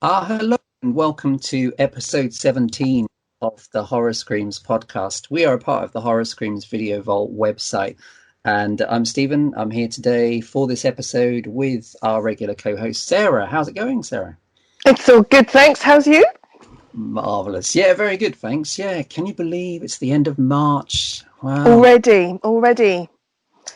Hello and welcome to episode 17 of the Horror Screams podcast. We are a part of the Horror Screams Video Vault website, and I'm Stephen. I'm here today for this episode with our regular co-host Sarah. How's it going, Sarah? It's all good, thanks. How's you? Marvelous. Yeah, very good, thanks. Yeah, can you believe it's the end of March? Wow. Already.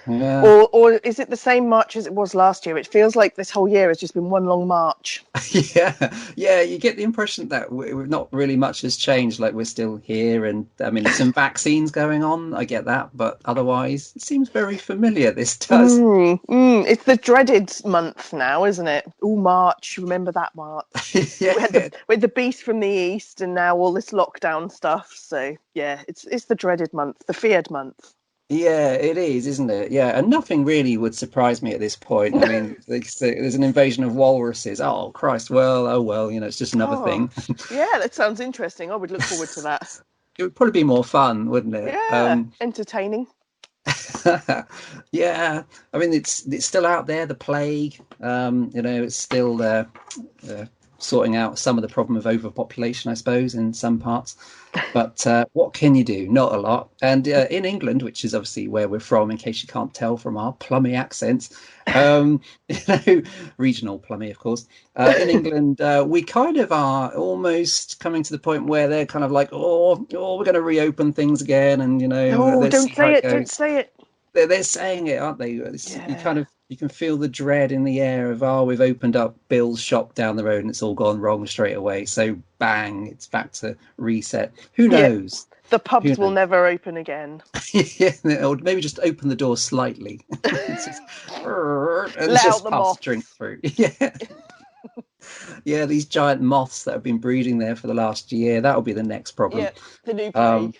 Yeah. Or is it the same March as it was last year? It feels like this whole year has just been one long March. Yeah, you get the impression that we've not really much has changed. Like we're still here, and I mean, some vaccines going on. I get that, but otherwise, it seems very familiar. This does. It's the dreaded month now, isn't it? All March. Remember that March? Yeah. We had the beast from the east, and now all this lockdown stuff. So yeah, it's the dreaded month, the feared month. Yeah, it is, isn't it? Yeah, and nothing really would surprise me at this point. I mean, there's an invasion of walruses. Oh, Christ. Well, oh well, it's just another thing. Yeah, that sounds interesting. I would look forward to that. It would probably be more fun, wouldn't it? Yeah, entertaining. Yeah, I mean, it's still out there, the plague. It's still sorting out some of the problem of overpopulation, I suppose, in some parts. But what can you do? Not a lot. And in England, which is obviously where we're from, in case you can't tell from our plummy accents, regional plummy, of course. In England, we kind of are almost coming to the point where they're kind of like, oh, we're going to reopen things again, and don't say it. They're saying it, aren't they? Yeah. You can feel the dread in the air of, we've opened up Bill's shop down the road and it's all gone wrong straight away. So bang, it's back to reset. Who knows? Yeah, the pubs will never open again. Yeah, or maybe just open the door slightly. And Let just out the pass moths. drink through. Yeah. Yeah, these giant moths that have been breeding there for the last year, that'll be the next problem. Yeah, the new plague.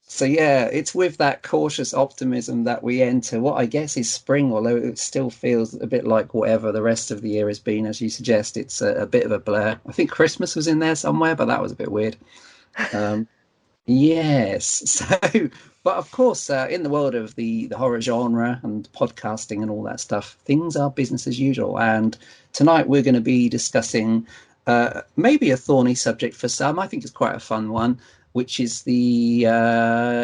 So yeah, it's with that cautious optimism that we enter what I guess is spring, although it still feels a bit like whatever the rest of the year has been. As you suggest, it's a bit of a blur. I think Christmas was in there somewhere, but that was a bit weird. Yes. So, but of course, in the world of the horror genre and podcasting and all that stuff, things are business as usual. And tonight we're going to be discussing maybe a thorny subject for some. I think it's quite a fun one, which is the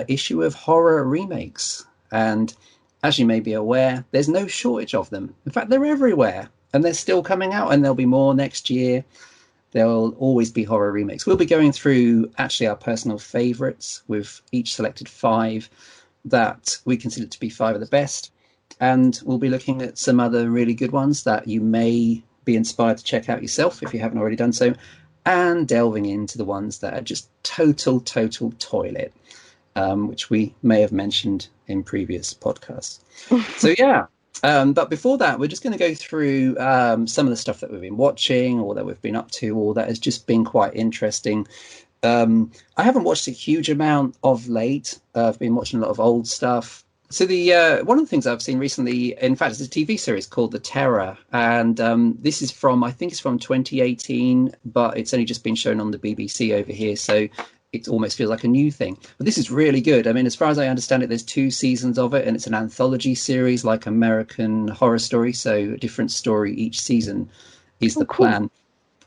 issue of horror remakes. And as you may be aware, there's no shortage of them. In fact, they're everywhere, and they're still coming out, and there'll be more next year. There'll always be horror remakes. We'll be going through actually our personal favourites. We've each selected 5 that we consider to be 5 of the best. And we'll be looking at some other really good ones that you may be inspired to check out yourself if you haven't already done so. And delving into the ones that are just total toilet, which we may have mentioned in previous podcasts. So yeah, but before that, we're just going to go through some of the stuff that we've been watching or that we've been up to or that has just been quite interesting. I haven't watched a huge amount of late. I've been watching a lot of old stuff. So the one of the things I've seen recently, in fact, is a TV series called The Terror, and this is I think it's from 2018, but it's only just been shown on the BBC over here, so it almost feels like a new thing. But this is really good. I mean, as far as I understand it, there's 2 seasons of it, and it's an anthology series like American Horror Story, so a different story each season is the plan.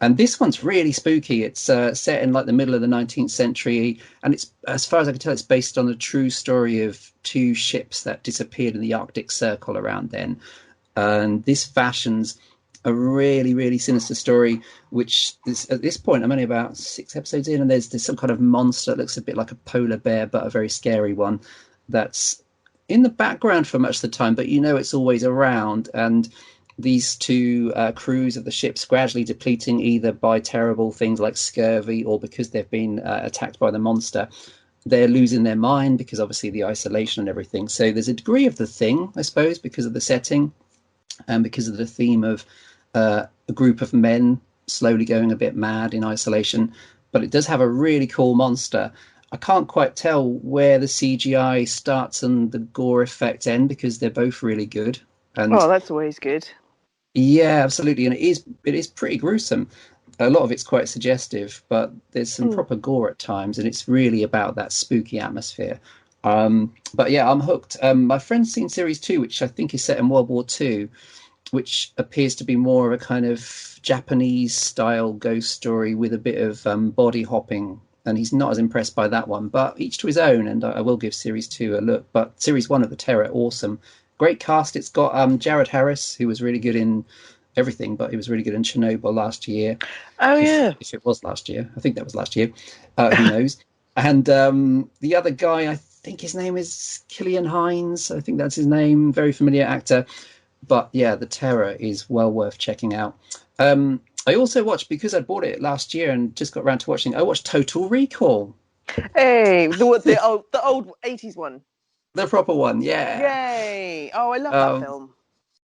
And this one's really spooky. It's set in like the middle of the 19th century. And it's, as far as I can tell, it's based on a true story of 2 ships that disappeared in the Arctic Circle around then. And this fashions a really, really sinister story, which is, at this point, I'm only about 6 episodes in, and there's some kind of monster that looks a bit like a polar bear, but a very scary one that's in the background for much of the time, but it's always around. And these 2 crews of the ships gradually depleting either by terrible things like scurvy or because they've been attacked by the monster. They're losing their mind because obviously the isolation and everything. So there's a degree of the thing, I suppose, because of the setting and because of the theme of a group of men slowly going a bit mad in isolation. But it does have a really cool monster. I can't quite tell where the CGI starts and the gore effect end because they're both really good. And that's always good. Yeah, absolutely. And it is pretty gruesome. A lot of it's quite suggestive, but there's some proper gore at times, and it's really about that spooky atmosphere. But yeah, I'm hooked. My friend's seen series 2, which I think is set in World War II, which appears to be more of a kind of Japanese style ghost story with a bit of body hopping. And he's not as impressed by that one, but each to his own. And I will give series two a look. But series one of The Terror, awesome. Great cast. It's got Jared Harris, who was really good in everything, but he was really good in Chernobyl last year. Oh If yeah. if it was last year, I think that was last year. Who knows? And the other guy, I think his name is Killian Hines. I think that's his name. Very familiar actor. But yeah, The Terror is well worth checking out. I also watched, because I bought it last year and just got around to watching, I watched Total Recall, Hey, the old 80s one. the proper one. Yeah. Yay! Oh, I love that Um, film.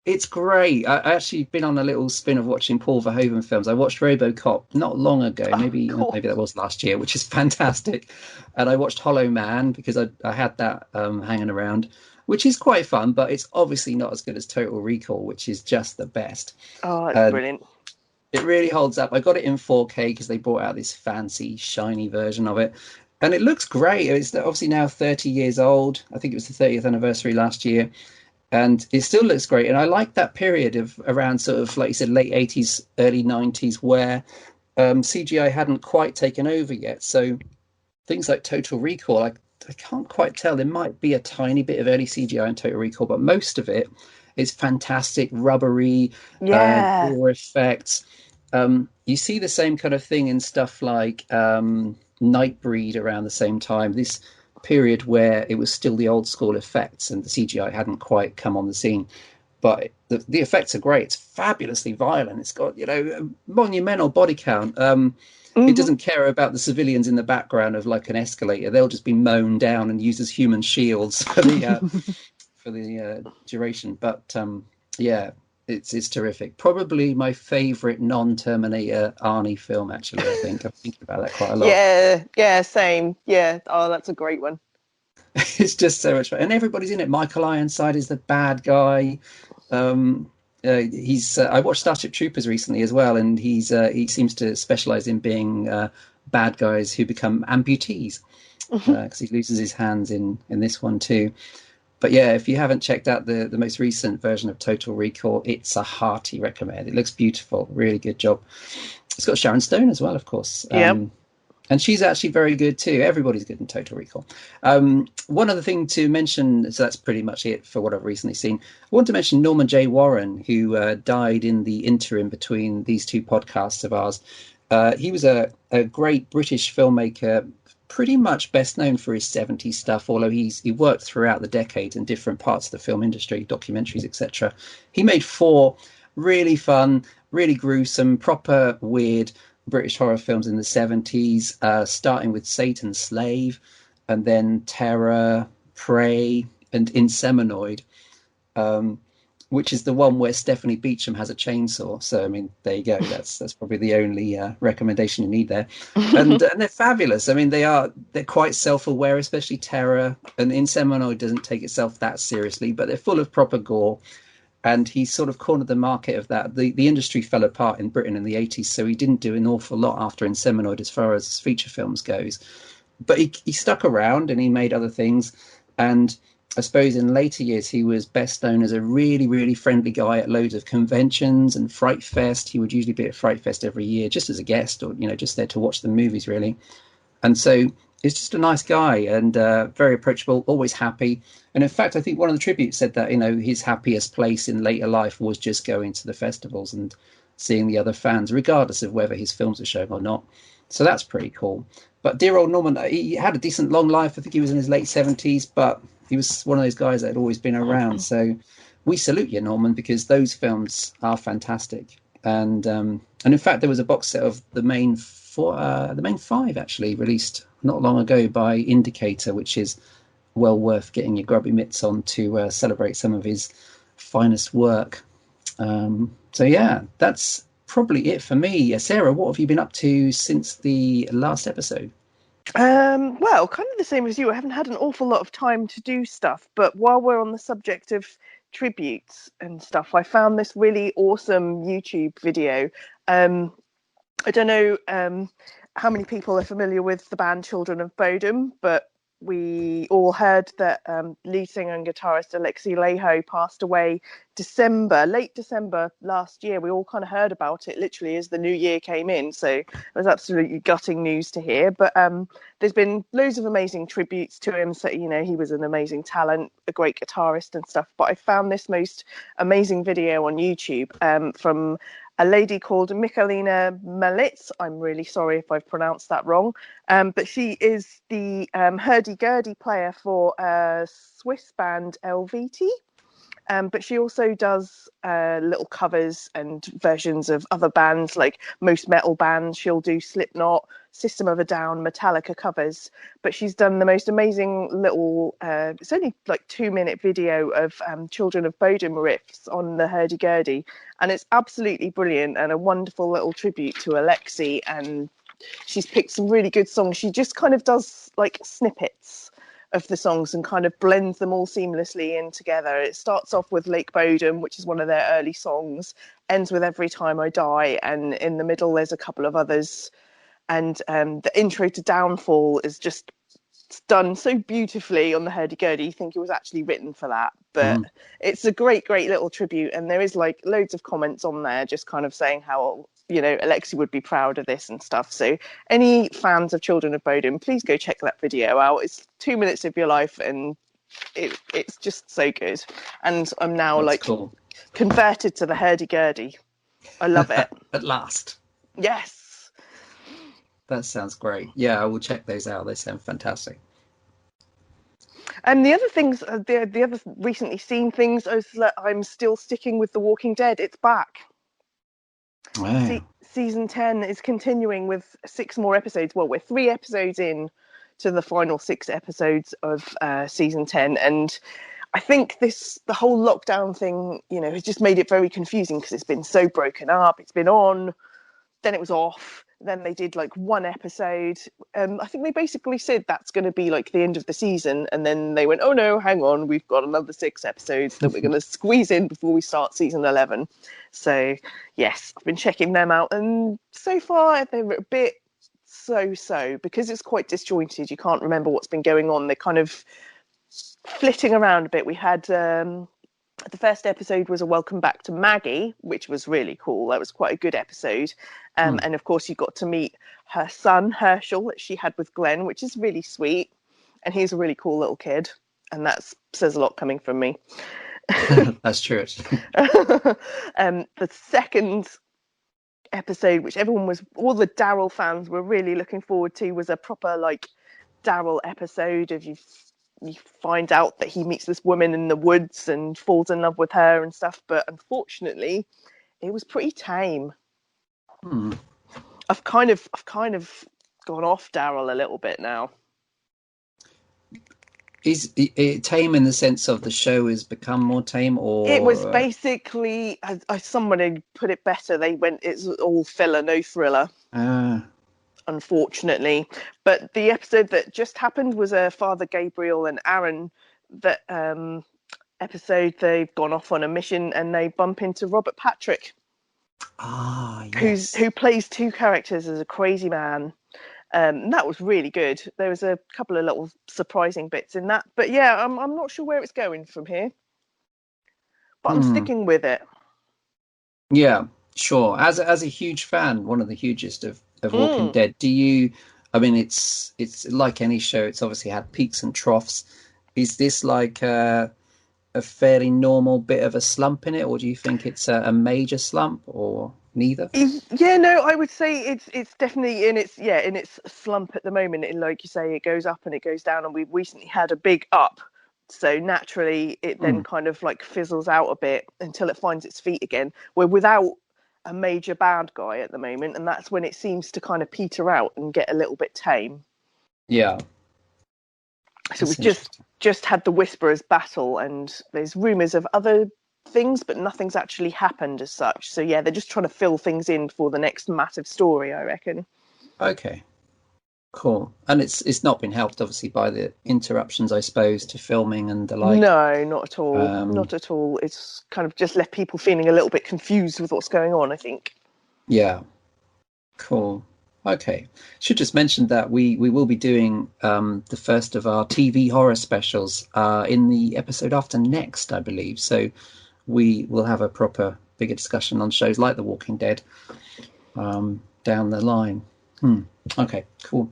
it's great. I actually been on a little spin of watching Paul Verhoeven films. I watched RoboCop not long ago, Oh, maybe cool. that was last year, which is fantastic. And I watched Hollow Man because I had that hanging around, which is quite fun, but it's obviously not as good as Total Recall, which is just the best. Oh, it's And brilliant. it really holds up. I got it in 4K because they brought out this fancy, shiny version of it. And it looks great. It's obviously now 30 years old. I think it was the 30th anniversary last year. And it still looks great. And I like that period of around sort of, like you said, late 80s, early 90s, where CGI hadn't quite taken over yet. So things like Total Recall, I can't quite tell. There might be a tiny bit of early CGI in Total Recall, but most of it is fantastic, rubbery, Yeah. gore effects. You see the same kind of thing in stuff like Nightbreed around the same time. This period where it was still the old school effects and the CGI hadn't quite come on the scene. But the effects are great. It's fabulously violent. It's got, a monumental body count. It Hmm. doesn't care about the civilians in the background of like an escalator. They'll just be mown down and used as human shields for the duration. But yeah, it's terrific. Probably my favorite non-Terminator Arnie film. Actually, I think I'm thinking about that quite a lot. Yeah, yeah, same. Yeah. Oh, that's a great one. It's just so much fun, and everybody's in it. Michael Ironside is the bad guy. He's. I watched Starship Troopers recently as well, and he seems to specialize in being bad guys who become amputees because he loses his hands in this one too. But yeah, if you haven't checked out the most recent version of Total Recall, it's a hearty recommend. It looks beautiful, really good job. It's got Sharon Stone as well, of course. Yep. And she's actually very good too. Everybody's good in Total Recall. One other thing to mention, so that's pretty much it for what I've recently seen. I want to mention Norman J. Warren, who died in the interim between these two podcasts of ours. He was a great British filmmaker, pretty much best known for his 70s stuff, although he worked throughout the decade in different parts of the film industry, documentaries, etc. He made four really fun, really gruesome, proper weird British horror films in the 70s, starting with Satan's Slave, and then Terror, Prey, and Inseminoid, um, which is the one where Stephanie Beacham has a chainsaw. So, I mean, there you go. That's probably the only recommendation you need there. And they're fabulous. I mean, they're quite self-aware, especially Terror. And Inseminoid doesn't take itself that seriously, but they're full of proper gore, and he sort of cornered the market of that. The industry fell apart in Britain in the 80s, so he didn't do an awful lot after Inseminoid as far as feature films goes. But he stuck around and he made other things. And I suppose in later years, he was best known as a really, really friendly guy at loads of conventions and Fright Fest. He would usually be at Fright Fest every year just as a guest, or, just there to watch the movies, really. And so he's just a nice guy and very approachable, always happy. And in fact, I think one of the tributes said that his happiest place in later life was just going to the festivals and seeing the other fans, regardless of whether his films are showing or not. So that's pretty cool. But dear old Norman, he had a decent long life. I think he was in his late 70s, but he was one of those guys that had always been around. So we salute you, Norman, because those films are fantastic. And in fact, there was a box set of the main five actually released not long ago by Indicator, which is well worth getting your grubby mitts on to celebrate some of his finest work. So yeah, that's probably it for me. Sarah, what have you been up to since the last episode? Well, kind of the same as you. I haven't had an awful lot of time to do stuff, but while we're on the subject of tributes and stuff, I found this really awesome YouTube video. Um, I don't know how many people are familiar with the band Children of Bodom, but we all heard that lead singer and guitarist Alexi Laiho passed away late December last year. We all kind of heard about it literally as the new year came in, so it was absolutely gutting news to hear. But there's been loads of amazing tributes to him. So, you know, he was an amazing talent, a great guitarist and stuff. But I found this most amazing video on YouTube from a lady called Michalina Malitz. I'm really sorry if I've pronounced that wrong. But she is the hurdy-gurdy player for Swiss band LVT. But she also does little covers and versions of other bands, like most metal bands. She'll do Slipknot, System of a Down, Metallica covers. But she's done the most amazing little, it's only like 2-minute video of Children of Bodom riffs on the hurdy-gurdy. And it's absolutely brilliant and a wonderful little tribute to Alexi. And she's picked some really good songs. She just kind of does like snippets of the songs and kind of blends them all seamlessly in together. It starts off with Lake Bodom, which is one of their early songs, ends with Every Time I Die, and in the middle there's a couple of others. And the intro to Downfall is just done so beautifully on the hurdy-gurdy. You think it was actually written for that, but it's a great little tribute. And there is like loads of comments on there just kind of saying how, you know, Alexi would be proud of this and stuff. So any fans of Children of Bodom, please go check that video out. It's 2 minutes of your life and it's just so good. And I'm now converted to the hurdy-gurdy. I love it. At last. Yes. That sounds great. Yeah, I will check those out. They sound fantastic. And the other things, the other recently seen things, is that I'm still sticking with The Walking Dead. It's back. Wow. Season 10 is continuing with 6 more episodes. Well, we're 3 episodes in to the final 6 episodes of season 10. And I think the whole lockdown thing, you know, has just made it very confusing because it's been so broken up. It's been on, then it was off. Then they did like 1 episode. I think they basically said that's going to be like the end of the season. And then they went, oh no, hang on, we've got another 6 episodes that we're going to squeeze in before we start season 11. So yes, I've been checking them out. And so far they're a bit so because it's quite disjointed. You can't remember what's been going on. They're kind of flitting around a bit. We had the first episode was a welcome back to Maggie, which was really cool. That was quite a good episode. And of course, you got to meet her son, Herschel, that she had with Glenn, which is really sweet. And he's a really cool little kid. And that says a lot coming from me. That's true. The second episode, which all the Daryl fans were really looking forward to, was a proper like Daryl episode of you find out that he meets this woman in the woods and falls in love with her and stuff. But unfortunately, it was pretty tame. I've kind of gone off Daryl a little bit now. Is it tame in the sense of the show has become more tame, or it was basically, somebody put it better, they went, it's all filler, no thriller. Unfortunately. But the episode that just happened was Father Gabriel and Aaron, that episode. They've gone off on a mission and they bump into Robert Patrick, yes. who plays 2 characters as a crazy man. That was really good. There was a couple of little surprising bits in that, but yeah, I'm not sure where it's going from here, but I'm sticking with it. Yeah, sure. As a huge fan, one of the hugest of Walking Dead, do you? I mean, it's like any show. It's obviously had peaks and troughs. Is this like a fairly normal bit of a slump in it, or do you think it's a major slump, or neither? Yeah, no, I would say it's definitely in its slump at the moment. And like you say, it goes up and it goes down, and we've recently had a big up. So naturally, it then kind of like fizzles out a bit until it finds its feet again. We're without a major bad guy at the moment, and that's when it seems to kind of peter out and get a little bit tame. Yeah. So we've just had the Whisperers battle, and there's rumours of other things, but nothing's actually happened as such. So yeah, they're just trying to fill things in for the next massive story, I reckon. Okay. Cool. And it's not been helped, obviously, by the interruptions, I suppose, to filming and the like. No, not at all. Not at all. It's kind of just left people feeling a little bit confused with what's going on, I think. Yeah. Cool. Okay. Should just mention that we will be doing the first of our TV horror specials in the episode after next, I believe. So we will have a proper bigger discussion on shows like The Walking Dead down the line. Okay, cool.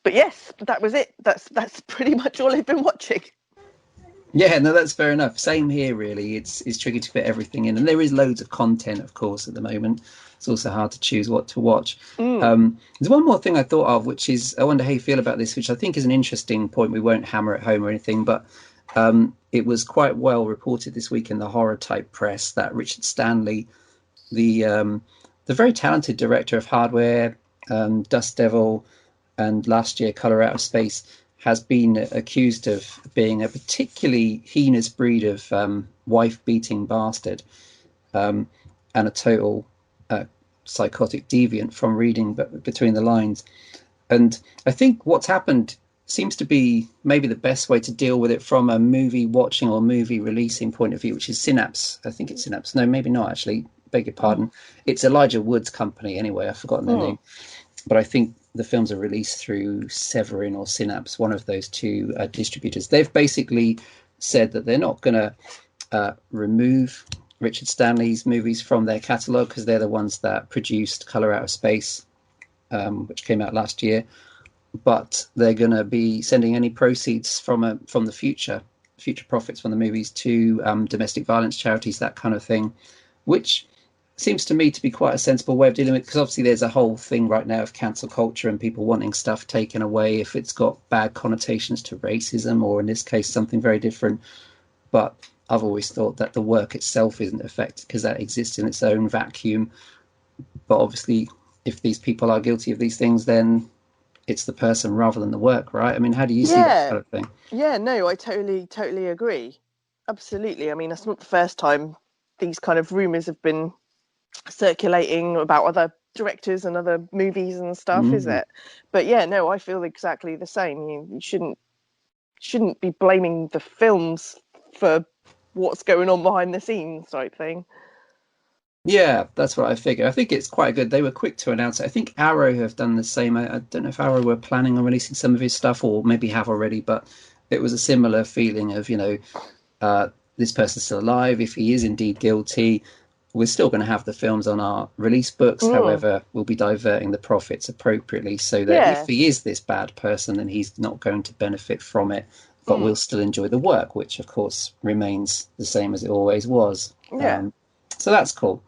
But yes, that was it. That's pretty much all I've been watching. Yeah, no, that's fair enough. Same here, really. It's tricky to fit everything in, and there is loads of content, of course, at the moment. It's also hard to choose what to watch. There's one more thing I thought of, which is I wonder how you feel about this, which I think is an interesting point. We won't hammer it home or anything, but it was quite well reported this week in the horror type press that Richard Stanley, the very talented director of Hardware, Dust Devil, and last year Color Out of Space, has been accused of being a particularly heinous breed of wife-beating bastard and a total psychotic deviant from reading between the lines. And I think what's happened seems to be maybe the best way to deal with it from a movie watching or movie releasing point of view, which is Synapse. I think it's Synapse. No, maybe not, actually. Beg your pardon. It's Elijah Wood's company anyway. I've forgotten their name. But I think the films are released through Severin or Synapse, one of those two distributors. They've basically said that they're not going to remove Richard Stanley's movies from their catalogue because they're the ones that produced Color Out of Space, which came out last year. But they're going to be sending any proceeds from the future profits from the movies to domestic violence charities, that kind of thing, which seems to me to be quite a sensible way of dealing with it, because obviously there's a whole thing right now of cancel culture and people wanting stuff taken away if it's got bad connotations to racism, or in this case something very different. But I've always thought that the work itself isn't affected because that exists in its own vacuum. But obviously if these people are guilty of these things, then it's the person rather than the work, right? I mean, how do you see that kind of thing? Yeah, no, I totally agree. Absolutely. I mean, that's not the first time these kind of rumours have been circulating about other directors and other movies and stuff, is it? But yeah, no, I feel exactly the same. You shouldn't be blaming the films for what's going on behind the scenes type thing. Yeah, that's what I figure. I think it's quite good. They were quick to announce it. I think Arrow have done the same. I don't know if Arrow were planning on releasing some of his stuff or maybe have already, but it was a similar feeling of, this person's still alive. If he is indeed guilty, we're still going to have the films on our release books. However, we'll be diverting the profits appropriately so that if he is this bad person, then he's not going to benefit from it, but we'll still enjoy the work, which of course remains the same as it always was. So that's cool.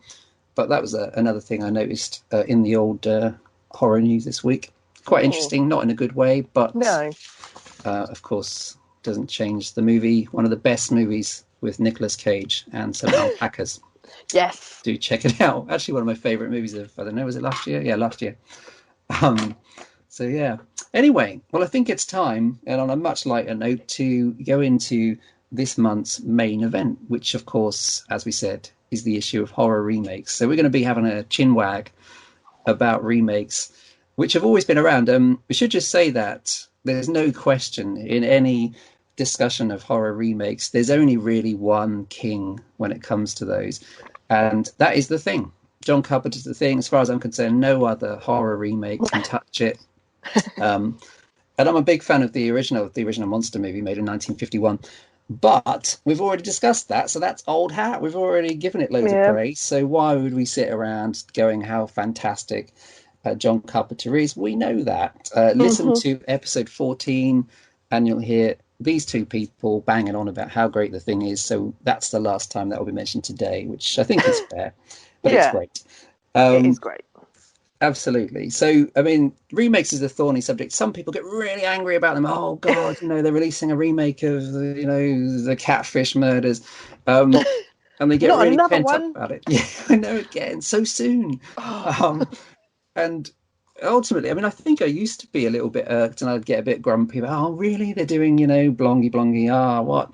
But that was another thing I noticed in the old horror news this week. Quite interesting, not in a good way, but of course doesn't change the movie. One of the best movies with Nicolas Cage and some alpacas. Yes. Do check it out. Actually, one of my favourite movies of, I don't know, was it last year? Yeah, last year. So yeah. Anyway, well, I think it's time, and on a much lighter note, to go into this month's main event, which, of course, as we said, is the issue of horror remakes. So we're going to be having a chinwag about remakes, which have always been around. We should just say that there's no question in any discussion of horror remakes, there's only really one king when it comes to those, and that is The Thing. John Carpenter's The Thing. As far as I'm concerned, no other horror remake can touch it. And I'm a big fan of the original monster movie made in 1951. But we've already discussed that, so that's old hat. We've already given it loads of praise. So why would we sit around going how fantastic John Carpenter is? We know that. Listen to episode 14, and you'll hear these two people banging on about how great The Thing is. So that's the last time that will be mentioned today, which I think is fair. But it's great. It is great. Absolutely. So, I mean, remakes is a thorny subject. Some people get really angry about them. Oh, God, they're releasing a remake of, the Catfish murders. And they get really pent up about it. Yeah, I know, again, so soon. And ultimately, I mean, I think I used to be a little bit irked and I'd get a bit grumpy about, oh, really? They're doing, blongy, what?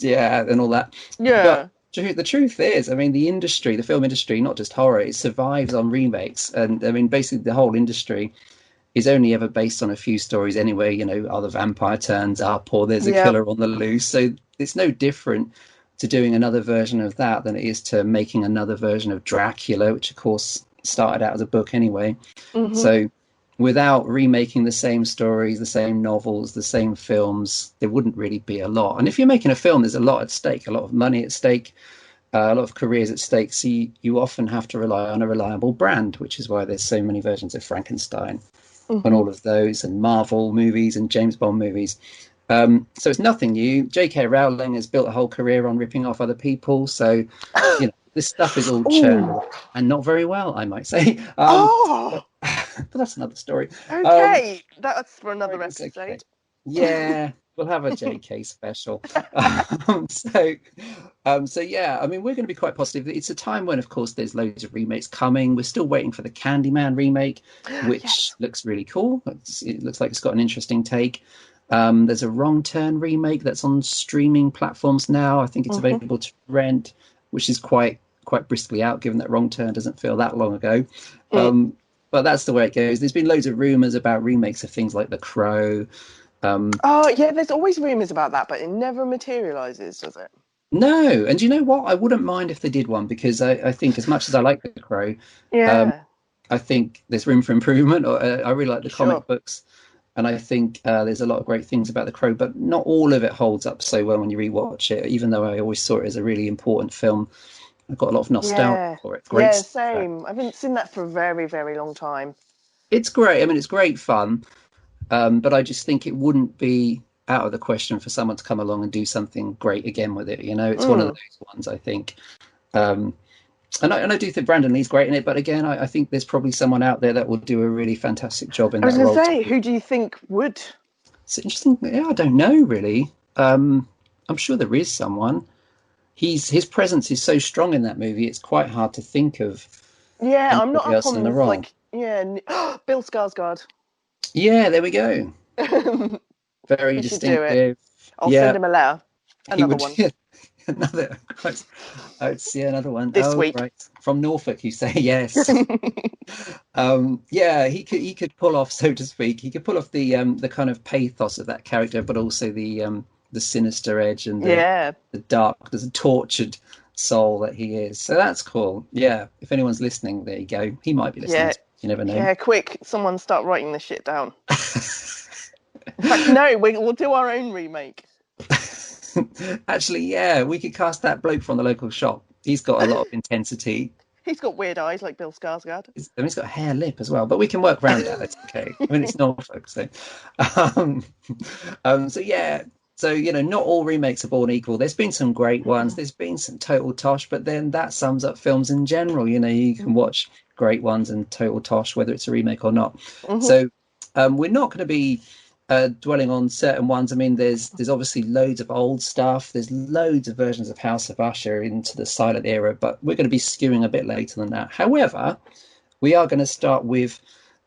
Yeah, and all that. Yeah. But the truth is, I mean, the film industry, not just horror, it survives on remakes. And I mean, basically the whole industry is only ever based on a few stories anyway, the vampire turns up or there's a killer on the loose. So it's no different to doing another version of that than it is to making another version of Dracula, which of course started out as a book anyway. Hmm. So without remaking the same stories, the same novels, the same films, there wouldn't really be a lot. And if you're making a film, there's a lot at stake, a lot of money at stake, a lot of careers at stake. So you often have to rely on a reliable brand, which is why there's so many versions of Frankenstein and Hmm. all of those, and Marvel movies and James Bond movies. So it's nothing new. J.K. Rowling has built a whole career on ripping off other people. So, this stuff is all churned Oh, away and not very well, I might say. oh, But, but that's another story. Um, okay. That's for another it's okay. episode. Yeah, we'll have a JK special. Um, so, so yeah, I mean, we're going to be quite positive. It's a time when, of course, there's loads of remakes coming. We're still waiting for the Candyman remake, which Yes. looks really cool. It looks like it's got an interesting take. There's a Wrong Turn remake that's on streaming platforms now. I think it's Hmm. available to rent, which is quite briskly out, given that Wrong Turn doesn't feel that long ago. Mm. But that's the way it goes. There's been loads of rumors about remakes of things like The Crow. Oh, yeah. There's always rumors about that, but it never materializes, does it? No, and you know what? I wouldn't mind if they did one because I think as much as I like The Crow, um, Yeah. I think there's room for improvement. I really like the Sure. comic books, and I think there's a lot of great things about The Crow, but not all of it holds up so well when you rewatch it. Even though I always saw it as a really important film, I've got a lot of nostalgia Yeah. for it. Great Yeah. soundtrack. Same. I haven't seen that for a very, very long time. It's great. I mean, it's great fun, but I just think it wouldn't be out of the question for someone to come along and do something great again with it. It's one of Mm. those ones I think. Um, and I do think Brandon Lee's great in it, but again, I think there's probably someone out there that will do a really fantastic job in I was that going to role say, too. who do you think would? It's interesting. Yeah, I don't know really. I'm sure there is someone. His presence is so strong in that movie. It's quite hard to think of Yeah, I'm not anybody up else in the on role. like, yeah, Bill Skarsgård. Yeah, there we go. Very He should do it. distinctive. I'll send Yeah, him a letter. he Another would. one Another. Quite, I would see another one. this Oh, week. right, from Norfolk, you say? Yes. Yeah, he could pull off, so to speak. He could pull off the kind of pathos of that character, but also the sinister edge and Yeah, the dark, the tortured soul that he is. So that's cool. Yeah, if anyone's listening, there you go. He might be listening. yeah, You never know. yeah. Quick, someone start writing this shit down. In fact, no, we'll do our own remake. Actually, yeah, we could cast that bloke from the local shop. He's got a lot of intensity. He's got weird eyes like Bill Skarsgård. He's got a hair lip as well, but we can work around that. It's okay. I mean, it's Norfolk, so um, so yeah. So not all remakes are born equal. There's been some great ones. There's been some total tosh, but then that sums up films in general. You can watch great ones and total tosh, whether it's a remake or not. Hmm. So we're not going to be dwelling on certain ones. I mean, there's obviously loads of old stuff. There's loads of versions of House of Usher into the silent era, but we're going to be skewing a bit later than that. However, we are going to start with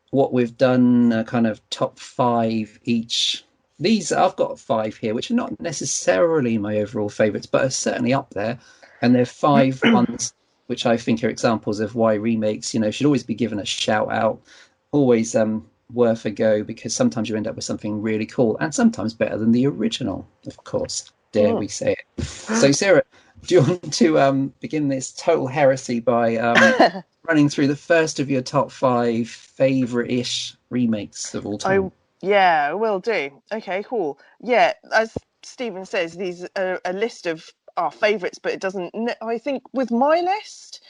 what we've done, kind of top five each. These I've got five here, which are not necessarily my overall favourites, but are certainly up there. And they're five ones which I think are examples of why remakes, should always be given a shout out. Always worth a go because sometimes you end up with something really cool and sometimes better than the original, of course. Dare we say it? So, Sarah, do you want to begin this total heresy by running through the first of your top five favorite-ish remakes of all I time? Yeah, I will do. Okay, cool. Yeah, as Stephen says, these are a list of our favourites, but it doesn't. I think with my list,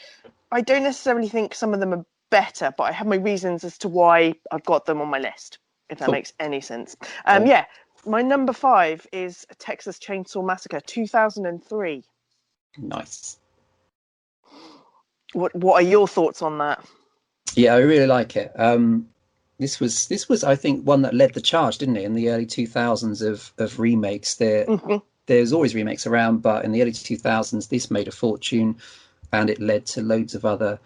I don't necessarily think some of them are better, but I have my reasons as to why I've got them on my list, if that Cool. makes any sense. Cool. Yeah, my number five is Texas Chainsaw Massacre 2003. Nice. What are your thoughts on that? Yeah, I really like it. This was I think one that led the charge, didn't it, in the early 2000s of remakes. Hmm. There's always remakes around, but in the early 2000s, this made a fortune, and it led to loads of other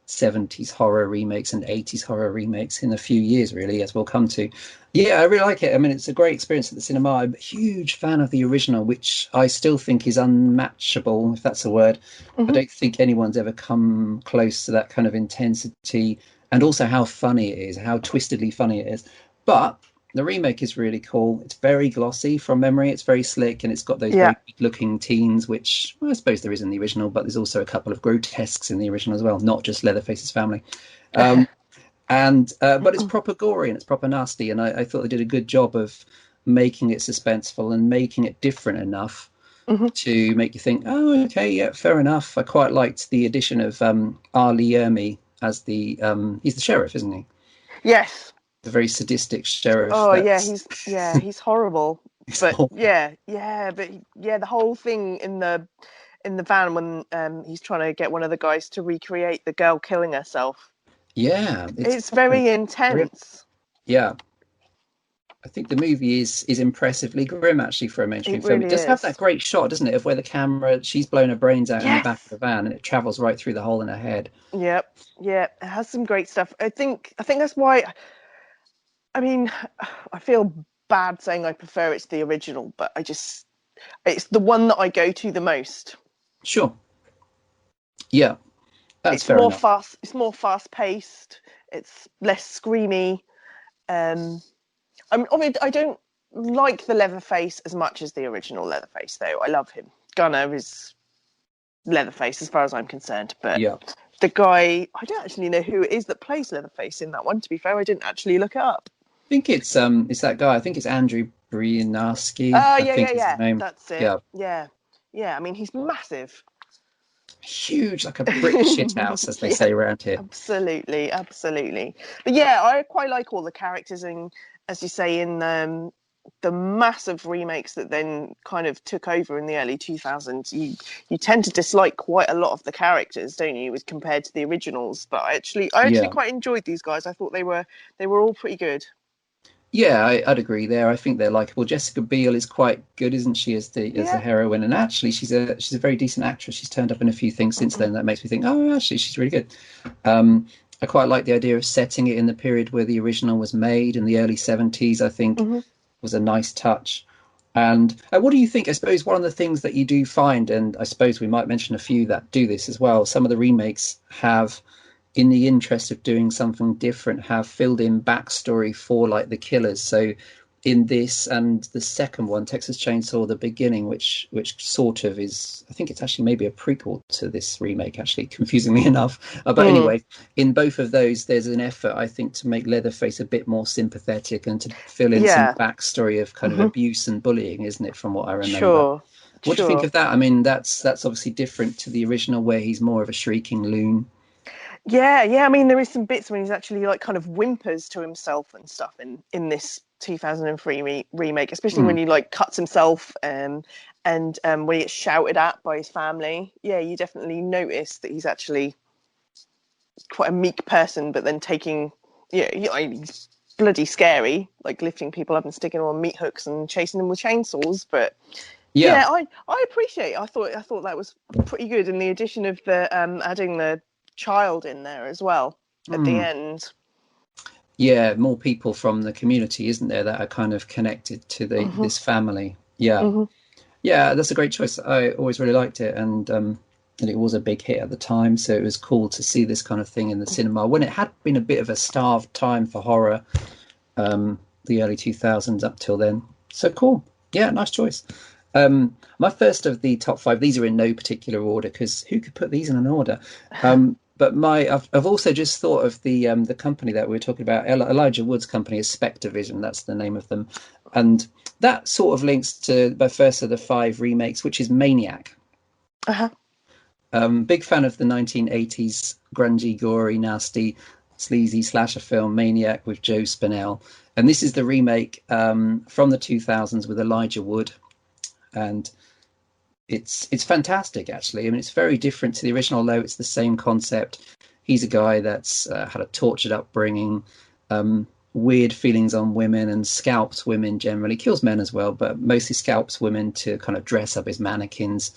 70s horror remakes and 80s horror remakes in a few years, really, as we'll come to. Yeah, I really like it. I mean, it's a great experience at the cinema. I'm a huge fan of the original, which I still think is unmatchable, if that's a word. I Hmm. don't think anyone's ever come close to that kind of intensity and also how funny it is, how twistedly funny it is. But The remake is really cool. It's very glossy from memory. It's very slick, and it's got those Yeah. very good-looking teens, which, well, I suppose there is in the original, but there's also a couple of grotesques in the original as well, not just Leatherface's family. Um, and but it's proper gory and it's proper nasty, and I thought they did a good job of making it suspenseful and making it different enough Hmm. to make you think, oh, okay, yeah, fair enough. I quite liked the addition of Ali Ermey as the he's the sheriff, isn't he? Yes. The very sadistic sheriff. Oh yeah, That's he's horrible. it's But awful. yeah, the whole thing in the van when he's trying to get one of the guys to recreate the girl killing herself. Yeah, it's It's proper very grim. intense. Yeah, I think the movie is impressively grim actually for a mainstream It film. It really does have that is. great shot, doesn't it, of where the camera she's blown her brains out in the back of Yes. the van and it travels right through the hole in her head. Yep. Yeah. It has some great stuff. I think that's why I mean I feel bad saying I prefer it to the original, but it's the one that I go to the most. Sure. Yeah, that's fair enough. It's more fast paced, it's less screamy. Um I don't like the Leatherface as much as the original Leatherface, though. I love him. Gunner is Leatherface, as far as I'm concerned. But Yeah. the guy, I don't actually know who it is that plays Leatherface in that one. To be fair, I didn't actually look it up. I think it's that guy. I think it's Andrew Brianowski, Oh I yeah, yeah, think is his yeah. name. That's it. Yeah. Yeah, yeah. I mean, he's massive. Huge, like a brick shit house, as they Yeah, say around here. absolutely, absolutely. But yeah, I quite like all the characters, and as you say, in the massive remakes that then kind of took over in the early 2000s, you tend to dislike quite a lot of the characters, don't you, with compared to the originals? But I actually Yeah. quite enjoyed these guys. I thought they were all pretty good. Yeah, I'd agree there. I think they're likable. Jessica Biel is quite good, isn't she, as the Yeah. heroine? And actually, she's a very decent actress. She's turned up in a few things since then that makes me think, oh, actually, she's really good. Um, I quite like the idea of setting it in the period where the original was made in the early 70s. I think Hmm. was a nice touch. And what do you think? I suppose one of the things that you do find, and I suppose we might mention a few that do this as well. Some of the remakes have, in the interest of doing something different, have filled in backstory for like the killers. So in this and the second one, Texas Chainsaw: The Beginning, which sort of is, I think it's actually maybe a prequel to this remake, actually, confusingly enough. But Mm. anyway, in both of those, there's an effort, I think, to make Leatherface a bit more sympathetic and to fill in some Yeah. backstory of kind of Hmm. abuse and bullying, isn't it, from what I remember? Sure. What do you think Sure. of that? I mean, that's obviously different to the original, where he's more of a shrieking loon. Yeah, yeah. I mean, there is some bits when he's actually like kind of whimpers to himself and stuff in this 2003 remake, especially Hmm. when he like cuts himself and when he gets shouted at by his family. Yeah, you definitely notice that he's actually quite a meek person, but then taking he's bloody scary, like lifting people up and sticking them on meat hooks and chasing them with chainsaws. But Yeah. yeah, I appreciate it. I thought that was pretty good, and the addition of the adding the child in there as well at the Hmm. end. Yeah, more people from the community, isn't there, that are kind of connected to Hmm. this family. Yeah, Hmm. yeah, that's a great choice. I always really liked it, and it was a big hit at the time, so it was cool to see this kind of thing in the cinema when it had been a bit of a starved time for horror, the early 2000s up till then. So cool. Yeah, nice choice. My first of the top five, these are in no particular order because who could put these in an order? But I've also just thought of the company that we were talking about, Elijah Wood's company is Spectre Vision. That's the name of them, and that sort of links to my first of the five remakes, which is Maniac. Uh-huh. Big fan of the 1980s grungy, gory, nasty, sleazy slasher film Maniac with Joe Spinell, and this is the remake from the 2000s with Elijah Wood, and it's fantastic actually. I mean, it's very different to the original, though it's the same concept. He's a guy that's had a tortured upbringing, weird feelings on women, and scalps women generally. Kills men as well, but mostly scalps women to kind of dress up as mannequins.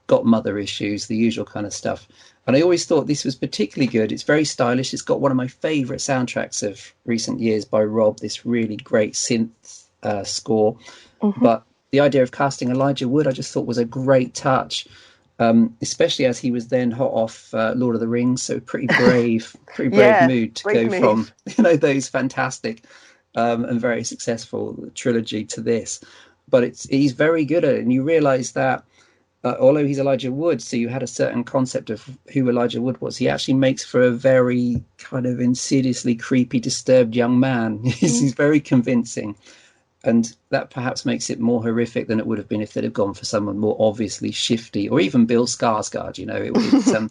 Got mother issues, the usual kind of stuff. And I always thought this was particularly good. It's very stylish. It's got one of my favourite soundtracks of recent years by Rob, this really great synth score. Hmm. But the idea of casting Elijah Wood, I just thought was a great touch, especially as he was then hot off Lord of the Rings. So pretty brave Yeah, move to brave go from move. those fantastic and very successful trilogy to this. But he's very good at it, and you realise that although he's Elijah Wood, so you had a certain concept of who Elijah Wood was, he actually makes for a very kind of insidiously creepy, disturbed young man. He's very convincing. And that perhaps makes it more horrific than it would have been if they'd have gone for someone more obviously shifty, or even Bill Skarsgård.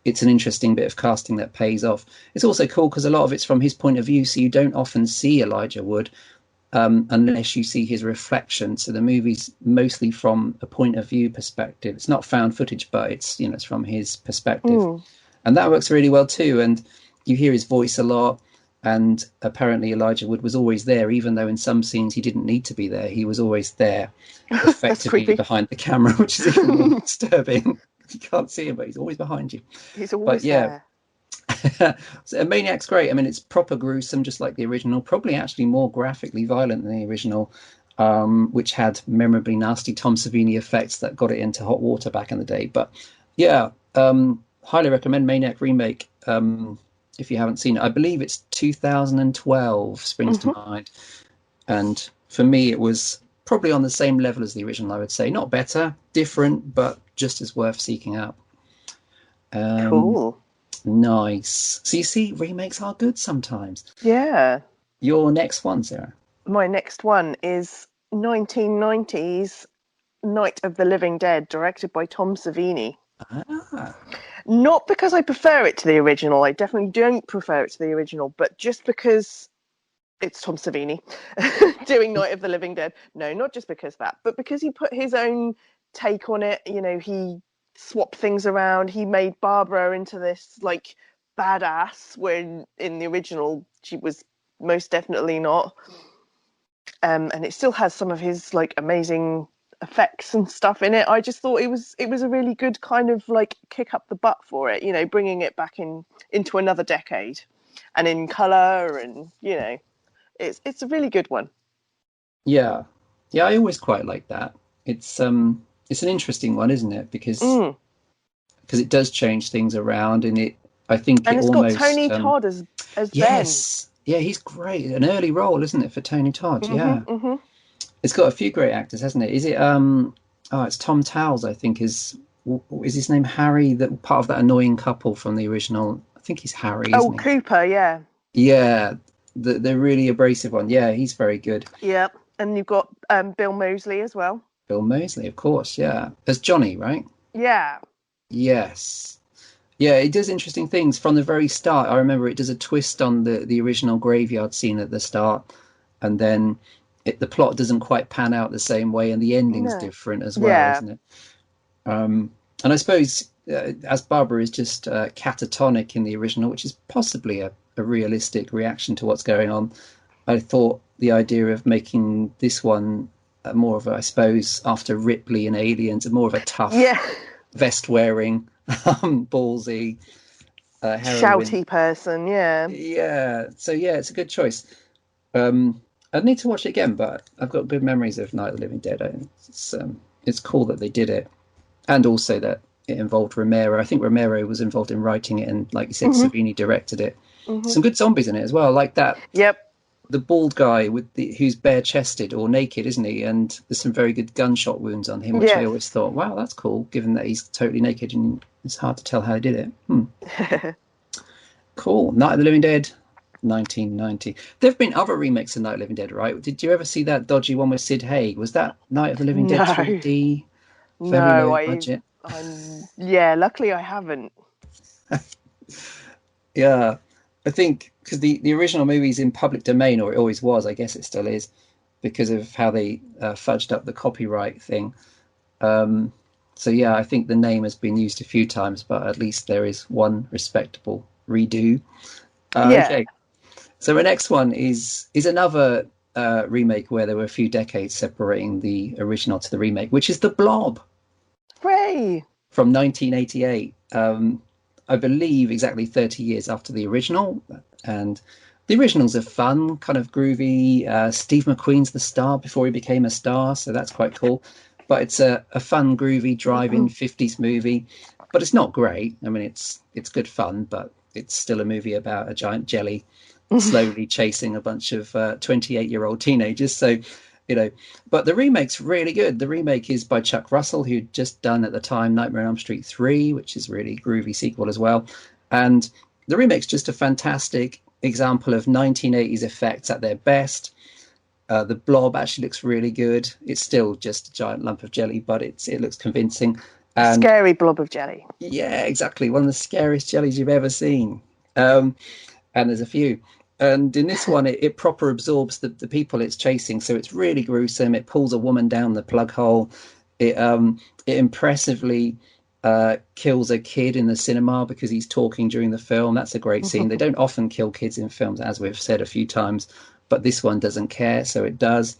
It's an interesting bit of casting that pays off. It's also cool because a lot of it's from his point of view, so you don't often see Elijah Wood unless you see his reflection. So the movie's mostly from a point of view perspective. It's not found footage, but it's from his perspective, and that works really well too. And you hear his voice a lot. And apparently Elijah Wood was always there, even though in some scenes he didn't need to be there. He was always there, effectively behind the camera, which is even more disturbing. You can't see him, but he's always behind you. He's always there. So Maniac's great. I mean, it's proper gruesome, just like the original, probably actually more graphically violent than the original, which had memorably nasty Tom Savini effects that got it into hot water back in the day. But yeah, highly recommend Maniac Remake. If you haven't seen it, I believe it's 2012 springs to mind. And for me, it was probably on the same level as the original, I would say. Not better, different, but just as worth seeking out. Cool. Nice. So you see, remakes are good sometimes. Yeah. Your next one, Sarah? My next one is 1990s Night of the Living Dead, directed by Tom Savini. Not because I prefer it to the original. I definitely don't prefer it to the original, but just because it's Tom Savini doing Night of the Living Dead. No, not just because of that, but because he put his own take on it. He swapped things around. He made Barbara into this like badass, when in the original she was most definitely not. And it still has some of his like amazing effects and stuff in it. I just thought it was a really good kind of like kick up the butt for it, bringing it back into another decade, and in color, and it's a really good one. Yeah, I always quite like that. It's an interesting one, isn't it? Because it does change things around, and I think and it it's almost got Tony Todd as yes, Ben. Yeah, he's great. An early role, isn't it, for Tony Todd? Mm-hmm. It's got a few great actors, hasn't it? Is it it's Tom Towles, I think. Is his name Harry, that part of that annoying couple from the original? I think he's Harry, isn't he? Cooper, yeah. Yeah, the really abrasive one. Yeah, he's very good. Yeah, and you've got Bill Moseley as well. Bill Moseley, of course, yeah. As Johnny, right? Yeah. Yes. Yeah, it does interesting things from the very start. I remember it does a twist on the original graveyard scene at the start, and then the plot doesn't quite pan out the same way, and the ending's different as well, isn't it? And I suppose as Barbara is just catatonic in the original, which is possibly a realistic reaction to what's going on, I thought the idea of making this one more of a, I suppose, after Ripley and Aliens, more of a tough, vest-wearing, ballsy, shouty person, yeah. So yeah, it's a good choice. I'd need to watch it again, but I've got good memories of Night of the Living Dead. It's cool that they did it, and also that it involved Romero. I think Romero was involved in writing it, and like you said, Savini directed it. Some good zombies in it as well, like that. Yep. The bald guy who's bare-chested or naked, isn't he? And there's some very good gunshot wounds on him, which I always thought, wow, that's cool, given that he's totally naked and it's hard to tell how he did it. Cool. Night of the Living Dead, 1990. There have been other remakes of Night of the Living Dead, right? Did you ever see that dodgy one with Sid Haig? Was that Night of the Living Dead 3D? Very low budget. Luckily I haven't. Yeah, I think because the original movie's in public domain, or it always was, I guess it still is, because of how they fudged up the copyright thing. So yeah, I think the name has been used a few times, but at least there is one respectable redo. Okay, so the next one is another remake where there were a few decades separating the original to the remake, which is The Blob. Hooray! From 1988. I believe exactly 30 years after the original. And the originals are fun, kind of groovy. Steve McQueen's the star before he became a star, so that's quite cool. But it's a fun, groovy, drive-in 50s movie. But it's not great. I mean, it's good fun, but it's still a movie about a giant jelly. slowly chasing a bunch of 28-year-old teenagers. So, you know, but the remake's really good. The remake is by Chuck Russell, who'd just done at the time Nightmare on Elm Street 3, which is a really groovy sequel as well. And the remake's just a fantastic example of 1980s effects at their best. The blob actually looks really good. It's still just a giant lump of jelly, but it looks convincing. A And scary blob of jelly. yeah, exactly. One of the scariest jellies you've ever seen. And there's a few. And in this one, it proper absorbs the people it's chasing. So it's really gruesome. It pulls a woman down the plug hole. It impressively kills a kid in the cinema because he's talking during the film. That's a great scene. They don't often kill kids in films, as we've said a few times, but this one doesn't care, so it does.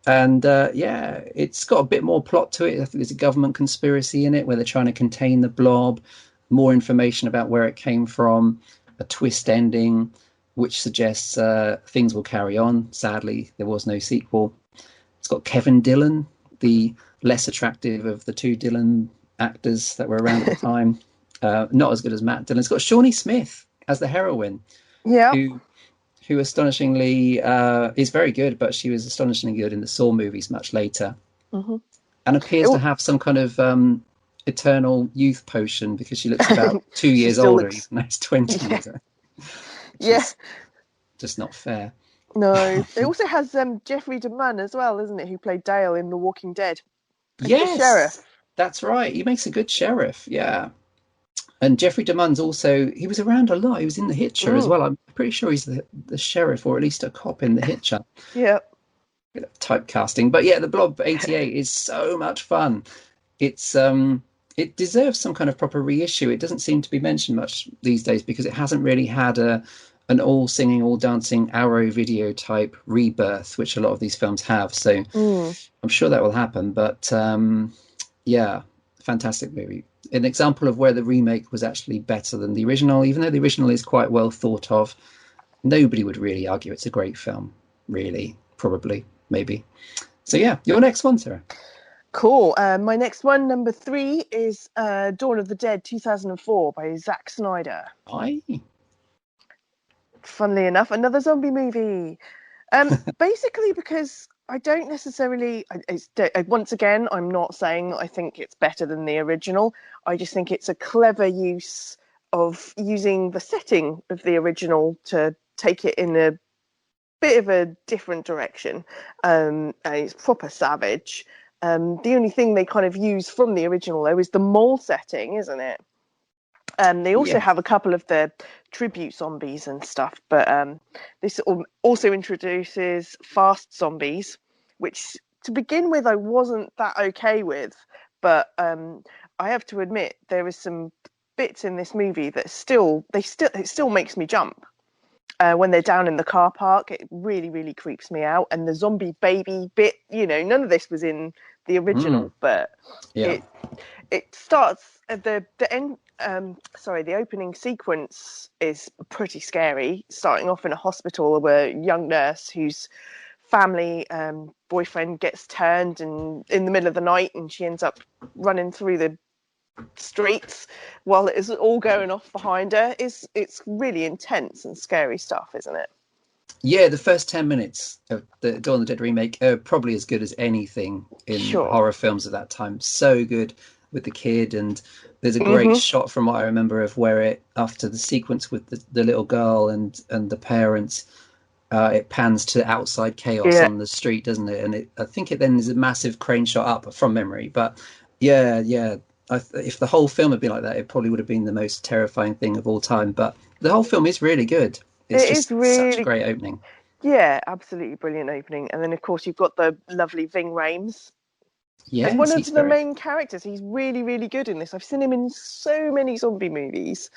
And yeah, it's got a bit more plot to it. I think there's a government conspiracy in it where they're trying to contain the blob, more information about where it came from, a twist ending, which suggests things will carry on. Sadly, there was no sequel. It's got Kevin Dillon, the less attractive of the two Dillon actors that were around at the time. Not as good as Matt Dillon. It's got Shawnee Smith as the heroine, Yeah. who astonishingly is very good, but she was astonishingly good in the Saw movies much later, and appears to have some kind of eternal youth potion because she looks about 2 years older, even though it's 20 years old. Yeah. Just not fair. No. It also has Jeffrey DeMunn as well, isn't it? Who played Dale in The Walking Dead. As the sheriff. That's right. He makes a good sheriff. Yeah. And Jeffrey DeMunn's also, he was around a lot. He was in The Hitcher as well. I'm pretty sure he's the sheriff, or at least a cop in The Hitcher. Yeah. Typecasting. But yeah, The Blob 88 is so much fun. It deserves some kind of proper reissue. It doesn't seem to be mentioned much these days because it hasn't really had an all singing, all dancing Arrow video type rebirth, which a lot of these films have. So I'm sure that will happen. But yeah, fantastic movie. An example of where the remake was actually better than the original, even though the original is quite well thought of. Nobody would really argue it's a great film, really, probably, maybe. So yeah, your next one, Sarah. Cool. My next one, number 3, is Dawn of the Dead 2004 by Zack Snyder. Aye. Funnily enough, another zombie movie. Basically because I don't necessarily, once again, I'm not saying I think it's better than the original. I just think it's a clever use of using the setting of the original to take it in a bit of a different direction. And it's proper savage. The only thing they kind of use from the original, though, is the mall setting, isn't it? They also have a couple of the tribute zombies and stuff, but this also introduces fast zombies, which to begin with I wasn't that okay with, but I have to admit there is some bits in this movie that it still makes me jump. When they're down in the car park, it really, really creeps me out. And the zombie baby bit, none of this was in the original, but it starts at the end. The opening sequence is pretty scary, starting off in a hospital where a young nurse whose family boyfriend gets turned in the middle of the night, and she ends up running through the streets while it is all going off behind her. It's really intense and scary stuff, isn't it? Yeah, the first 10 minutes of the Dawn of the Dead remake are probably as good as anything in horror films of that time. So good with the kid, and there's a great shot from what I remember of where it, after the sequence with the little girl and the parents, it pans to outside chaos on the street, doesn't it? And I think it then is a massive crane shot up from memory. But yeah, if the whole film had been like that, it probably would have been the most terrifying thing of all time. But the whole film is really good. It's just such a great opening. Yeah, absolutely brilliant opening. And then, of course, you've got the lovely Ving Rhames. Yeah, as one of the main characters. He's really, really good in this. I've seen him in so many zombie movies.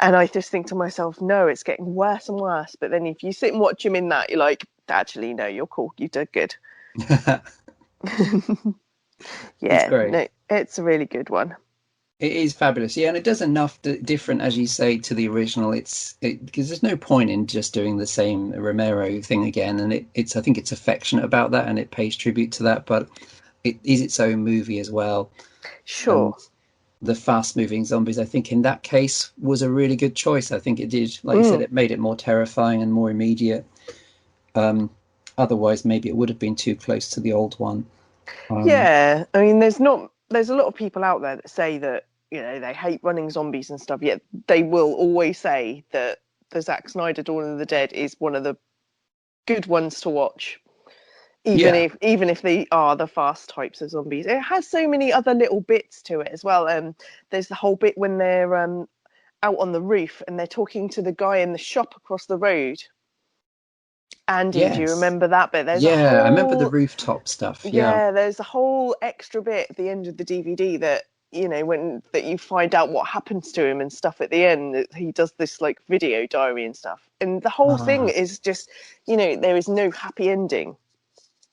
And I just think to myself, no, it's getting worse and worse. But then if you sit and watch him in that, you're like, actually, no, you're cool. You did good. Yeah, no, it's a really good one. It is fabulous, yeah, and it does enough different, as you say, to the original. Because there's no point in just doing the same Romero thing again, and I think it's affectionate about that, and it pays tribute to that, but it is its own movie as well. Sure. the fast moving zombies, I think in that case was a really good choice. I think it did, like you said, Mm. it made it more terrifying and more immediate. Um, Otherwise, maybe it would have been too close to the old one. Um, Yeah, I mean, there's a lot of people out there that say that they hate running zombies and stuff. Yet they will always say that the Zack Snyder Dawn of the Dead is one of the good ones to watch, yeah, even if they are the fast types of zombies. It has so many other little bits to it as well. There's the whole bit when they're out on the roof and they're talking to the guy in the shop across the road. Andy, do you yes, remember that bit? yeah. I remember the rooftop stuff. Yeah, There's a whole extra bit at the end of the DVD that when that you find out what happens to him and stuff at the end. That he does this like video diary and stuff, and the whole thing ah, is just there is no happy ending.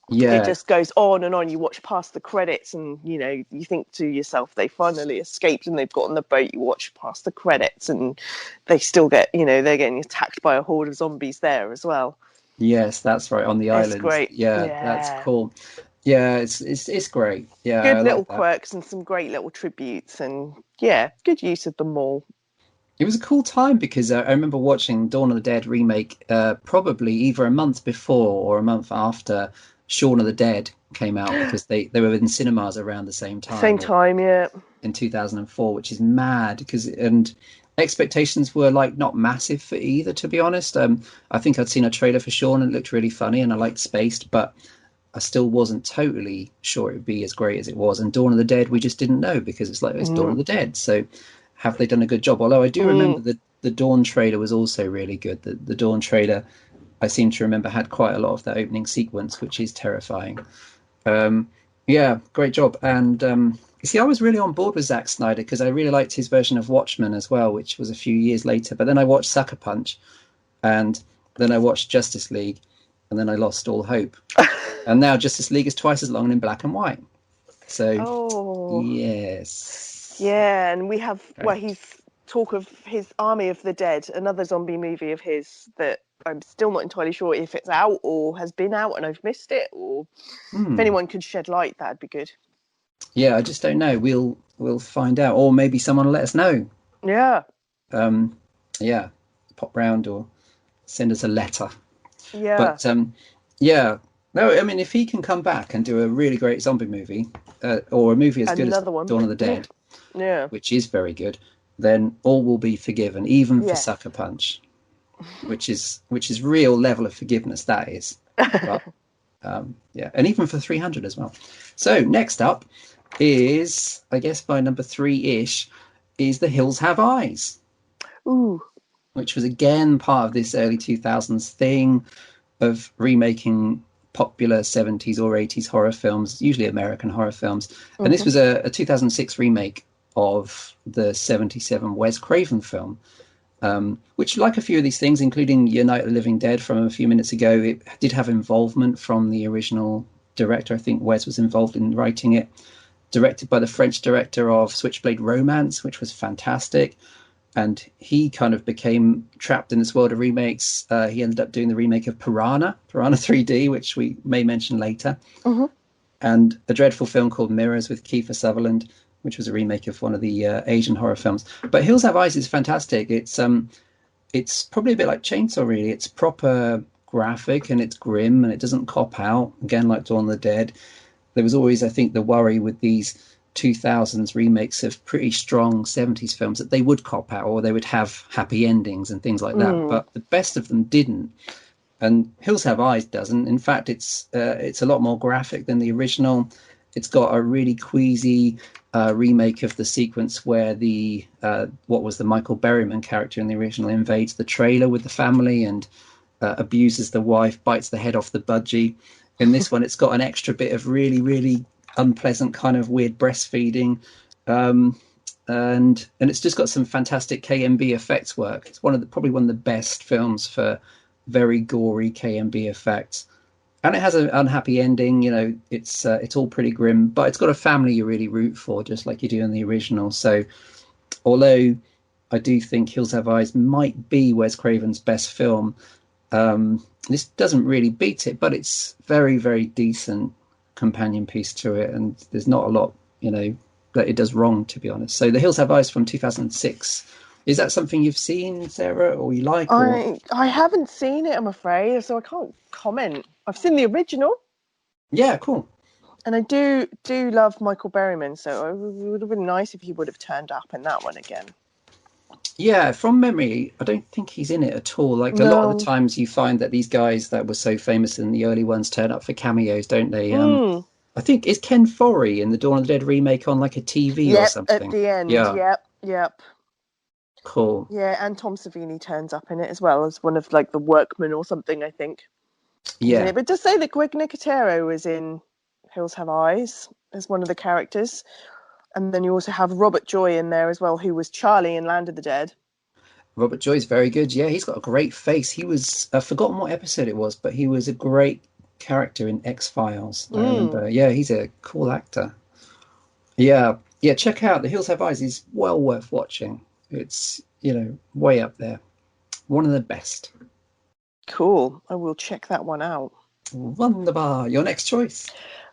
It yeah, just goes on and on. You watch past the credits, and you think to yourself, they finally escaped and they've got on the boat. You watch past the credits, and they still get they're getting attacked by a horde of zombies there as well. yes. That's right on the It's island. great. Yeah, that's Yeah. cool. Yeah, it's great. Yeah, I Good like little that. quirks and some great little tributes, and yeah, good use of them all. It was a cool time because I remember watching Dawn of the Dead remake probably either a month before or a month after Shaun of the Dead came out because they were in cinemas around the same Same time or time, yeah. in 2004, which is mad because and expectations were like not massive for either, to be honest. I think I'd seen a trailer for Shaun and it looked really funny and I liked Spaced, but I still wasn't totally sure it would be as great as it was. And Dawn of the Dead, we just didn't know because it's like it's Dawn Mm, of the Dead. So have they done a good job? Although I do remember mm. that the Dawn trailer was also really good. The Dawn trailer, I seem to remember, had quite a lot of that opening sequence, which is terrifying. Um, yeah, great job. And you see, I was really on board with Zack Snyder because I really liked his version of Watchmen as well, which was a few years later. But then I watched Sucker Punch, and then I watched Justice League, and then I lost all hope. And now Justice League is twice as long and in black and white. So Oh, yes, yeah, and we have right. he's talk of his Army of the Dead, another zombie movie of his that I'm still not entirely sure if it's out or has been out and I've missed it, or if Hmm. anyone could shed light, that'd be good. Yeah, I just don't know. We'll find out, or maybe someone will let us know. Yeah, Um, yeah, pop round or send us a letter. yeah, But yeah, no, I mean, if he can come back and do a really great zombie movie, or a movie as good as another one. Dawn of the Yeah, Dead, yeah, which is very good, then all will be forgiven, even for yes. Sucker Punch, which is real level of forgiveness that is. But yeah, and even for 300 as well. So next up is, I guess, my number three-ish, is The Hills Have Eyes, Ooh, which was again part of this early 2000s thing of remaking popular 70s or 80s horror films, usually American horror films. And this hmm. was a 2006 remake of the 77 Wes Craven film, which, like a few of these things, including Your Night of the Living Dead from a few minutes ago, it did have involvement from the original director. I think Wes was involved in writing it. Directed by the French director of Switchblade Romance, which was fantastic. And he kind of became trapped in this world of remakes. He ended up doing the remake of Piranha 3D, which we may mention later, Hmm. and a dreadful film called Mirrors with Kiefer Sutherland, which was a remake of one of the Asian horror films. But Hills Have Eyes is fantastic. It's probably a bit like Chainsaw, really. It's proper graphic and it's grim and it doesn't cop out. Again, like Dawn of the Dead, there was always, I think, the worry with these 2000s remakes of pretty strong 70s films that they would cop out or they would have happy endings and things like that. Mm. But the best of them didn't. And Hills Have Eyes doesn't. In fact, it's a lot more graphic than the original. It's got a really queasy remake of the sequence where the what was the Michael Berryman character in the original invades the trailer with the family and abuses the wife, bites the head off the budgie. In this one, it's got an extra bit of really, really unpleasant kind of weird breastfeeding, um, and it's just got some fantastic KMB effects work. It's probably one of the best films for very gory KMB effects. And it has an unhappy ending. It's all pretty grim, but it's got a family you really root for, just like you do in the original. So, although I do think Hills Have Eyes might be Wes Craven's best film, this doesn't really beat it, but it's very, very decent companion piece to it, and there's not a lot, that it does wrong, to be honest. So The Hills Have Eyes from 2006. Is that something you've seen, Sarah, or you like? Or I haven't seen it, I'm afraid, so I can't comment. I've seen the original, yeah, cool. and I do love Michael Berryman, so it would have been nice if he would have turned up in that one again. Yeah, from memory, I don't think he's in it at all. Like a lot of the No. times, you find that these guys that were so famous in the early ones turn up for cameos, don't they? Mm. I think is Ken Foree in the Dawn of the Dead remake on like a TV or Yep, at something. the end. Yeah, Yep. cool. Yeah, and Tom Savini turns up in it as well as one of like the workmen or something, I think. He's in Yeah, it. But to say that Greg Nicotero is in Hills Have Eyes as one of the characters. And then you also have Robert Joy in there as well, who was Charlie in Land of the Dead. Robert Joy's very good. Yeah, he's got a great face. He was I've forgotten what episode it was, but he was a great character in X-Files. I Mm. remember. Yeah, he's a cool actor. Yeah, yeah. Check out The Hills Have Eyes. Is well worth watching. It's way up there. One of the best. Cool. I will check that one out. Wunderbar. Your next choice.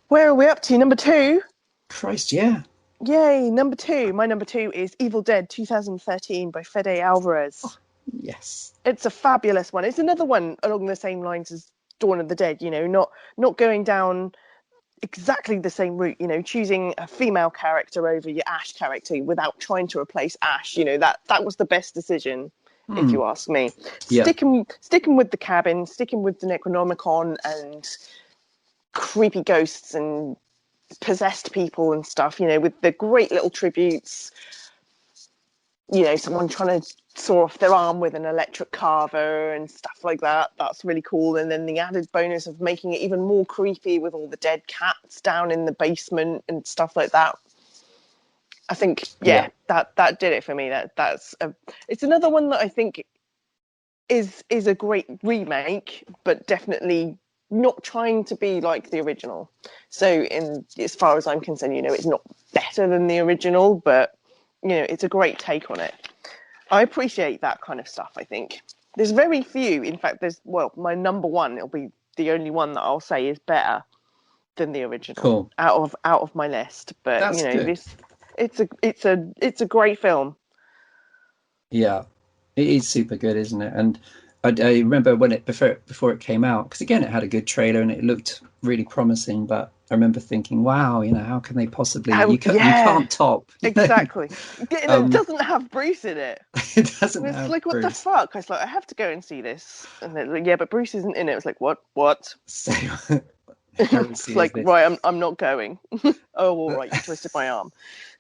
Where are we up to? Number 2? Christ, yeah. Yay, number 2. My number 2 is Evil Dead 2013 by Fede Alvarez. Yes. It's a fabulous one. It's another one along the same lines as Dawn of the Dead, not going down exactly the same route, choosing a female character over your Ash character without trying to replace Ash. That was the best decision, if you ask me. Yeah. Sticking with the cabin, sticking with the Necronomicon and creepy ghosts and possessed people and stuff, with the great little tributes, someone trying to saw off their arm with an electric carver and stuff like that. That's really cool. And then the added bonus of making it even more creepy with all the dead cats down in the basement and stuff like that. I think, Yeah. that did it for me. It's another one that I think is a great remake, but definitely not trying to be like the original. So, as far as I'm concerned, it's not better than the original, but it's a great take on it. I appreciate that kind of stuff. I think there's very few. In fact, my number one. It'll be the only one that I'll say is better than the original Cool. out of my list. But That's good. it's a great film. Yeah, it is super good, isn't it? And I remember when before it came out, because again, it had a good trailer and it looked really promising. But I remember thinking, wow, how can they possibly? Oh, You yeah, can't top. exactly. And it doesn't have Bruce in it. It doesn't And it's have like, what the Bruce. fuck? I was like, I have to go and see this. And they're like, yeah, but Bruce isn't in it. It was like, what? So It's heresy is like, this? right, I'm not going. Oh, all right, you twisted my arm.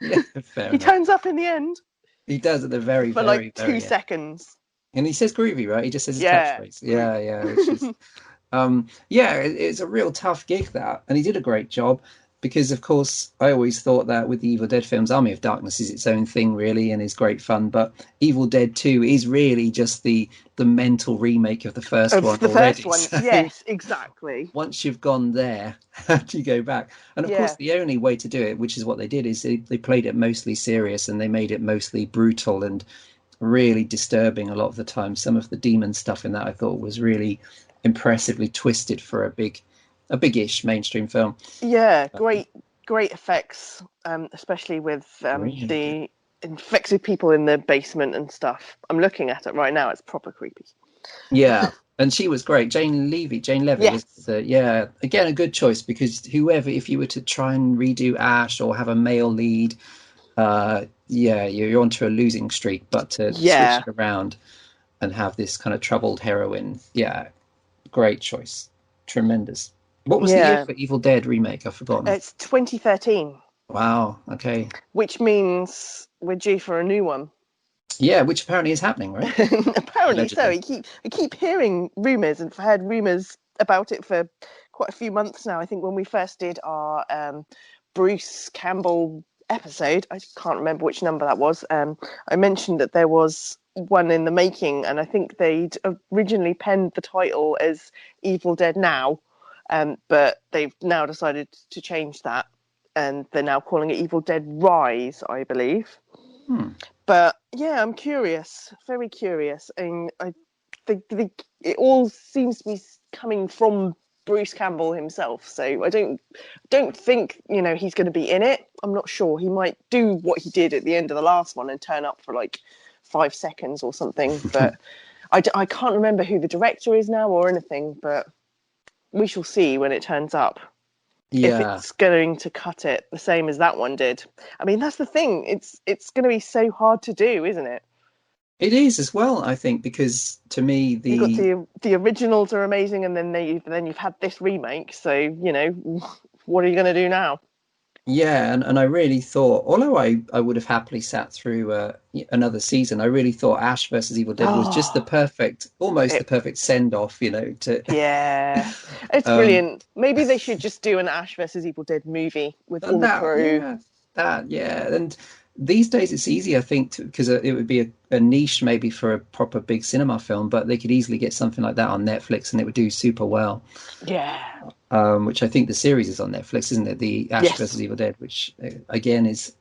Yeah, fair He enough. turns up in the end He does at the very, for very, like very two end. seconds. And he says groovy, right? He just says his Yeah. catchphrase. Yeah, which is yeah, it's a real tough gig, that, and he did a great job, because of course I always thought that with the Evil Dead films, Army of Darkness is its own thing really and is great fun, but Evil Dead 2 is really just the mental remake of the first Of one the already. first one. So Yes, exactly. once you've gone there, how do you go back? And of course Yeah. the only way to do it, which is what they did, is they played it mostly serious and they made it mostly brutal and really disturbing a lot of the time. Some of the demon stuff in that I thought was really impressively twisted for a big-ish mainstream film. Yeah, great effects, especially with Really good. the infected people in the basement and stuff. I'm looking at it right now. It's proper creepy. Yeah, and she was great. Jane Levy was Yes. yeah, again a good choice, because whoever, if you were to try and redo Ash or have a male lead, yeah, you're onto a losing streak. But to switch Yeah. it around and have this kind of troubled heroine, yeah, great choice, tremendous. What was the year Yeah. for Evil Dead remake? I've forgotten. It's 2013, Wow. Okay. which means we're due for a new one. Yeah, which apparently is happening, right? Apparently so. Allegedly. I keep hearing rumours, and I've heard rumours about it for quite a few months now. I think when we first did our Bruce Campbell episode, I can't remember which number that was. I mentioned that there was one in the making, and I think they'd originally penned the title as Evil Dead Now, but they've now decided to change that, and they're now calling it Evil Dead Rise, I believe. Hmm. But yeah, I'm curious, very curious, and I think it all seems to be coming from Bruce Campbell himself. So I don't think, he's going to be in it. I'm not sure. He might do what he did at the end of the last one and turn up for like 5 seconds or something. But I can't remember who the director is now or anything. But we shall see when it turns up if Yeah. it's going to cut it the same as that one did. I mean, that's the thing. It's going to be so hard to do, isn't it? It is as well, I think, because to me You've got the the originals are amazing, and then you've had this remake. So what are you going to do now? yeah, and I really thought, although I would have happily sat through another season, I really thought Ash versus Evil Dead was just Oh, almost the it, perfect send off, to yeah, it's um brilliant. Maybe they should just do an Ash versus Evil Dead movie with all and the that crew. yeah that yeah and these days it's easy, I think, because it would be a niche maybe for a proper big cinema film, but they could easily get something like that on Netflix and it would do super well. Yeah. Which I think the series is on Netflix, isn't it? The Ash Yes. versus Evil Dead, which again is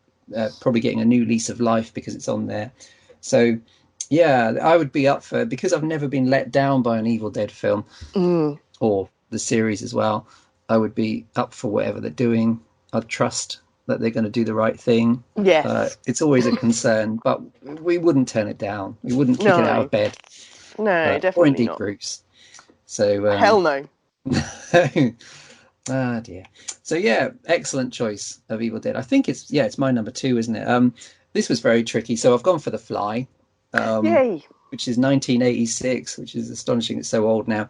probably getting a new lease of life because it's on there. So yeah, I would be up for, because I've never been let down by an Evil Dead film Mm, or the series as well. I would be up for whatever they're doing. I'd trust that they're going to do the right thing. yes. It's always a concern, but we wouldn't turn it down. We wouldn't kick it out No. of bed, No, or definitely indeed not. Bruce. So Hell no. ah dear. So yeah, excellent choice of Evil Dead. I think it's my number two, isn't it? This was very tricky. So I've gone for The Fly, um, Yay. which is 1986, which is astonishing. It's so old now.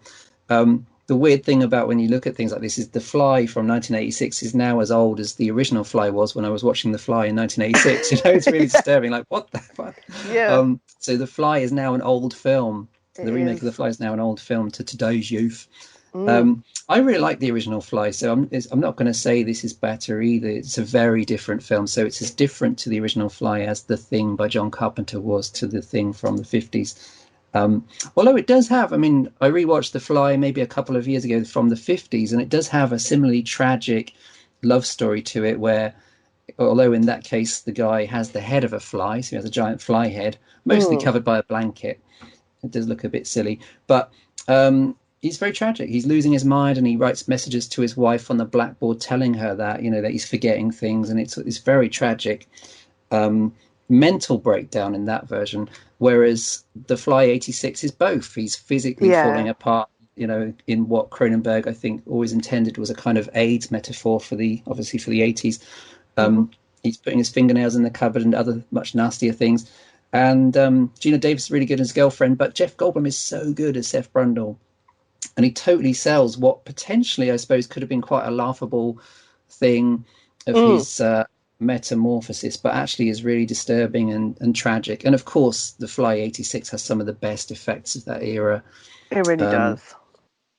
The weird thing about when you look at things like this is The Fly from 1986 is now as old as the original Fly was when I was watching The Fly in 1986. It's really disturbing. Like, what the fuck? Yeah, So The Fly is now an old film. it The remake of The is. Fly is now an old film to today's youth. Mm, I really like the original Fly, so I'm not going to say this is better either. It's a very different film, so it's as different to the original Fly as The Thing by John Carpenter was to The Thing from the 50s. Although it does have, I mean, I rewatched The Fly maybe a couple of years ago from the 50s, and it does have a similarly tragic love story to it, where, although in that case the guy has the head of a fly, so he has a giant fly head, mostly mm, covered by a blanket. It does look a bit silly, but he's very tragic. He's losing his mind, and he writes messages to his wife on the blackboard telling her that that he's forgetting things, and it's very tragic. Mental breakdown in that version, whereas The Fly 86 is both. He's physically yeah. falling apart. In what Cronenberg, I think, always intended was a kind of AIDS metaphor for obviously for the 80s. Hmm. He's putting his fingernails in the cupboard and other much nastier things. And Gina Davis is really good as his girlfriend, but Jeff Goldblum is so good as Seth Brundle, and he totally sells what potentially, I suppose, could have been quite a laughable thing of Mm, his metamorphosis, but actually is really disturbing and tragic. And of course, The Fly 86 has some of the best effects of that era. it really Um, does.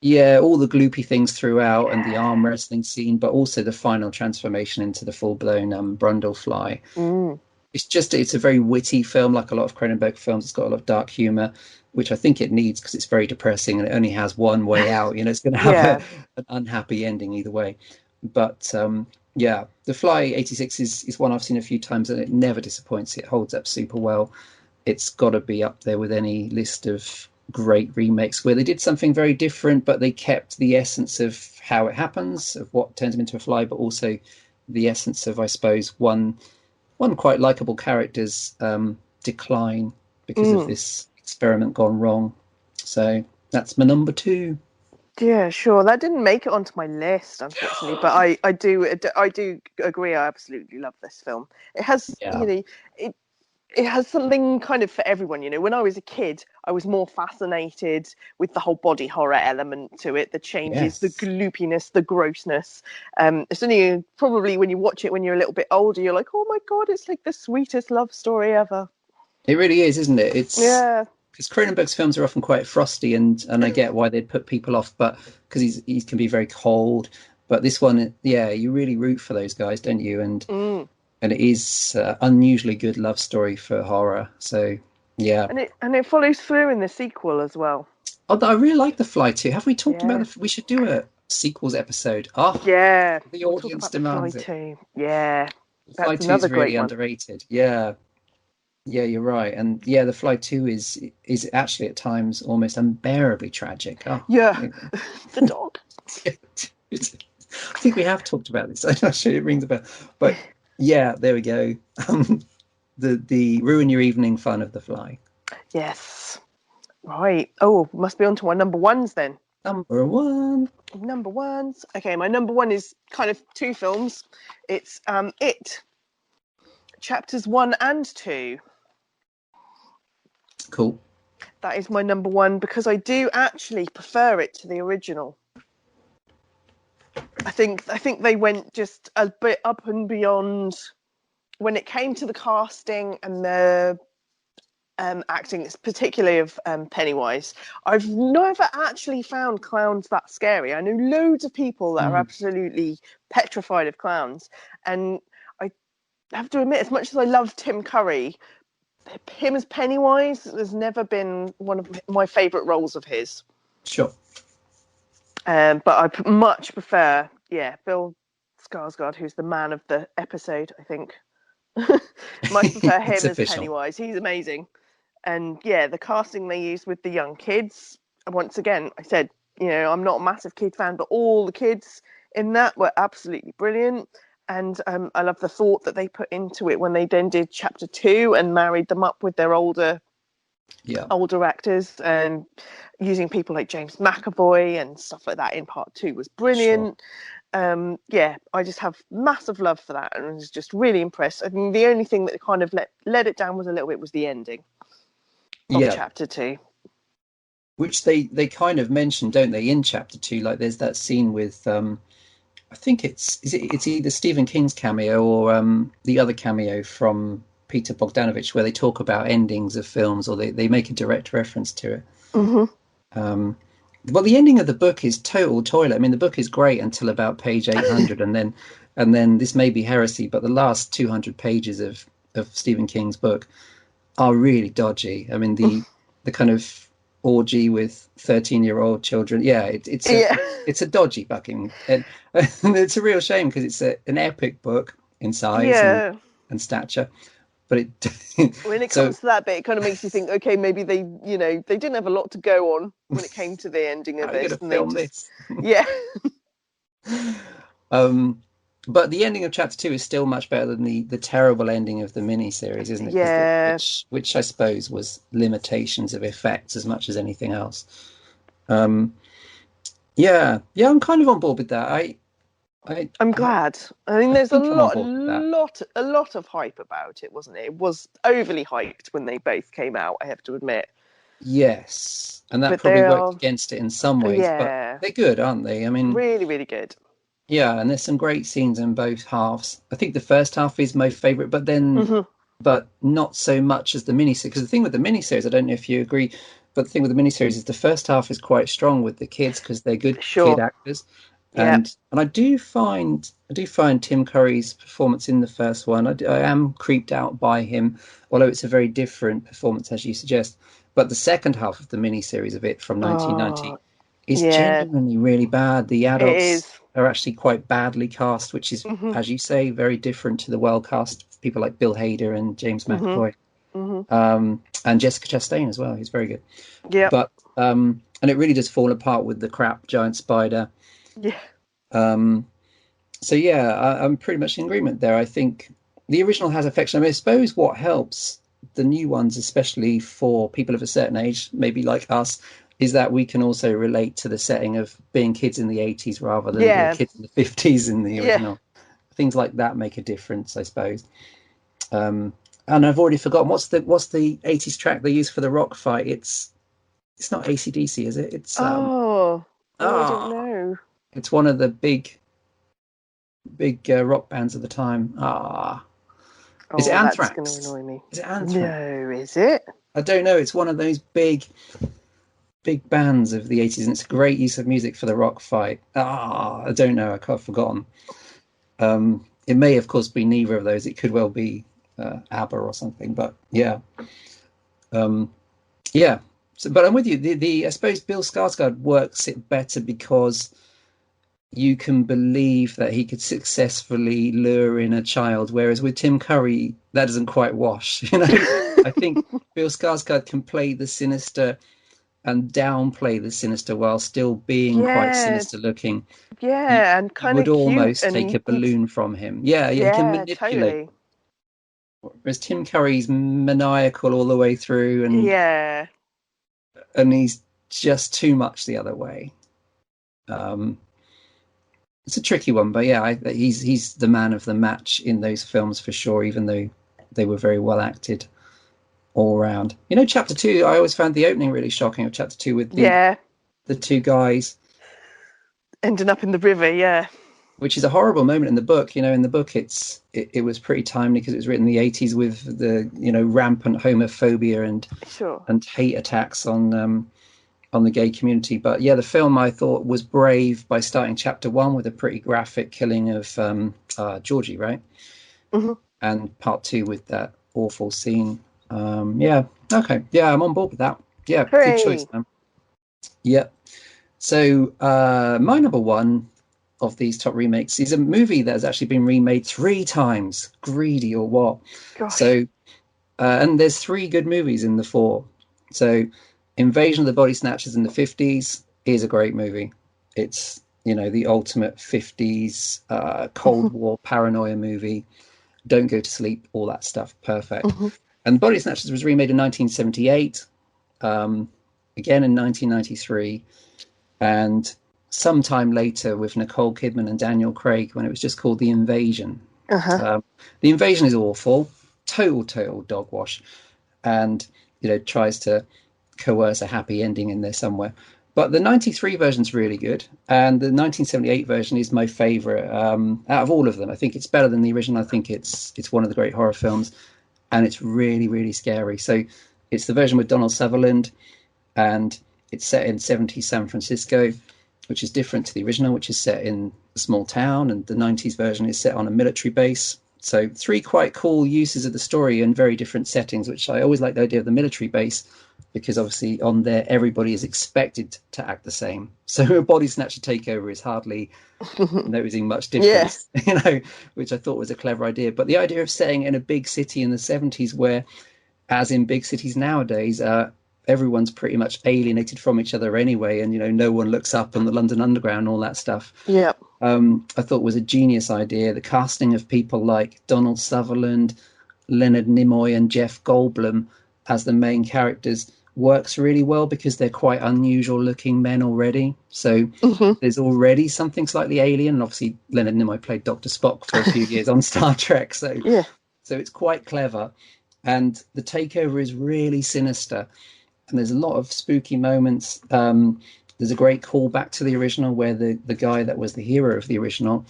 yeah, all the gloopy things throughout, and the Yeah. arm wrestling scene, but also the final transformation into the full blown Brundle Fly. Mm, It's a very witty film, like a lot of Cronenberg films. It's got a lot of dark humor, which I think it needs because it's very depressing and it only has one way out. It's going to have yeah. an unhappy ending either way. But yeah, The Fly 86 is one I've seen a few times and it never disappoints. It holds up super well. It's got to be up there with any list of great remakes where they did something very different, but they kept the essence of how it happens, of what turns him into a fly, but also the essence of, I suppose, one quite likable character's decline because of Mm. this experiment gone wrong. So that's my number two. Yeah, sure. That didn't make it onto my list, unfortunately, but I do agree. I absolutely love this film. It has, Yeah. it has something kind of for everyone. When I was a kid, I was more fascinated with the whole body horror element to it, the changes, the Yes. gloopiness, the grossness. It's only probably when you watch it when you're a little bit older, you're like, oh my God, it's like the sweetest love story ever. It really is, isn't it? It's Yeah. because Cronenberg's films are often quite frosty, and I get why they'd put people off, but because he can be very cold. But this one, yeah, you really root for those guys, don't you? Mm. And it is unusually good love story for horror. So yeah, And it follows through in the sequel as well. although I really like The Fly too. Have we talked about Yeah. We should do a sequels episode. Oh, Yeah. the We'll talk audience about the Fly demands it. too. Yeah. Fly That's 2 is another really great one. underrated. Yeah, yeah, you're right. And yeah, the Fly 2 is actually at times almost unbearably tragic. Oh, Yeah. The dog. I think we have talked about this. I'm not sure it rings a bell, but yeah, there we go. The ruin your evening fun of The Fly. Yes. Right. Oh, must be on to our number ones then. Number one. Number ones. Okay, my number one is kind of two films. It's It, chapters 1 and 2. Cool. That is my number one because I do actually prefer it to the original. I think they went just a bit up and beyond when it came to the casting and the acting, particularly of Pennywise. I've never actually found clowns that scary. I know loads of people that are absolutely petrified of clowns, and I have to admit, as much as I love Tim Curry, him as Pennywise has never been one of my favourite roles of his. Sure. But I much prefer, Bill Skarsgård, who's the man of the episode, I think. Much prefer him as official. Pennywise. He's amazing. And yeah, the casting they used with the young kids, once again, I said, I'm not a massive kid fan, but all the kids in that were absolutely brilliant. And I love the thought that they put into it when they then did chapter 2 and married them up with their older actors, and using people like James McAvoy and stuff like that in part 2 was brilliant. Sure. I just have massive love for that and was just really impressed. I think the only thing that kind of let it down was a little bit was the ending of chapter 2. Which they kind of mentioned, don't they, in chapter 2? Like there's that scene with I think it's either Stephen King's cameo or the other cameo from Peter Bogdanovich, where they talk about endings of films, or they make a direct reference to it. Mm-hmm. Well, the ending of the book is total toilet. I mean, the book is great until about page 800, and then this may be heresy, but the last 200 pages of Stephen King's book are really dodgy. I mean, the kind of orgy with 13-year-old children. Yeah, it's a dodgy fucking, and it's a real shame because it's an epic book in size and stature. But when it comes to that bit, it kind of makes you think, okay, maybe they didn't have a lot to go on when it came to the ending of this. And film this. Yeah. But the ending of chapter 2 is still much better than the terrible ending of the miniseries, isn't it? Yeah. Which I suppose was limitations of effects as much as anything else. I'm kind of on board with that. I'm glad. I mean, there's a lot of hype about it, wasn't it? It was overly hyped when they both came out, I have to admit. Yes, and that probably worked against it in some ways, but they're good, aren't they? I mean, really, really good. Yeah, and there's some great scenes in both halves. I think the first half is my favourite, but then, but not so much as the miniseries. Because the thing with the miniseries, I don't know if you agree, but the thing with the miniseries is the first half is quite strong with the kids because they're good kid actors. And I do find Tim Curry's performance in the first one, I am creeped out by him, although it's a very different performance as you suggest. But the second half of the miniseries of it from 1990 is genuinely really bad. The adults are actually quite badly cast, which is, as you say, very different to the well cast people like Bill Hader and James McAvoy, and Jessica Chastain as well. He's very good. Yeah, but and it really does fall apart with the crap giant spider. Yeah. So I'm pretty much in agreement there. I think the original has affection. I mean, I suppose what helps the new ones, especially for people of a certain age, maybe like us, is that we can also relate to the setting of being kids in the 80s rather than being kids in the 50s in the original. Things like that make a difference, I suppose. And I've already forgotten what's the 80s track they use for the rock fight. It's not AC/DC, is it? It's I don't know. It's one of the big rock bands of the time. Is it Anthrax? That's going to annoy me. Is it Anthrax? No, is it? I don't know. It's one of those big bands of the 80s, and it's a great use of music for the rock fight. I don't know. I've forgotten. It may, of course, be neither of those. It could well be ABBA or something. But yeah. So, but I'm with you. I suppose Bill Skarsgård works it better because you can believe that he could successfully lure in a child, whereas with Tim Curry, that doesn't quite wash. I think Bill Skarsgård can play the sinister and downplay the sinister while still being quite Yeah, sinister looking. You yeah, and you kind would of cute almost take and a balloon from him. Yeah, yeah, he can yeah, manipulate. totally. Whereas Tim Curry's maniacal all the way through, Yeah. and he's just too much the other way. Um, it's a tricky one, but yeah, he's the man of the match in those films for sure. Even though they were very well acted all round. You know, chapter two, I always found the opening really shocking of chapter two with Yeah. the two guys, Ending up in the river, yeah. which is a horrible moment in the book. You know, in the book, it was pretty timely because it was written in the 80s with the rampant homophobia Sure. and hate attacks on the gay community. But yeah, the film I thought was brave by starting chapter one with a pretty graphic killing of Georgie, right? Hmm. And part two with that awful scene. Yeah, okay, yeah, I'm on board with that. Yeah, good choice, Hooray. man. Yeah. So my number one of these top remakes is a movie that has actually been remade three times. Greedy or what? Gosh. So and there's three good movies in the four. So Invasion of the Body Snatchers in the 50s is a great movie. It's the ultimate 50s Cold War paranoia movie. Don't go to sleep, all that stuff. Perfect. Hmm. And Body Snatchers was remade in 1978, um, again in 1993, and sometime later with Nicole Kidman and Daniel Craig when it was just called The Invasion. Uh-huh. The Invasion is awful, total dog wash, and tries to coerce a happy ending in there somewhere. But the 93 version is really good, and the 1978 version is my favorite out of all of them. I think it's better than the original. I think it's one of the great horror films, and it's really scary. So it's the version with Donald Sutherland, and it's set in 70s San Francisco, which is different to the original, which is set in a small town, and the 90s version is set on a military base. So three quite cool uses of the story in very different settings, which I always like the idea of the military base, because obviously on there everybody is expected to act the same. So a body snatcher takeover is hardly noticing much Yeah. difference, which I thought was a clever idea. But the idea of setting in a big city in the 70s where, as in big cities nowadays, everyone's pretty much alienated from each other anyway, and no one looks up on the London Underground, all that stuff. Yeah. I thought was a genius idea. The casting of people like Donald Sutherland, Leonard Nimoy, and Jeff Goldblum as the main characters works really well because they're quite unusual looking men already. So Hmm. there's already something slightly alien. And obviously, Leonard Nimoy played Dr. Spock for a few years on Star Trek, Yeah. so it's quite clever. And the takeover is really sinister, and there's a lot of spooky moments. There's a great callback to the original where the guy that was the hero of the original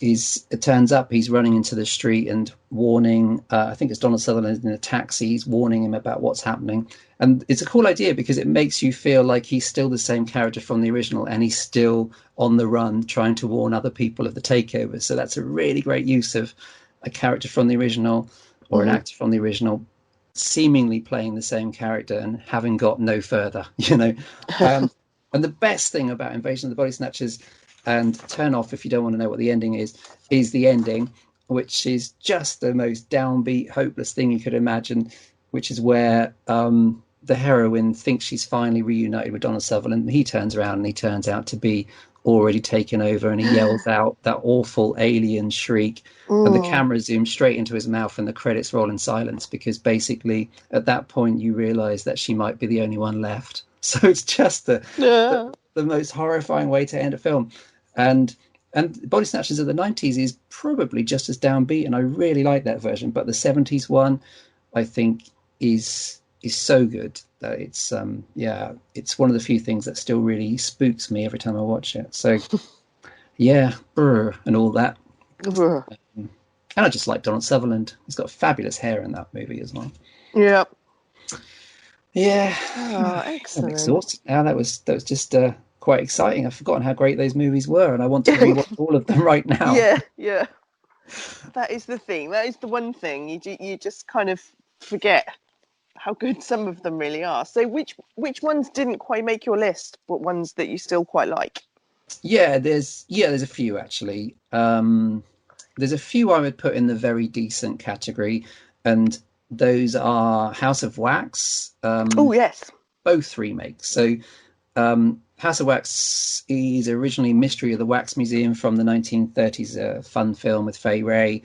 it turns up, he's running into the street and warning, I think it's Donald Sutherland in a taxi, he's warning him about what's happening. And it's a cool idea because it makes you feel like he's still the same character from the original and he's still on the run trying to warn other people of the takeover. So that's a really great use of a character from the original or an Hmm. actor from the original seemingly playing the same character and having got no further. Um, and the best thing about Invasion of the Body Snatchers, and turn off if you don't want to know what the ending is the ending, which is just the most downbeat, hopeless thing you could imagine, which is where the heroine thinks she's finally reunited with Donald Sutherland, and he turns around and he turns out to be already taken over, and he yells out that awful alien shriek, and the Mm. camera zooms straight into his mouth and the credits roll in silence because basically at that point you realize that she might be the only one left. So it's just the, Yeah. the most horrifying way to end a film. And Body Snatchers of the 90s is probably just as downbeat, and I really like that version. But the 70s one, I think, is so good that it's one of the few things that still really spooks me every time I watch it. So yeah, and all that. Ugh. And I just like Donald Sutherland. He's got fabulous hair in that movie as well. Yeah. Yeah, Oh, I'm excellent. exhausted now. That was just quite exciting. I've forgotten how great those movies were, and I want to rewatch all of them right now. Yeah, yeah. That is the thing. That is the one thing you just kind of forget how good some of them really are. So which ones didn't quite make your list, but ones that you still quite like? There's a few actually. There's a few I would put in the very decent category, and those are House of Wax, Oh yes. both remakes. So House of Wax is originally Mystery of the Wax Museum from the 1930s, a fun film with Fay Wray,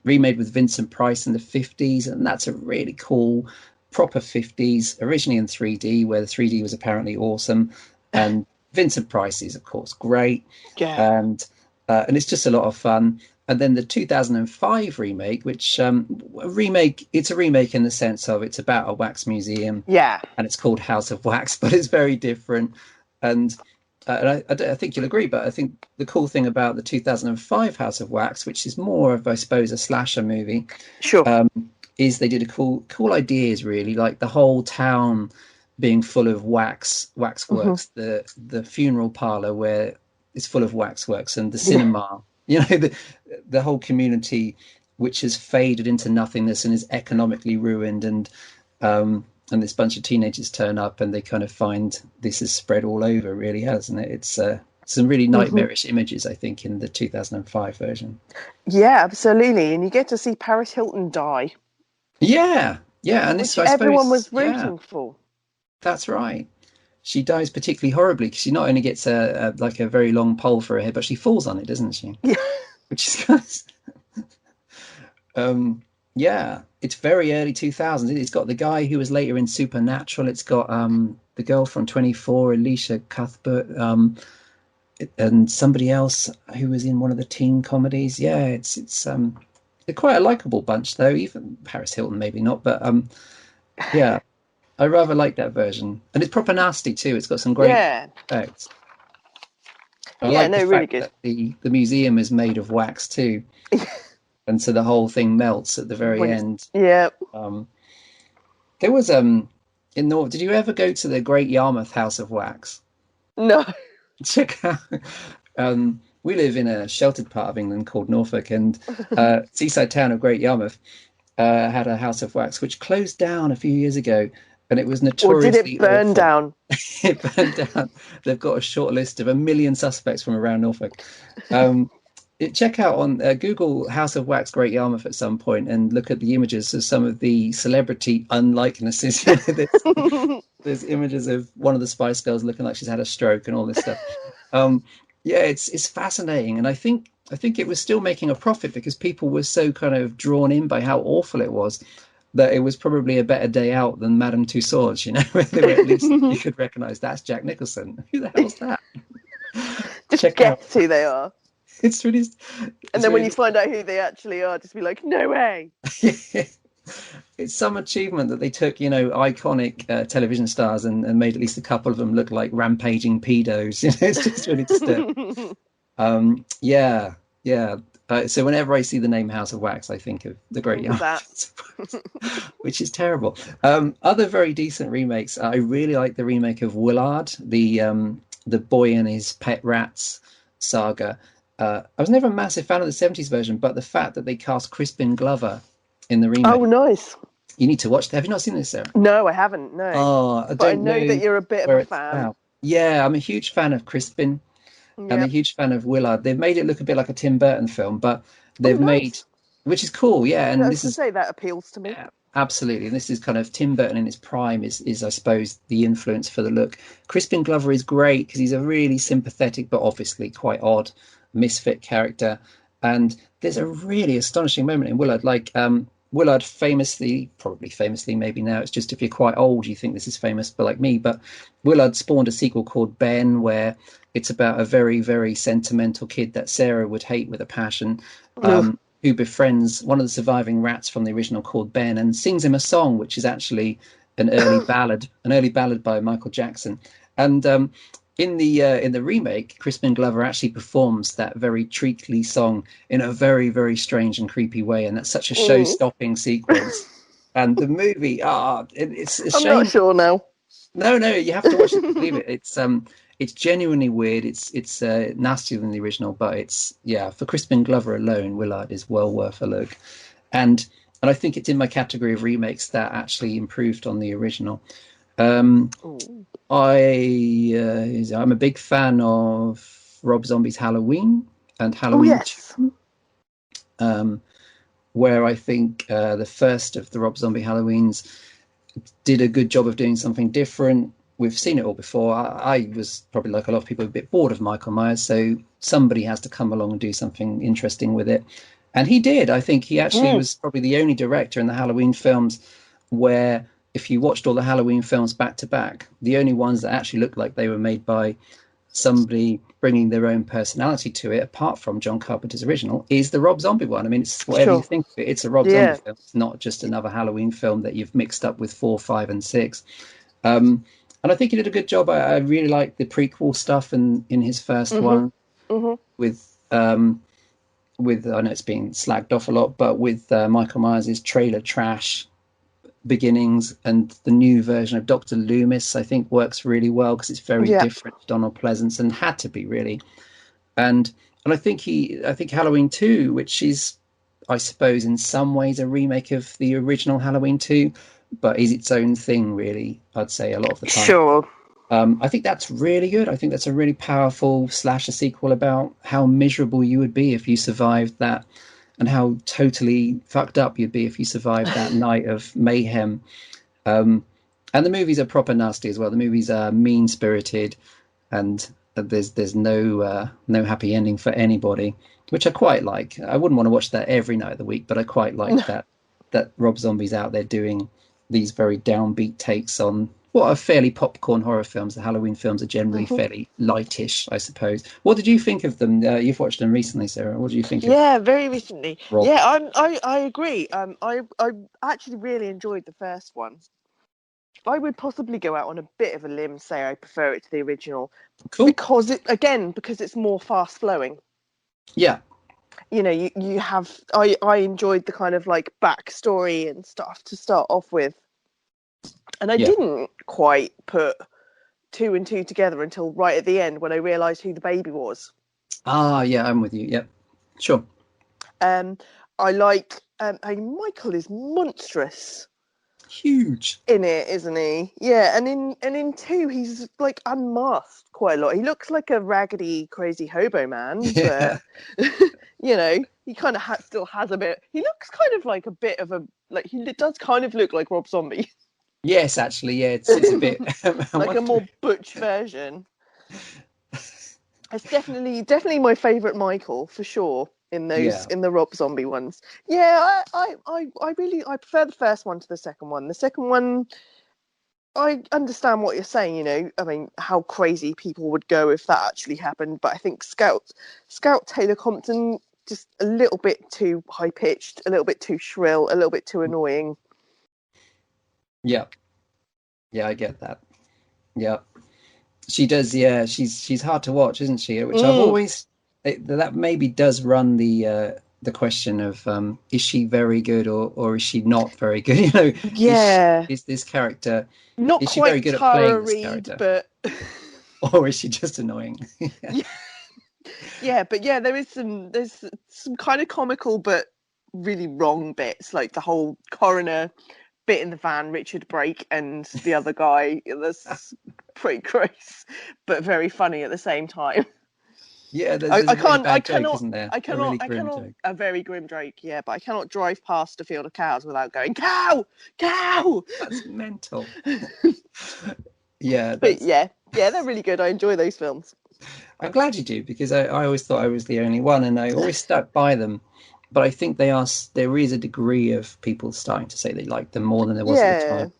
remade with Vincent Price in the 50s, and that's a really cool, proper 50s, originally in 3D, where the 3D was apparently awesome, and Vincent Price is, of course, great, Yeah. and it's just a lot of fun. And then the 2005 remake, which it's a remake in the sense of it's about a wax museum, Yeah. and it's called House of Wax, but it's very different. And I think you'll agree, but I think the cool thing about the 2005 House of Wax, which is more of, I suppose, a slasher movie, Sure. is they did a cool ideas, really, like the whole town being full of waxworks, the funeral parlor where it's full of waxworks, and the Yeah. cinema, the whole community, which has faded into nothingness and is economically ruined, and this bunch of teenagers turn up and they kind of find this is spread all over, really, hasn't it? It's some really nightmarish images, I think, in the 2005 version. Yeah, absolutely. And you get to see Paris Hilton die, Yeah, and this, which I everyone suppose, was yeah, rooting for. that's right. She dies particularly horribly because she not only gets a very long pole for her head, but she falls on it, doesn't she? Yeah. Which is kind yeah, it's very early 2000s. It's got the guy who was later in Supernatural. It's got the girl from 24, Alicia Cuthbert, and somebody else who was in one of the teen comedies. Yeah, it's they're quite a likable bunch, though. Even Paris Hilton, maybe not, but yeah, I rather like that version, and it's proper nasty too. It's got some great Yeah. effects. I Yeah, like the no, really fact good. that the museum is made of wax too, and so the whole thing melts at the very When it's end. yeah. Um, there was in North. Did you ever go to the Great Yarmouth House of Wax? No. Check out. We live in a sheltered part of England called Norfolk, and seaside town of Great Yarmouth had a House of Wax which closed down a few years ago, and it was Or did it notoriously burn awful. down? It burned down. They've got a short list of 1 million suspects from around Norfolk. Um, Check out on Google House of Wax Great Yarmouth at some point and look at the images of some of the celebrity unlikenesses. There's images of one of the Spice Girls looking like she's had a stroke and all this stuff. Um, yeah, it's fascinating, and I think it was still making a profit because people were so kind of drawn in by how awful it was that it was probably a better day out than Madame Tussauds, where they were at least you could recognise that's Jack Nicholson. Who the hell's that? Just Check out. guess who they are. It's really, And it's then when really you find out who they actually are, just be like, no way. it's some achievement that they took, iconic television stars and made at least a couple of them look like rampaging pedos. It's just really disturbing. Yeah, yeah. So whenever I see the name House of Wax, I think of the Great Think of that. Yarmouth, which is terrible. Other very decent remakes. I really like the remake of Willard, the boy and his pet rats saga. I was never a massive fan of the 70s version, but the fact that they cast Crispin Glover in the Oh, remake, nice. you need to watch that. Have you not seen this, Sarah? No, I haven't. No. Oh, I But I don't know that know you're a bit of where a it's fan. about. Yeah, I'm a huge fan of Crispin and a Yep. huge fan of Willard. They've made it look a bit like a Tim Burton film, but Oh, they've made, nice. which is cool. Yeah, I and was this going to is say that appeals to me. yeah, absolutely, and this is kind of Tim Burton in his prime. Is I suppose the influence for the look. Crispin Glover is great because he's a really sympathetic but obviously quite odd misfit character, and there's a really astonishing moment in Willard, like Willard famously, probably famously, maybe now it's just if you're quite old, you think this is famous, but like me, but Willard spawned a sequel called Ben, where it's about a very, very sentimental kid that Sarah would hate with a passion, Ugh. who befriends one of the surviving rats from the original called Ben and sings him a song, which is actually an early ballad by Michael Jackson. And in the remake, Crispin Glover actually performs that very treacly song in a very, very strange and creepy way, and that's such a Mm. show-stopping sequence. And the movie, it's a I'm not shame. sure now. No, you have to watch it to believe it. It's genuinely weird. It's nastier than the original, but it's yeah. For Crispin Glover alone, Willard is well worth a look, and I think it's in my category of remakes that actually improved on the original. Um, Ooh. I'm a big fan of Rob Zombie's Halloween and Oh, Halloween yes. 2, where I think the first of the Rob Zombie Halloweens did a good job of doing something different. We've seen it all before. I was probably, like a lot of people, a bit bored of Michael Myers, so somebody has to come along and do something interesting with it. And he did. I think he actually Mm, was probably the only director in the Halloween films where, if you watched all the Halloween films back to back, the only ones that actually looked like they were made by somebody bringing their own personality to it, apart from John Carpenter's original, is the Rob Zombie one. I mean, it's whatever you sure. think of it, it's a Rob Zombie Yeah. film. It's not just another Halloween film that you've mixed up with 4, 5, and 6. Um, and I think he did a good job. I really liked the prequel stuff in his first Mhm. one Mhm. with I know it's being slagged off a lot, but with Michael Myers' trailer trash beginnings, and the new version of Dr. Loomis, I think works really well because it's very Yeah. different to Donald Pleasance, and had to be really. And I think Halloween 2, which is, I suppose, in some ways a remake of the original Halloween 2, but is its own thing, really, I'd say, a lot of the time. Sure. I think that's really good. I think that's a really powerful slasher sequel about how miserable you would be if you survived that, and how totally fucked up you'd be if you survived that night of mayhem. Um, and the movies are proper nasty as well. The movies are mean spirited, and there's no happy ending for anybody, which I quite like. I wouldn't want to watch that every night of the week, but I quite like that Rob Zombie's out there doing these very downbeat takes on what are fairly popcorn horror films. The Halloween films are generally Mhm. fairly lightish, I suppose. What did you think of them? You've watched them recently, Sarah. What do you think of Yeah, very recently. Rob? Yeah, I agree. I actually really enjoyed the first one. I would possibly go out on a bit of a limb, say I prefer it to the original Cool. because it's more fast flowing. Yeah. You know, you have I enjoyed the kind of like backstory and stuff to start off with, and I Yeah. didn't quite put two and two together until right at the end when I realised who the baby was. Ah, yeah. I'm with you. Yep. Sure. Um, I like Michael is monstrous Huge. in it, isn't he? Yeah, and in two he's like unmasked quite a lot. He looks like a raggedy, crazy hobo man, Yeah. but he kind of still has a bit. He looks kind of like a bit of a like he does kind of look like Rob Zombie, Yes, actually, yeah. It's a bit. I like a wonder. more butch version. It's definitely my favourite Michael for sure Yeah. in the Rob Zombie ones. Yeah, I really I prefer the first one to the second one. The second one I understand what you're saying, I mean, how crazy people would go if that actually happened. But I think Scout Taylor Compton just a little bit too high pitched, a little bit too shrill, a little bit too annoying. Yeah. Yeah, I get that. Yeah. She does, yeah. She's hard to watch, isn't she? Which I've Mm, always that maybe does run the question of is she very good, or is she not very good? yeah, Is this character, not is she very quite good at playing Tara this Reid, character, but or is she just annoying? yeah, yeah, but yeah, there's some kind of comical but really wrong bits, like the whole coroner bit in the van, Richard Brake and the other guy. That's pretty gross, but very funny at the same time. Yeah, there's I, a I really can't, I bad joke, cannot, isn't there? I A really cannot, I grim cannot. joke. A very grim Drake, yeah, but I cannot drive past a field of cows without going cow, cow. That's mental. Yeah, But that's. yeah, yeah, they're really good. I enjoy those films. I'm glad you do, because I always thought I was the only one, and I always stuck by them. But I think there is a degree of people starting to say they like them more than there was at the Yeah. time.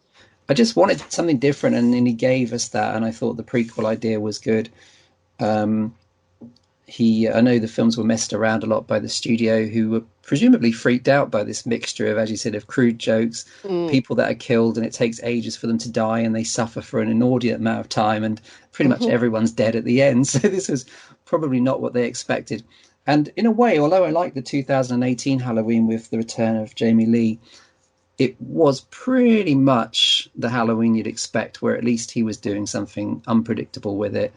I just wanted something different, and he gave us that, and I thought the prequel idea was good. Um, I know the films were messed around a lot by the studio, who were presumably freaked out by this mixture of, as you said, of crude jokes, Mm. people that are killed, and it takes ages for them to die, and they suffer for an inordinate amount of time, and pretty much Hmm. everyone's dead at the end. So this was probably not what they expected. And in a way, although I like the 2018 Halloween with the return of Jamie Lee, it was pretty much the Halloween you'd expect, where at least he was doing something unpredictable with it.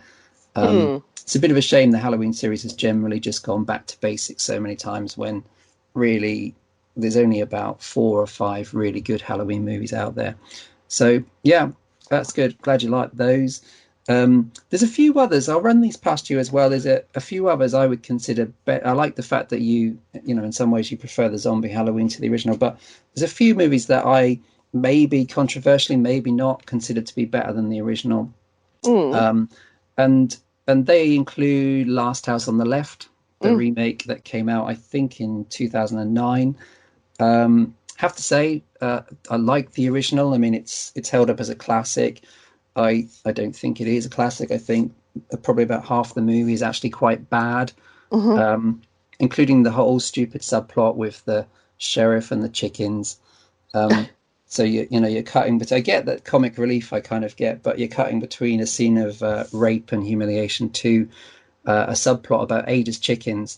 Mm. It's a bit of a shame the Halloween series has generally just gone back to basics so many times, when really there's only about 4 or 5 really good Halloween movies out there. So yeah, that's good. Glad you like those. There's a few others. I'll run these past you as well. There's a few others I would consider. I like the fact that in some ways you prefer the zombie Halloween to the original, but there's a few movies that I maybe controversially, maybe not, considered to be better than the original. Mm. Um, and and they include Last House on the Left, the Mm. remake that came out, I think, in 2009. Have to say, I like the original. I mean, it's held up as a classic. I don't think it is a classic. I think probably about half the movie is actually quite bad, Hmm. um, including the whole stupid subplot with the sheriff and the chickens. Um, so you're cutting, but I get that comic relief I kind of get, but you're cutting between a scene of rape and humiliation to a subplot about Ada's chickens.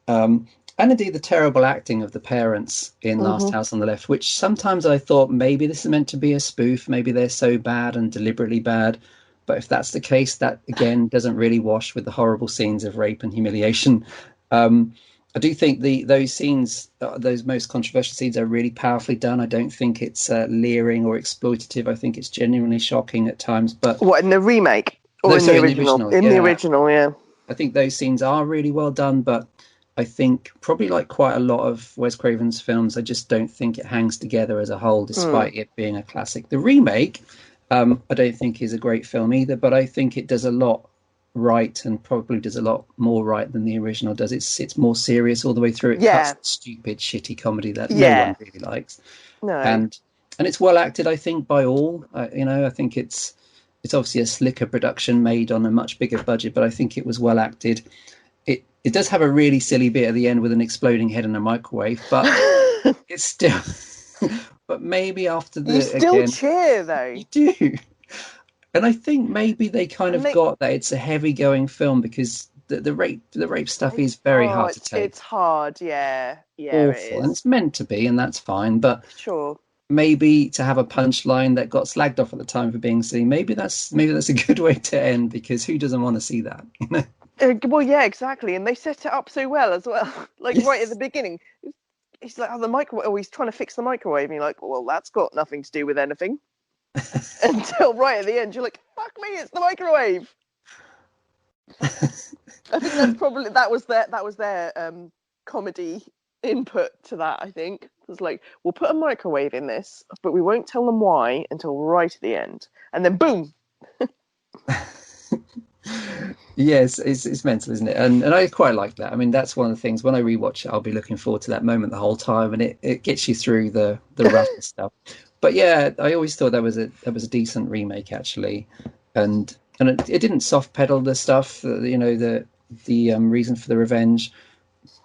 Um, and indeed, the terrible acting of the parents in Last Hmm. House on the Left, which sometimes I thought maybe this is meant to be a spoof, maybe they're so bad and deliberately bad. But if that's the case, that again doesn't really wash with the horrible scenes of rape and humiliation. Um, I do think those scenes, those most controversial scenes, are really powerfully done. I don't think it's leering or exploitative. I think it's genuinely shocking at times. But What, in the remake or no, in the sorry, in the original? original, In the yeah, original, yeah. I think those scenes are really well done, but I think probably like quite a lot of Wes Craven's films, I just don't think it hangs together as a whole, Mm. despite it being a classic. The remake, I don't think is a great film either, but I think it does a lot right and probably does a lot more right than the original does. It's more serious all the way through. It cuts Yeah. the stupid, shitty comedy that no one Yeah. really likes, No. and it's well acted, I think, by all. I think it's obviously a slicker production made on a much bigger budget, but I think it was well acted. It does have a really silly bit at the end with an exploding head in a microwave, but it's still. But maybe after You the still again, cheer though. you do, and I think maybe they kind And of they got that it's a heavy going film because the rape stuff is it's very hard to take, it's hard, yeah. Yeah, it awful, and is. it's meant to be, and that's fine. But Sure. maybe to have a punchline that got slagged off at the time for being silly, maybe that's a good way to end because who doesn't want to see that? Well, yeah, exactly. And they set it up so well as well. Like right at the Yes. beginning, he's like, "Oh, the microwave." Oh, he's trying to fix the microwave. And you're like, "Well, that's got nothing to do with anything." Until right at the end, you're like, "Fuck me, it's the microwave." I think that's probably that was their comedy input to that. I think it was like, we'll put a microwave in this, but we won't tell them why until right at the end, and then boom. Yes, it's mental, isn't it? And I quite like that. I mean, that's one of the things when I rewatch it, I'll be looking forward to that moment the whole time, and it gets you through the rough stuff. But yeah, I always thought that was a decent remake actually, and it didn't soft pedal the stuff, the reason for the revenge,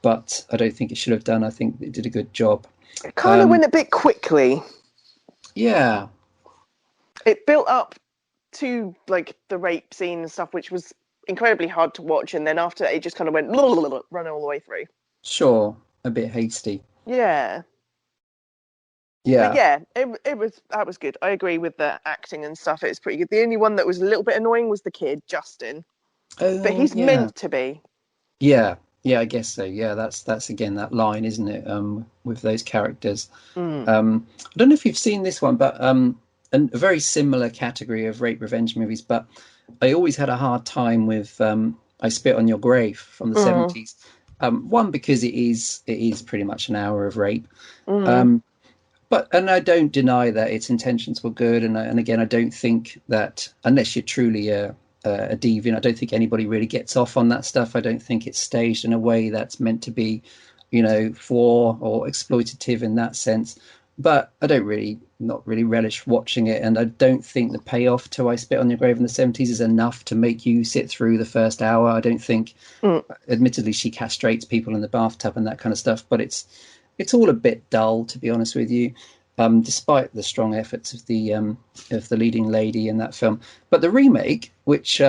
but I don't think it should have done. I think it did a good job. It kind of Um, went a bit quickly. yeah, It built up to like the rape scene and stuff, which was incredibly hard to watch, and then after it just kind of went run all the way through. sure, a bit hasty. Yeah. But Yeah. yeah, that was good. I agree with the acting and stuff. It was pretty good. The only one that was a little bit annoying was the kid, Justin. But Oh, he's yeah. meant to be. Yeah, yeah, I guess so. Yeah, that's again that line, isn't it? With those characters. Mm. I don't know if you've seen this one, but a very similar category of rape revenge movies. But I always had a hard time with I Spit on Your Grave from the Mm. 70s. One because it is pretty much an hour of rape. Mm. Um, but and I don't deny that its intentions were good, and again, I don't think that unless you're truly a deviant, I don't think anybody really gets off on that stuff. I don't think it's staged in a way that's meant to be, for or exploitative in that sense. But I don't really, not really relish watching it, and I don't think the payoff to I Spit on Your Grave in the 70s is enough to make you sit through the first hour. I don't think, Mm. admittedly, she castrates people in the bathtub and that kind of stuff, but it's all a bit dull, to be honest with you, despite the strong efforts of the leading lady in that film. But the remake, which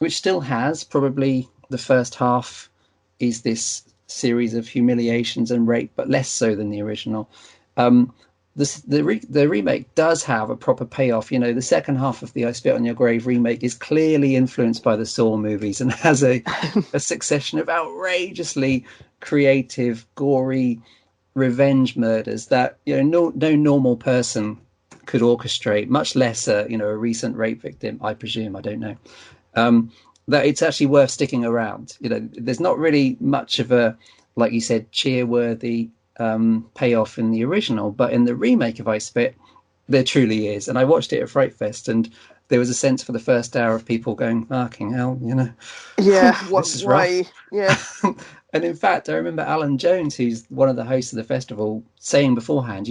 still has probably the first half, is this series of humiliations and rape, but less so than the original. Um, the remake does have a proper payoff. The second half of the I Spit on Your Grave remake is clearly influenced by the Saw movies and has a succession of outrageously creative, gory revenge murders that no normal person could orchestrate, much less a recent rape victim. I presume, I don't know. Um, that it's actually worth sticking around. There's not really much of a, like you said, cheer-worthy payoff in the original, but in the remake of I Spit, There truly is. And I watched it at Fright Fest, and there was a sense for the first hour of people going, "Fucking hell, Yeah, this is rough." why? Yeah. And in fact, I remember Alan Jones, who's one of the hosts of the festival, saying beforehand,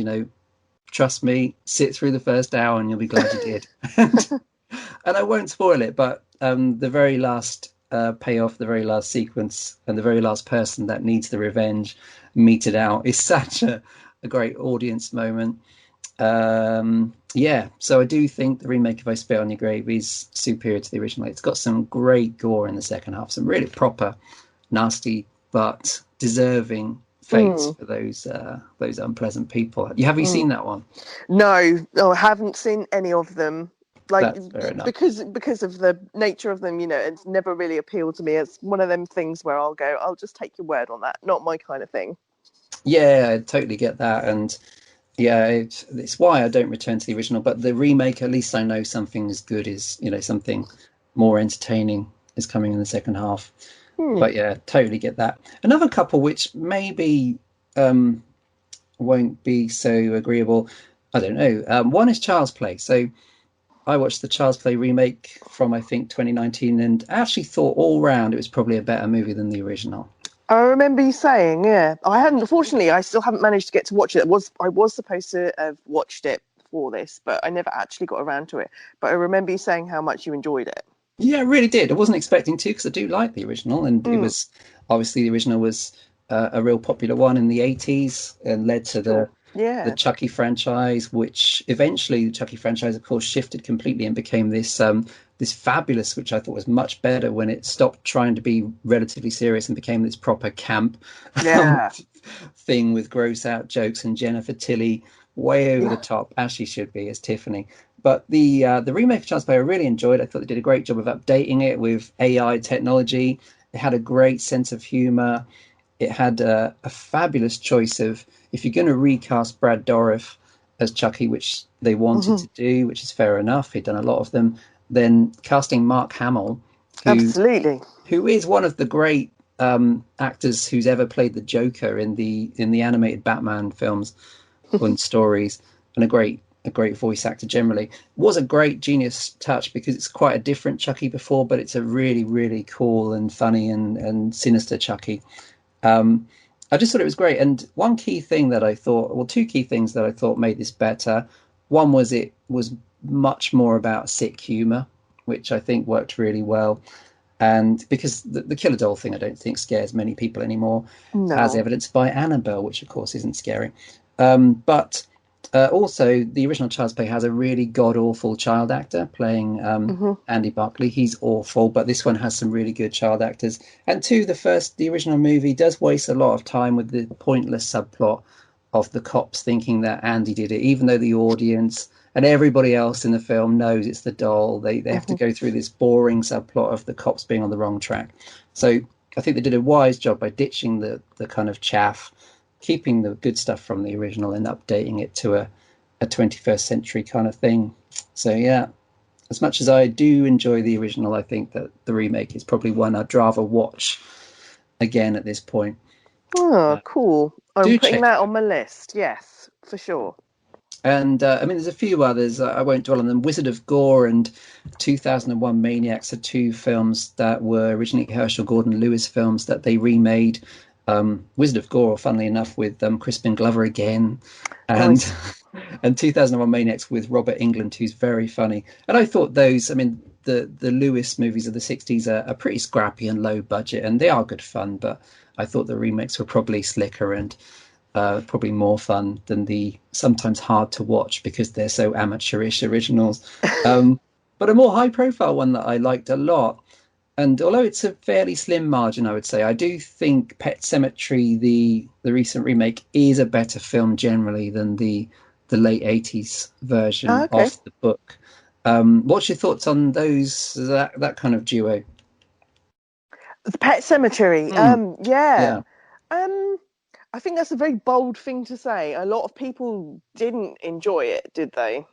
trust me, sit through the first hour and you'll be glad you did. And I won't spoil it, but the very last payoff, the very last sequence, and the very last person that needs the revenge meted out is such a great audience moment. Yeah, so I do think the remake of I Spit on Your Grave is superior to the original. It's got some great gore in the second half, some really proper, nasty, but deserving fates Mm, for those unpleasant people. Have you mm. seen that one? No, I haven't seen any of them. Like That's fair enough. because of the nature of them, it's never really appealed to me. It's one of them things where I'll just take your word on that. Not my kind of thing. Yeah, I totally get that, and yeah, it's why I don't return to the original. But the remake, at least I know something as good as something more entertaining is coming in the second half. Hmm. But yeah, totally get that. Another couple which maybe um, won't be so agreeable. I don't know. One is Child's Play. So I watched the Child's Play remake from I think 2019, and actually thought all round it was probably a better movie than the original. I remember you saying, yeah. I hadn't. Unfortunately, I still haven't managed to get to watch it. I was supposed to have watched it for this, but I never actually got around to it. But I remember you saying how much you enjoyed it. Yeah, I really did. I wasn't expecting to because I do like the original, and it Mm, was obviously the original was a real popular one in the 80s and led to the sure. the Yeah. Chucky franchise, which eventually the Chucky franchise, of course, shifted completely and became this fabulous, which I thought was much better when it stopped trying to be relatively serious and became this proper camp um, Yeah. thing with gross out jokes and Jennifer Tilly way over the Yeah. top, as she should be as Tiffany. But the remake of Child's Play I really enjoyed. I thought they did a great job of updating it with AI technology. It had a great sense of humor. It had a fabulous choice of, if you're going to recast Brad Dourif as Chucky, which they wanted Mhm. to do, which is fair enough. He'd done a lot of them. Then casting Mark Hamill, who Absolutely. who is one of the great actors who's ever played the Joker in the animated Batman films and stories, and a great voice actor generally. Was a great genius touch because it's quite a different Chucky before, but it's a really really cool and funny and sinister Chucky. Um, I just thought it was great. And one key thing that I thought, well, two key things that I thought made this better. One was it was much more about sick humor, which I think worked really well. And because the killer doll thing, I don't think scares many people anymore, as No. evidenced by Annabelle, which of course isn't scary. But also, the original Child's Play has a really god awful child actor playing Hmm. Andy Buckley. He's awful, but this one has some really good child actors. And two, the original movie does waste a lot of time with the pointless subplot of the cops thinking that Andy did it, even though the audience and everybody else in the film knows it's the doll. They have to Hmm. go through this boring subplot of the cops being on the wrong track. So I think they did a wise job by ditching the kind of chaff, keeping the good stuff from the original and updating it to a 21st century kind of thing. So yeah, as much as I do enjoy the original, I think that the remake is probably one I'd rather watch again at this point. Oh, cool. I'm Do putting check that it on out. my list. Yes, for sure. And I mean, there's a few others. I won't dwell on them. Wizard of Gore and 2001 Maniacs are two films that were originally Herschel Gordon Lewis films that they remade. Wizard of Gore, funnily enough, with Crispin Glover again, and Nice. and 2001 Maniacs with Robert England, who's very funny. And I thought those, I mean, the Lewis movies of the 60s are pretty scrappy and low budget, and they are good fun. But I thought the remakes were probably slicker and probably more fun than the sometimes hard to watch because they're so amateurish originals. But a more high profile one that I liked a lot, and although it's a fairly slim margin, I would say, I do think Pet Cemetery, the recent remake, is a better film generally than the late 80s version Okay. of the book. What's your thoughts on that kind of duo? The Pet Cemetery. Hmm, Yeah. yeah. Um, I think that's a very bold thing to say. A lot of people didn't enjoy it, did they?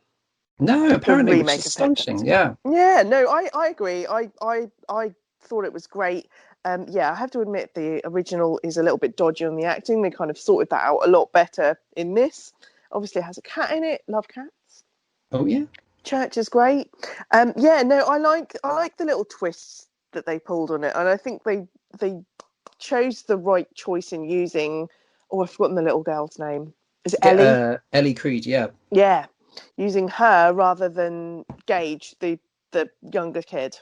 No, The apparently, which is remake of Pet astonishing. Cemetery. Yeah. Yeah, no, I agree. I thought it was great. Yeah, I have to admit the original is a little bit dodgy on the acting. They kind of sorted that out a lot better in this. Obviously, it has a cat in it. Love cats. Oh yeah. Church is great. Yeah, no, I like the little twists that they pulled on it, and I think they chose the right choice in using. Oh, I've forgotten the little girl's name. Is it Ellie? Ellie Creed, yeah. Yeah, using her rather than Gage, the younger kid.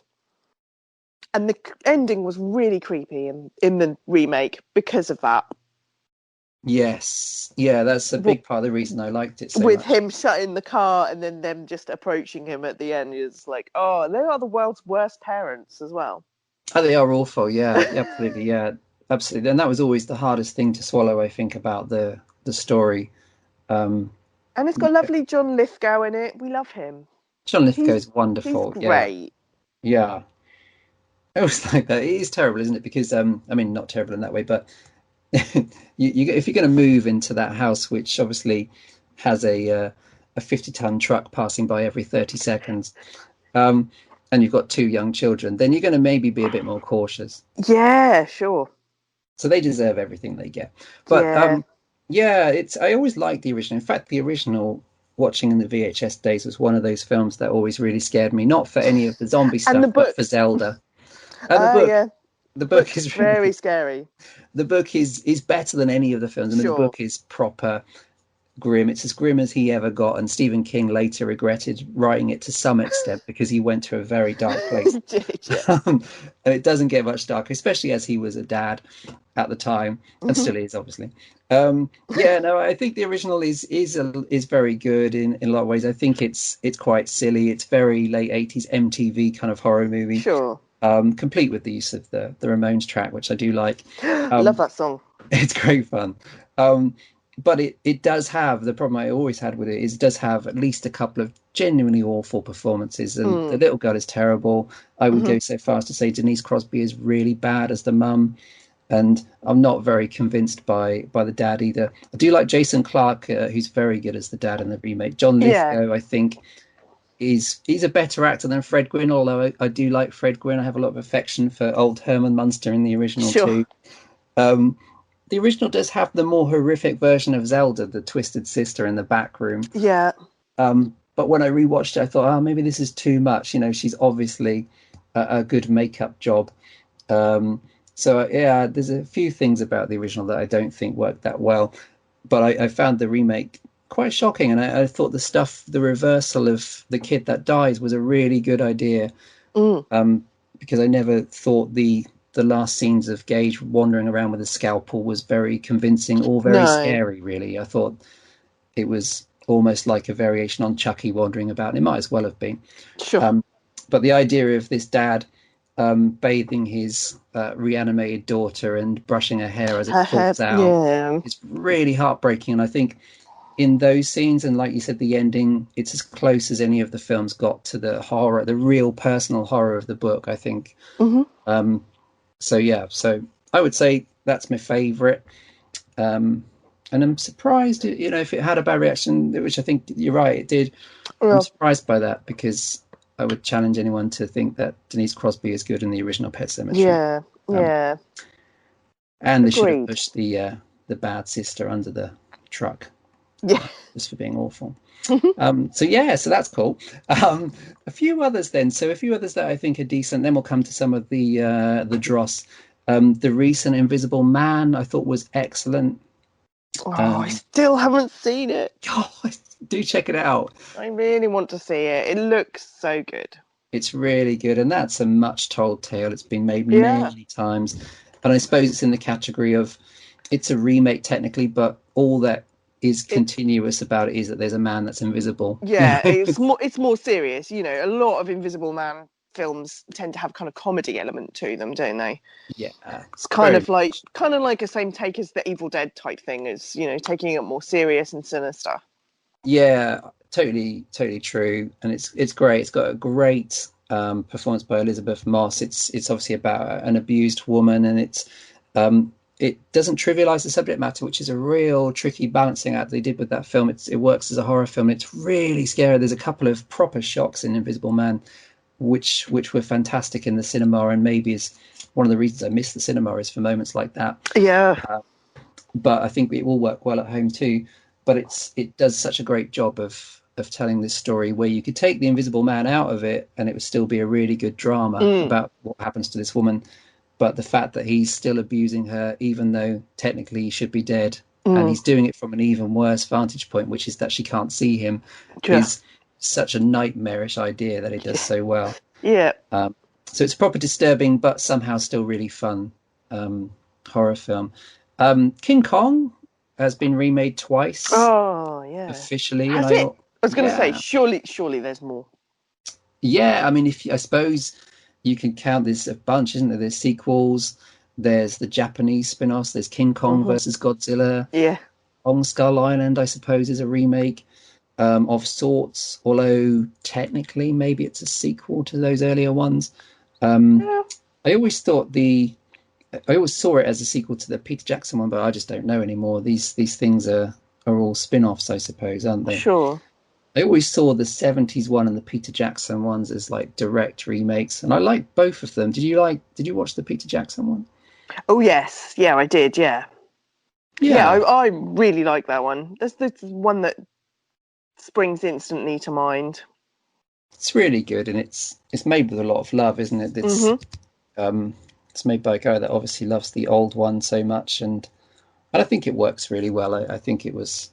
And the ending was really creepy in the remake because of that. Yes. Yeah, that's a big part of the reason I liked it so With much. him shutting the car and then them just approaching him at the end is like, oh, they are the world's worst parents as well. Oh, they are awful. Yeah, absolutely. Yeah, absolutely. And that was always the hardest thing to swallow, I think, about the story. Um, And it's got lovely John Lithgow in it. We love him. John Lithgow He's is he's wonderful. Yeah, great. yeah. It was like that. It is terrible, isn't it? Because I mean, not terrible in that way, but if you're going to move into that house, which obviously has a 50-ton truck passing by every 30 seconds, um, and you've got two young children, then you're going to maybe be a bit more cautious. Yeah, sure. So they deserve everything they get. But Yeah. yeah, it's I always liked the original. In fact, the original watching in the VHS days was one of those films that always really scared me. Not for any of the zombie And the stuff, but for book. Zelda. And Ah, yeah. the book Book's is really very good. scary. The book is better than any of the films. I mean, the Sure. book is proper grim. It's as grim as he ever got, and Stephen King later regretted writing it to some extent because he went to a very dark place. Did yeah. And it doesn't get much darker, especially as he was a dad at the time, and still is, obviously. Yeah, no, I think the original is very good in a lot of ways. I think it's quite silly. It's very late 80s MTV kind of horror movie, Sure. complete with the use of the Ramones track, which I do like. Love Um, that song. it's great fun. Um, but it does have the problem I always had with it is it does have at least a couple of genuinely awful performances, and the Mm. little girl is terrible. I would Hmm. go so far as to say Denise Crosby is really bad as the mum, and I'm not very convinced by the dad either. I do like Jason Clarke, who's very good as the dad in the remake. John Yeah. Lithgow, I think, he's a better actor than Fred Gwynne, although I do like Fred Gwynne. I have a lot of affection for old Herman Munster in the original Sure. too. Um, the original does have the more horrific version of Zelda, the twisted sister in the back room. Yeah. But when I rewatched it, I thought, oh, maybe this is too much. You know, she's obviously a good makeup job. Um, so yeah, there's a few things about the original that I don't think worked that well. But I found the remake quite shocking, and I thought the reversal of the kid that dies was a really good idea. Mm. Because I never thought the last scenes of Gage wandering around with a scalpel was very convincing or very No. scary, really. I thought it was almost like a variation on Chucky wandering about, and it might as well have been. Sure. Um, but the idea of this dad bathing his reanimated daughter and brushing her hair as it Her hair. falls out Yeah. is really heartbreaking. And I think in those scenes, and like you said, the ending, it's as close as any of the films got to the horror, the real personal horror of the book, I think. Hmm. So yeah, so I would say that's my favorite. And I'm surprised, you know, if it had a bad reaction, which I think you're right, it did. I'm Well, surprised by that because I would challenge anyone to think that Denise Crosby is good in the original Pet Sematary. yeah. Um, Yeah. and they should have Agreed. pushed the bad sister under the truck Yeah. just for being awful. So yeah, so that's cool. A few others then. So a few others that I think are decent. Then we'll come to some of the dross. The recent Invisible Man I thought was excellent. Oh, I Um, still haven't seen it. oh, do check it out. I really want to see it. It looks so good. It's really good, and that's a much told tale. It's been made Yeah. many times, and I suppose it's in the category of it's a remake technically, but all that is It continuous about it is that there's a man that's invisible. You yeah, know? it's more serious. You know, a lot of Invisible Man films tend to have kind of comedy element to them, don't they? Yeah, It's kind very of like a same take as the Evil Dead type thing, as you know, taking it more serious and sinister. yeah, totally true, and it's great. It's got a great performance by Elizabeth Moss. It's obviously about an abused woman, and it doesn't trivialize the subject matter, which is a real tricky balancing act they did with that film. It works as a horror film. It's really scary. There's a couple of proper shocks in Invisible Man, which were fantastic in the cinema, and maybe is one of the reasons I miss the cinema is for moments like that. Yeah. But I think it will work well at home too. But it does such a great job of of telling this story where you could take the Invisible Man out of it and it would still be a really good drama Mm, about what happens to this woman. But the fact that he's still abusing her, even though technically he should be dead, and mm, he's doing it from an even worse vantage point, which is that she can't see him, yeah. is such a nightmarish idea that he does so well. Yeah. So it's a proper disturbing, but somehow still really fun um, horror film. King Kong has been remade twice Oh, yeah. officially, and Has I it? thought, I was going to say, yeah, surely there's more. yeah. I mean, if I suppose you can count, there's a bunch, isn't there? There's sequels. There's the Japanese spin-offs. There's King Kong Hmm. versus Godzilla. Yeah. Kong Skull Island, I suppose, is a remake of sorts. Although technically, maybe it's a sequel to those earlier ones. Um, Yeah. I always thought I always saw it as a sequel to the Peter Jackson one, but I just don't know anymore. These things are all spin-offs, I suppose, aren't they? Sure. I always saw the 70s one and the Peter Jackson ones as like direct remakes, and I like both of them. Did you watch the Peter Jackson one? Oh, yes. Yeah, I did. Yeah. Yeah, Yeah, I really like that one. That's the one that springs instantly to mind. it's really good, and it's made with a lot of love, isn't it? Hmm. Um, it's made by a guy that obviously loves the old one so much, and I think it works really well. I think it was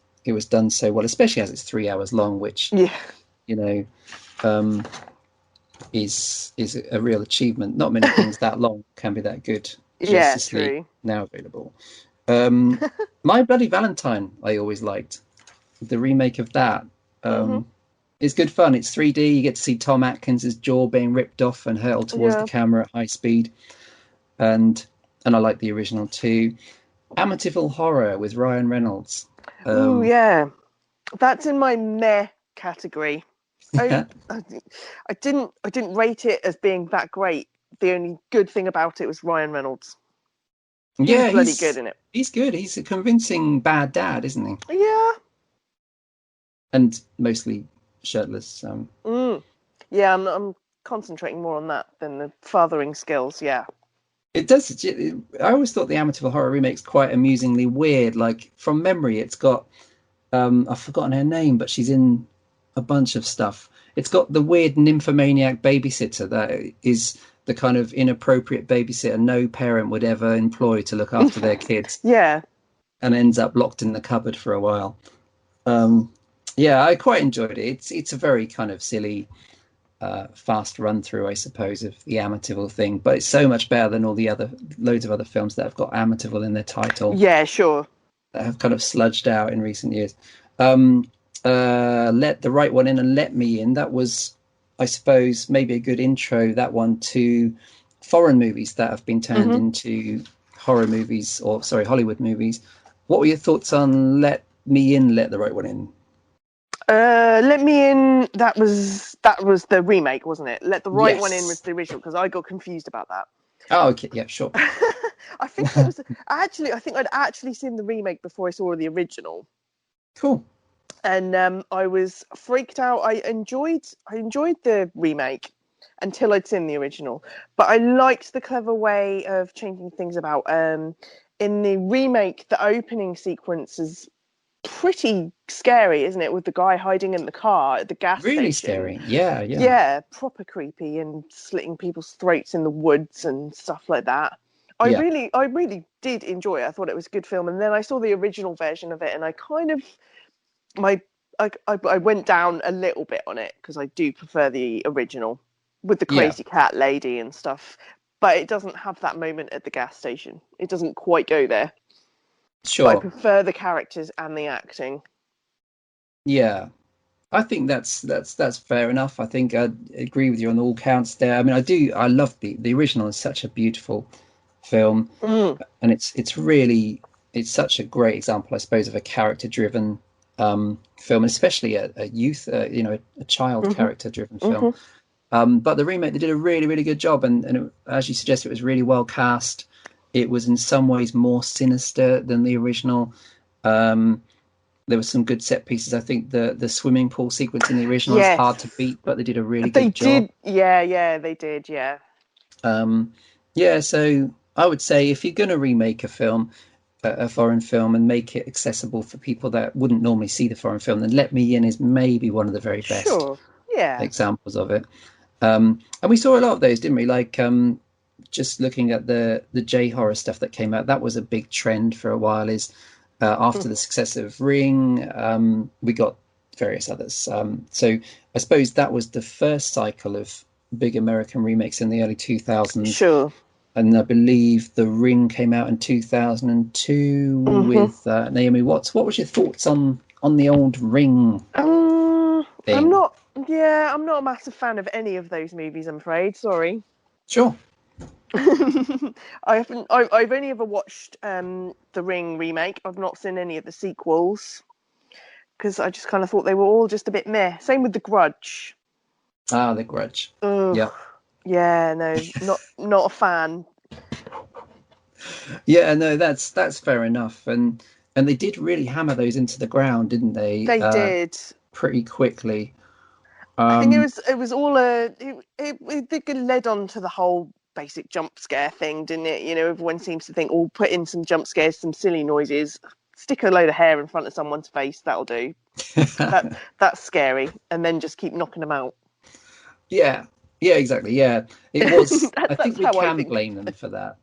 done so well, especially as it's 3 hours long, which Yeah. you know um, is a real achievement. Not many things that long can be that good. Yeah, Justice League true. now available. Um, My Bloody Valentine, I always liked the remake of that. Hmm. Um, it's good fun. It's 3D. You get to see Tom Atkins' jaw being ripped off and hurled towards the Yeah. camera at high speed, and I like the original too. Amityville Horror with Ryan Reynolds. Ooh, Um, yeah. That's in my meh category. I, I didn't rate it as being that great. The only good thing about it was Ryan Reynolds. He was yeah, bloody good in it. he's good. He's a convincing bad dad, isn't he? Yeah. And mostly shirtless. Mm. Yeah, I'm concentrating more on that than the fathering skills. Yeah. It does. I always thought the Amityville Horror remake's quite amusingly weird. Like from memory, it's got I've forgotten her name, but she's in a bunch of stuff. It's got the weird nymphomaniac babysitter that is the kind of inappropriate babysitter no parent would ever employ to look after their kids, Yeah. and ends up locked in the cupboard for a while. Um, yeah, I quite enjoyed it. It's a very kind of silly, fast run through, I suppose, of the Amityville thing, but it's so much better than all the other loads of other films that have got Amityville in their title Yeah, sure. that have kind of sludged out in recent years. Let the Right One In and Let Me In. That was, I suppose, maybe a good intro, that one, to foreign movies that have been turned Hmm. into horror movies, or sorry, Hollywood movies. What were your thoughts on Let Me In, Let the Right One In? Let Me In. That was the remake, wasn't it? Let the Right One In was Yes. the original because I got confused about that. Oh, okay. Yeah, sure. I think it was actually. I think I'd actually seen the remake before I saw the original, Cool. and I was freaked out. I enjoyed the remake until I'd seen the original, but I liked the clever way of changing things about. In the remake, the opening sequence is pretty scary, isn't it? With the guy hiding in the car at the gas Really station. scary. Yeah, yeah. Yeah, proper creepy and slitting people's throats in the woods and stuff like that. Yeah. I really did enjoy it. I thought it was a good film, and then I saw the original version of it, and I kind of my I went down a little bit on it because I do prefer the original with the Yeah. crazy cat lady and stuff. But it doesn't have that moment at the gas station. It doesn't quite go there. But I Sure. prefer the characters and the acting. Yeah. I think that's fair enough. I think I agree with you on all counts there. I mean, I love the original is such a beautiful film, Mm. and it's such a great example, I suppose, of a character driven film, and especially a youth, a child Hmm. character driven film. Hmm. But the remake, they did a really, really good job, and as you suggested, it was really well cast. It was in some ways more sinister than the original. Um, there were some good set pieces. I think the swimming pool sequence in the original is hard to Yes, beat, but they did a really they good job. did. Yeah, yeah, they did. Yeah. Um, yeah, so I would say if you're going to remake a film, a foreign film and make it accessible for people that wouldn't normally see the foreign film, then Let Me In is maybe one of the very best Sure. Yeah. examples of it. And we saw a lot of those, didn't we? Like just looking at the J horror stuff that came out, that was a big trend for a while. Is after the success of Ring, we got various others. So I suppose that was the first cycle of big American remakes in the early 2000s. Sure. And I believe The Ring came out in 2002 with Naomi Watts. What was your thoughts on the old Ring I'm thing? not. Yeah, I'm not a massive fan of any of those movies. I'm afraid. Sorry. Sure. I haven't. I've only ever watched the Ring remake. I've not seen any of the sequels because I just kind of thought they were all just a bit meh. Same with The Grudge. Ah, The Grudge. Ugh. Yeah. Yeah, no, not a fan. Yeah, no, that's fair enough. And they did really hammer those into the ground, didn't they? They did. Pretty quickly. I think Um, it was all it led on to the whole basic jump scare thing, didn't it? You know, everyone seems to think, oh, put in some jump scares, some silly noises, stick a load of hair in front of someone's face, that'll do. That's scary, and then just keep knocking them out. yeah, yeah, exactly. Yeah, it was. I think That's we how I can think. blame them for that.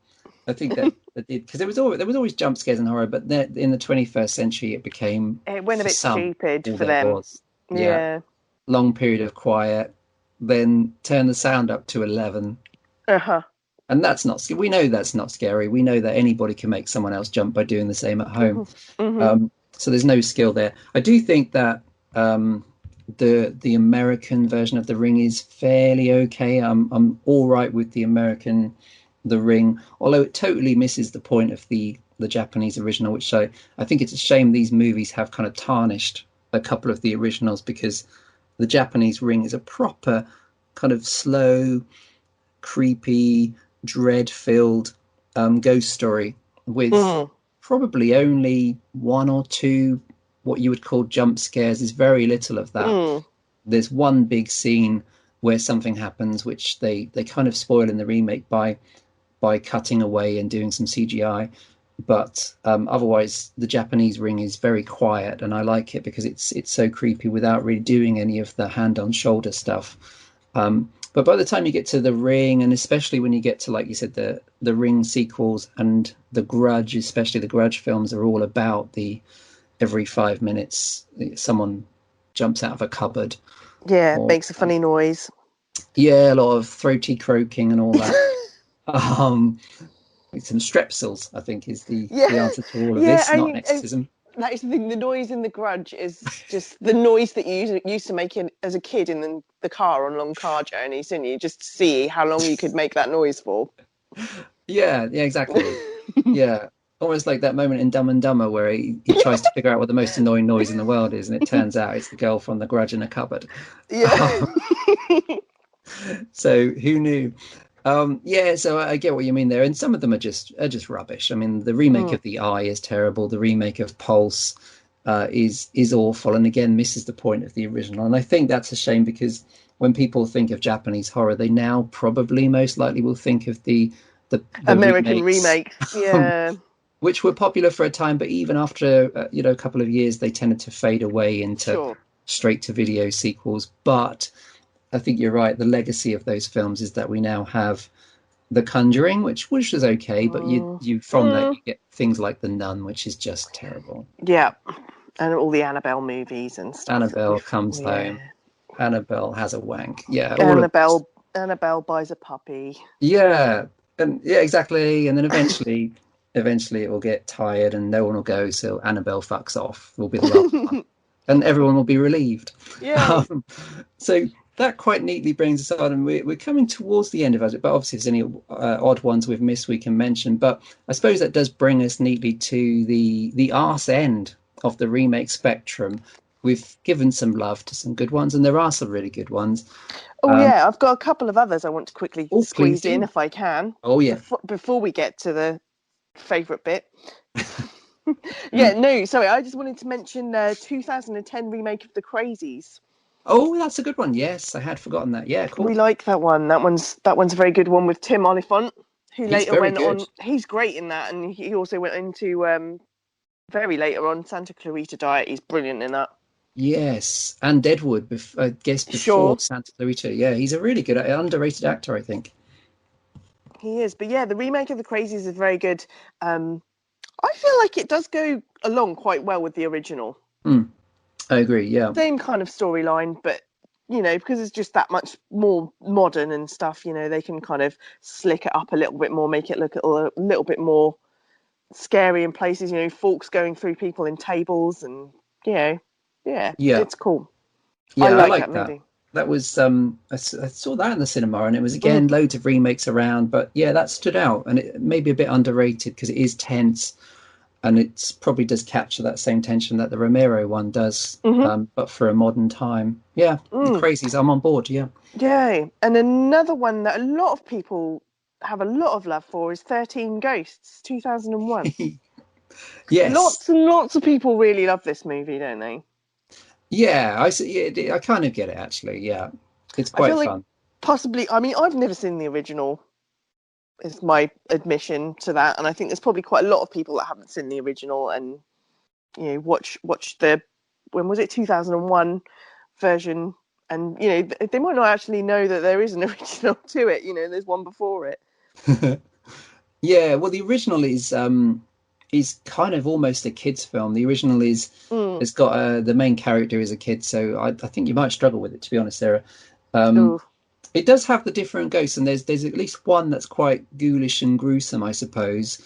I think that it did because there was always jump scares in horror, but then in the 21st century, it became It went a for bit some stupid all for there them. was. Yeah, Yeah. long period of quiet, then turn the sound up to 11. Uh-huh. And that's not we know that's not scary. We know that anybody can make someone else jump by doing the same at home. Mm-hmm. So there's no skill there. I do think that the American version of The Ring is fairly okay. I'm all right with the American The Ring, although it totally misses the point of the Japanese original, which I think it's a shame these movies have kind of tarnished a couple of the originals, because the Japanese Ring is a proper kind of slow, creepy, dread-filled ghost story with Mm. probably only one or two what you would call jump scares. There's very little of that. Mm. There's one big scene where something happens, which they kind of spoil in the remake by cutting away and doing some CGI. But otherwise, the Japanese Ring is very quiet, and I like it because it's so creepy without really doing any of the hand on shoulder stuff. But by the time you get to The Ring, and especially when you get to, like you said, the Ring sequels and The Grudge, especially the Grudge films, are all about the every 5 minutes someone jumps out of a cupboard, Yeah, or makes a funny noise. yeah, a lot of throaty croaking and all that. um, some strepsils, I think, is Yeah, the answer to all of yeah. this, not an exorcism. That is the thing. The noise in The Grudge is just the noise that you used to make as a kid in the car on long car journeys, didn't you? Just to see how long you could make that noise for. Yeah, yeah, exactly. Yeah, almost like that moment in Dumb and Dumber where he tries to figure out what the most annoying noise in the world is, and it turns out it's the girl from The Grudge in a cupboard. Yeah. So who knew? Yeah, so I get what you mean there, and some of them are just rubbish. I mean, the remake Mm. of The Eye is terrible. The remake of Pulse is awful, and again misses the point of the original. And I think that's a shame, because when people think of Japanese horror, they now probably most likely will think of the American remakes, remake. Yeah. which were popular for a time, but even after a couple of years, they tended to fade away into Sure. straight to video sequels. But I think you're right. The legacy of those films is that we now have The Conjuring, which is okay, but you from that Mm. you get things like The Nun, which is just terrible. Yeah. And all the Annabelle movies and stuff that Annabelle we've. Comes Yeah. Home. Annabelle Has a Wank. Yeah, all of Annabelle buys a puppy. yeah, and yeah, exactly. And then eventually it will get tired and no one will go. So Annabelle fucks off. Will be the last one, and everyone will be relieved. Yay. So that quite neatly brings us on, and we're coming towards the end of it. But obviously, if there's any odd ones we've missed, we can mention. But I suppose that does bring us neatly to the arse end of the remake spectrum. We've given some love to some good ones, and there are some really good ones. Oh yeah, I've got a couple of others I want to quickly Oh, please squeeze in do. if I can. Oh yeah. Before we get to the favourite bit. Yeah, no, sorry, I just wanted to mention 2010 remake of The Crazies. Oh, that's a good one. Yes, I had forgotten that. Yeah, We cool. like that one. That one's a very good one with Tim Oliphant. who He's later very went good. on. He's great in that, and he also went into very later on Santa Clarita Diet. He's brilliant in that. Yes, and Deadwood, I guess before Sure, Santa Clarita. Yeah, he's a really good, underrated actor, I think. he is. But yeah, the remake of The Crazies is very good. I feel like it does go along quite well with the original. Mm, I agree. Yeah, Same kind of storyline, but because it's just that much more modern and stuff, they can kind of slick it up a little bit more, make it look a little bit more scary in places, forks going through people in tables and, yeah, yeah, it's cool. I yeah. I like that like that. movie. That was I saw that in the cinema, and it was Mm, again loads of remakes around, but yeah, that stood out, and it may be a bit underrated because it is tense, and it probably does capture that same tension that the Romero one does, mm-hmm, but for a modern time. Yeah, the mm, Crazies, I'm on board. Yeah. yay. And another one that a lot of people have a lot of love for is 13 Ghosts, 2001. Yes. Lots and lots of people really love this movie, don't they? Yeah, I see. Yeah, I kind of get it actually. Yeah, it's I feel quite like fun. possibly, I mean, I've never seen the original, is my admission to that. And I think there's probably quite a lot of people that haven't seen the original and, watch the, when was it, 2001 version. And, they might not actually know that there is an original to it. There's one before it. Yeah, well, the original is kind of almost a kid's film. The original is Mm. it's got the main character is a kid, so I think you might struggle with it, to be honest, Sarah. Um, Ooh. it does have the different ghosts, and there's at least one that's quite ghoulish and gruesome, I suppose.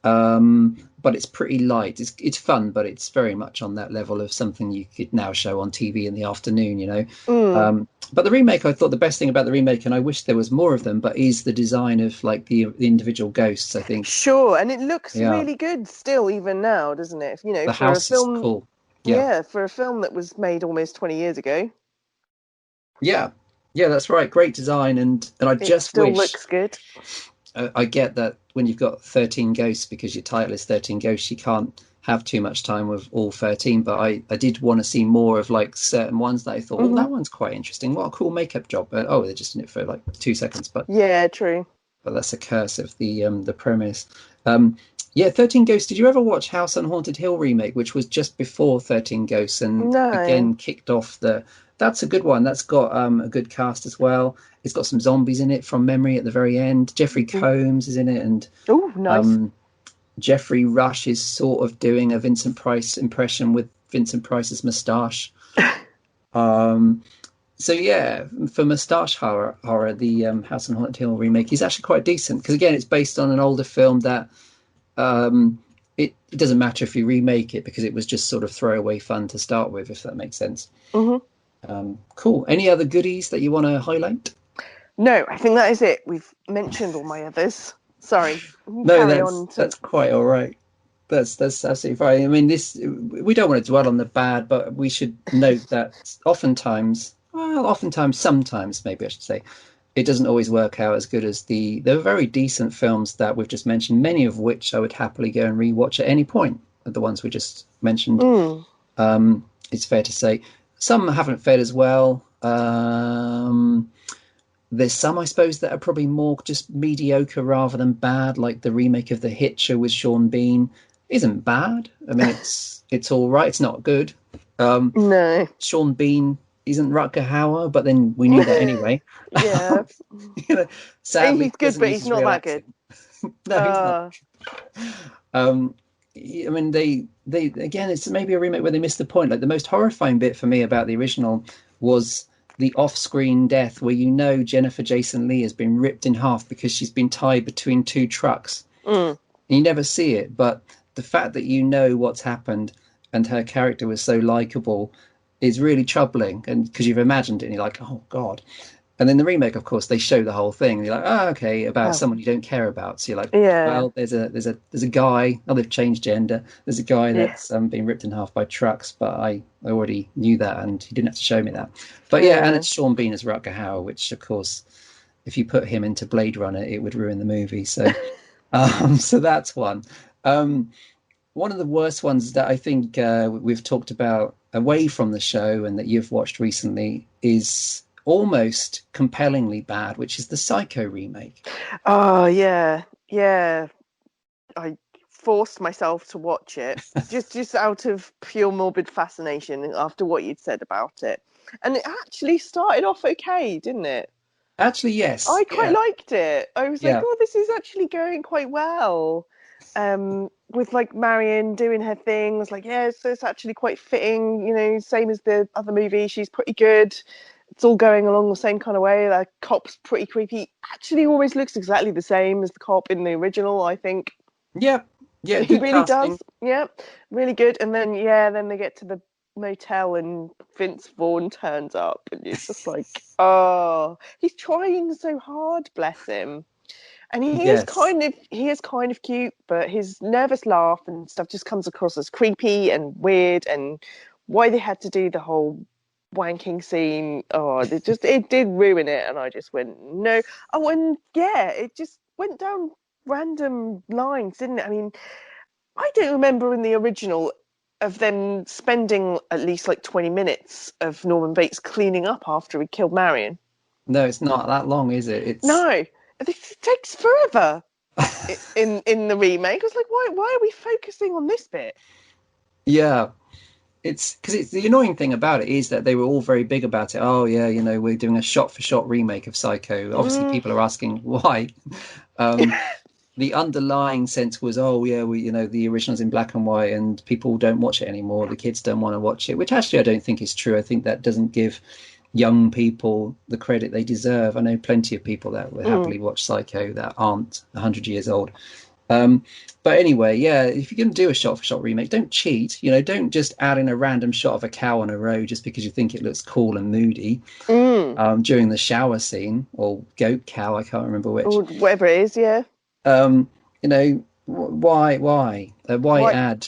But it's pretty light. It's fun, but it's very much on that level of something you could now show on TV in the afternoon, you know. Mm. But the remake, I thought the best thing about the remake, and I wish there was more of them, but is the design of like the individual ghosts. I think, Sure. And it looks yeah, really good still, even now, doesn't it? the For a house is film, cool. Yeah, yeah, for a film that was made almost 20 years ago, yeah, yeah. That's right. Great design, and I it just still wish looks good. I get that when you've got 13 ghosts because your title is 13 ghosts, you can't have too much time with all 13. But I did want to see more of like certain ones that I thought, oh, Hmm. that one's quite interesting. What a cool makeup job. But oh, they're just in it for like 2 seconds. Yeah, true. But that's a curse of the premise. Um, yeah, 13 Ghosts. Did you ever watch House on Haunted Hill remake, which was just before 13 Ghosts and No. again kicked off the. That's a good one. That's got a good cast as well. It's got some zombies in it from memory at the very end. Jeffrey Combs is in it, and Oh, nice. um, Jeffrey Rush is sort of doing a Vincent Price impression with Vincent Price's moustache. Um, so yeah, for moustache horror, the House on Haunted Hill remake is actually quite decent because again, it's based on an older film that um, it doesn't matter if you remake it because it was just sort of throwaway fun to start with, if that makes sense. Hmm. Cool. Any other goodies that you want to highlight? No, I think that is it. We've mentioned all my others. Sorry. We can No, carry that's on to. that's quite all right. That's absolutely fine. I mean, this we don't want to dwell on the bad, but we should note that oftentimes, sometimes, maybe I should say, it doesn't always work out as good as the very decent films that we've just mentioned. Many of which I would happily go and rewatch at any point. The ones we just mentioned, Mm. it's fair to say, some haven't fared as well. There's some, I suppose, that are probably more just mediocre rather than bad, like the remake of The Hitcher with Sean Bean isn't bad. I mean, it's all right. It's not good. Um, No. Sean Bean isn't Rutger Hauer, but then we knew that anyway. Yeah. You know, sadly, He's he good, doesn't but use he's his not real that good. accent. No, he's not. Uh, Um, I mean, they again, it's maybe a remake where they missed the point. Like the most horrifying bit for me about the original was the off-screen death, where you know Jennifer Jason Leigh has been ripped in half because she's been tied between two trucks. mm. And you never see it, but the fact that you know what's happened and her character was so likable is really troubling. And because you've imagined it, and you're like, oh God. And then the remake, of course, they show the whole thing. And you're like, oh, okay, about Oh, someone you don't care about. So you're like, yeah. well, there's a guy. Oh, they've changed gender. There's a guy Yeah. that's been ripped in half by trucks, but I already knew that, and he didn't have to show me that. But yeah, and Yeah. it's Sean Bean as Rutger Hauer, which of course, if you put him into Blade Runner, it would ruin the movie. So, so that's one. Um, one of the worst ones that I think we've talked about away from the show and that you've watched recently is almost compellingly bad, which is the Psycho remake. Oh, yeah. Yeah, I forced myself to watch it just out of pure morbid fascination after what you'd said about it. And it actually started off okay, didn't it? Actually, yes. I quite Yeah. liked it. I was like, Yeah. oh, this is actually going quite well. With like Marion doing her thing, I was like, yeah, so it's actually quite fitting, same as the other movie. She's pretty good. It's all going along the same kind of way. The cop's pretty creepy. Actually, always looks exactly the same as the cop in the original, I think. Yeah. Yeah. He Good really casting. does. Yeah, really good. And then then they get to the motel and Vince Vaughn turns up, and it's just like, oh, he's trying so hard, bless him. And Yes. he is kind of cute, but his nervous laugh and stuff just comes across as creepy and weird. And why they had to do the whole wanking scene, oh, it did ruin it. And I just went no. Oh, and yeah, it just went down random lines, didn't it? I mean, I don't remember in the original of them spending at least like 20 minutes of Norman Bates cleaning up after he killed Marion. No, it's not that long, is it? It's No, it takes forever in the remake. I was like, why are we focusing on this bit? yeah. It's because it's the annoying thing about it is that they were all very big about it. Oh yeah, we're doing a shot for shot remake of Psycho. Obviously, Mm. people are asking why. Um, the underlying sense was, oh yeah, the original's in black and white, and people don't watch it anymore. The kids don't want to watch it, which actually I don't think is true. I think that doesn't give young people the credit they deserve. I know plenty of people that would Mm. happily watch Psycho that aren't 100 years old. Um, but anyway, yeah, if you're going to do a shot for shot remake, don't cheat. Don't just add in a random shot of a cow on a road just because you think it looks cool and moody Mm. during the shower scene, or goat cow, I can't remember which. Or whatever it is, yeah. Um, why Why add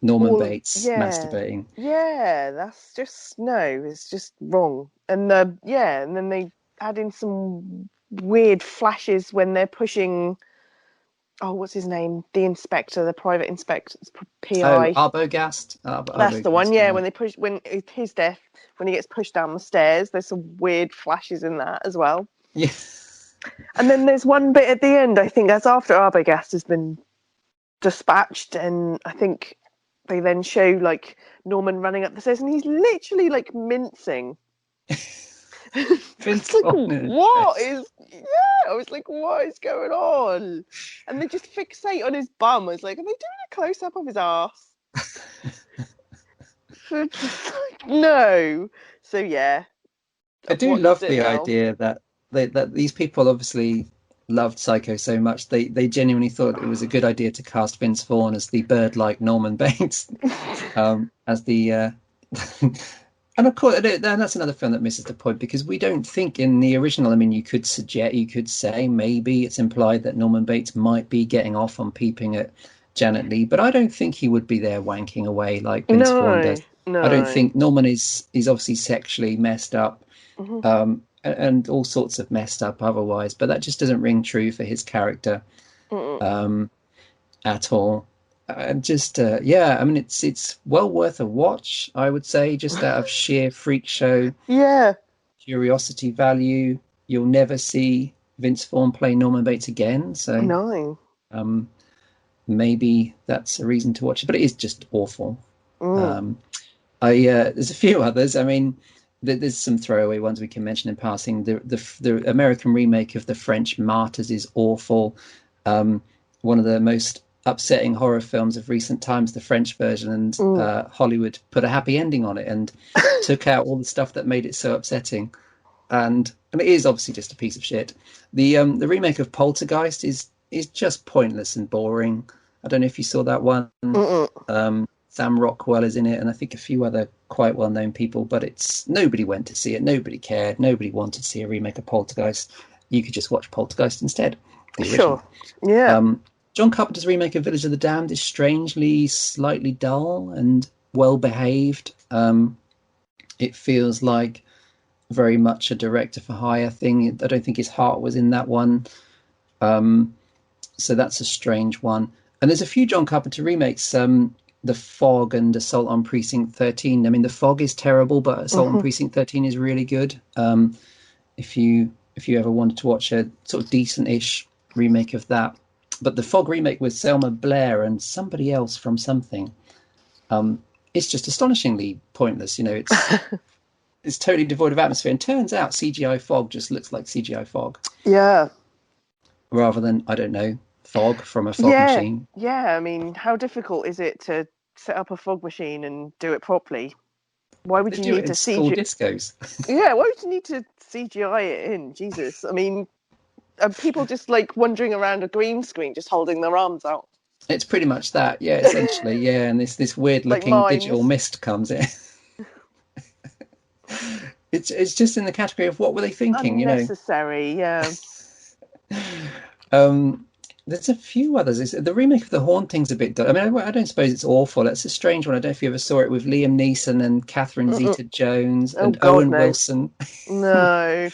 Norman all Bates yeah. masturbating? Yeah, that's just no, it's just wrong. And and then they add in some weird flashes when they're pushing, oh, what's his name? The inspector, the private inspector, Oh, PI. Arbogast, That's the one, Arbogast, yeah. yeah. When they push, when it's his death, when he gets pushed down the stairs, there's some weird flashes in that as well. Yeah. And then there's one bit at the end, I think that's after Arbogast has been dispatched, and I think they then show like Norman running up the stairs, and he's literally like mincing. Vince It's like, Vaughn in a what dress. is? Yeah, I was like, what is going on? And they just fixate on his bum. I was like, are they doing a close up of his ass? No. So yeah, I I've do watched love it the now. idea that these people obviously loved Psycho so much they genuinely thought it was a good idea to cast Vince Vaughn as the bird-like Norman Bates, as the and of course that's another film that misses the point because we don't think in the original. I mean, you could say maybe it's implied that Norman Bates might be getting off on peeping at Janet Leigh, but I don't think he would be there wanking away like Vince Vaughn No, does. I don't no. think Norman is obviously sexually messed up, Mhm. and all sorts of messed up otherwise, but that just doesn't ring true for his character Mm-mm. um, at all. And just yeah, I mean it's well worth a watch, I would say, just out of sheer freak show Yeah, curiosity value. You'll never see Vince Vaughn play Norman Bates again, so no. um, maybe that's a reason to watch it. But it is just awful. Mm. Um, I there's a few others. I mean, there's some throwaway ones we can mention in passing. The American remake of the French Martyrs is awful. One of the most upsetting horror films of recent times, the French version, and Mm. Hollywood put a happy ending on it and took out all the stuff that made it so upsetting. And it is obviously just a piece of shit. The remake of Poltergeist is just pointless and boring. I don't know if you saw that one. Mm-mm. Sam Rockwell is in it, and I think a few other quite well-known people. But it's nobody went to see it. Nobody cared. Nobody wanted to see a remake of Poltergeist. You could just watch Poltergeist instead, the Sure. original. Yeah. John Carpenter's remake of Village of the Damned is strangely slightly dull and well behaved. It feels like very much a director for hire thing. I don't think his heart was in that one. Um, so that's a strange one. And there's a few John Carpenter remakes. The Fog and Assault on Precinct 13. I mean, The Fog is terrible, but Assault on Mm-hmm. Precinct 13 is really good. If you ever wanted to watch a sort of decent-ish remake of that, But the Fog remake with Selma Blair and somebody else from something, it's just astonishingly pointless. It's totally devoid of atmosphere. And turns out CGI fog just looks like CGI fog Yeah. rather than, I don't know, fog from a fog Yeah. machine. Yeah. I mean, how difficult is it to set up a fog machine and do it properly? Why would They you do it need in to school CGI? discos. Yeah, why would you need to CGI it in? Jesus. I mean, people just like wandering around a green screen, just holding their arms out. It's pretty much that, yeah, essentially, yeah. And this weird Like looking digital mimes. mist comes in. It's just in the category of what were they thinking? Unnecessary, yeah. Um, there's a few others. The remake of The Haunting's a bit dull. I mean, I don't suppose it's awful. It's a strange one. I don't know if you ever saw it with Liam Neeson and Catherine Mm-mm. Zeta-Jones Oh and God, Owen no. Wilson. No,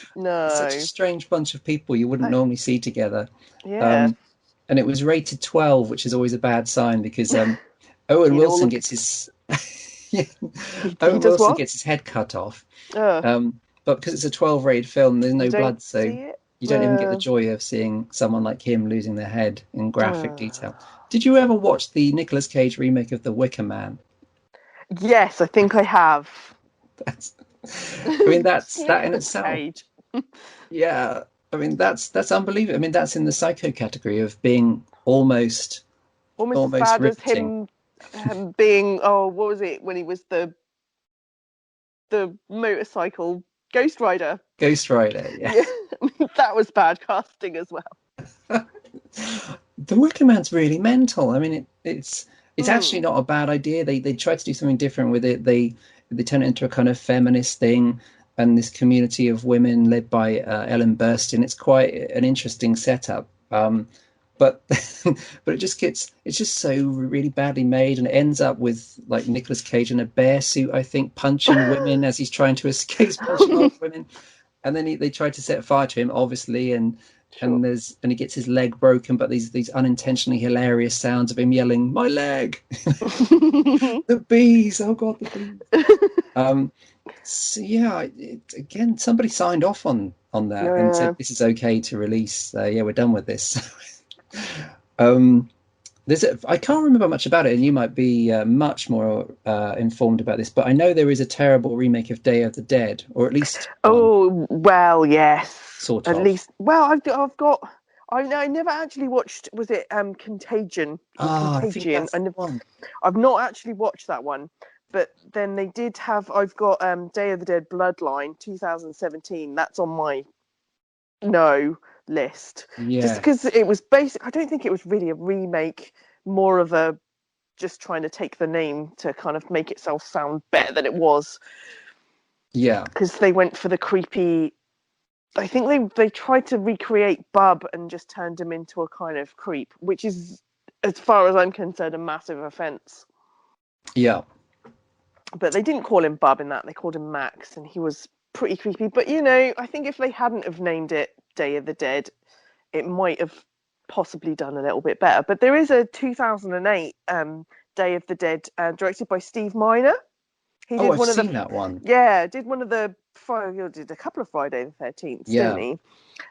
It's such a no. strange bunch of people you wouldn't I, normally see together. yeah. Um, and it was rated 12, which is always a bad sign because Owen You know, Wilson look, gets his yeah, he Owen does Wilson what? gets his head cut off. Uh, But because it's a 12 rated film, there's you no don't blood, so see it? you don't even get the joy of seeing someone like him losing their head in graphic Uh. detail. Did you ever watch the Nicolas Cage remake of The Wicker Man? Yes, I think I have. That's, I mean, It's that in Nicolas itself. Cage. Yeah, I mean, that's unbelievable. I mean, that's in the psycho category of being Almost as almost bad as riveting. him being, oh, what was it when he was the motorcycle Ghost Rider? Ghost Rider, yeah. Yeah, that was bad casting as well. The Wicker Man's really mental. I mean, it's actually Mm. not a bad idea. They try to do something different with it. They turn it into a kind of feminist thing, and this community of women led by Ellen Burstyn. It's quite an interesting setup. But but it's just so really badly made, and it ends up with like Nicolas Cage in a bear suit, I think, punching women as he's trying to escape. He's punching old women, and then they try to set fire to him, obviously, Sure. and he gets his leg broken, but these unintentionally hilarious sounds of him yelling, "My leg!" The bees! Oh God, the bees! Um, so yeah, again, somebody signed off on that and said Yeah. this is okay to release. Yeah, we're done with this. um, I can't remember much about it, and you might be much more informed about this. But I know there is a terrible remake of Day of the Dead, or at least one, Oh well, yes. sort At of. least, well, I've got. I never actually watched. Was it Contagion or Ah, I think Contagion? that's the one. I've not actually watched that one, but then they did have. I've got Day of the Dead Bloodline 2017. That's on my no list, just Yeah, because it was basic. I don't think it was really a remake, more of a just trying to take the name to kind of make itself sound better than it was, yeah, because they went for the creepy. I think they tried to recreate Bub and just turned him into a kind of creep, which is, as far as I'm concerned, a massive offence. yeah. But they didn't call him Bub in that; they called him Max, and he was pretty creepy. But I think if they hadn't have named it Day of the Dead, it might have possibly done a little bit better. But there is a 2008 Day of the Dead directed by Steve Miner. He Oh, did I've one of the seen that one. did one of the did a couple of Friday the 13th, didn't Yeah, he?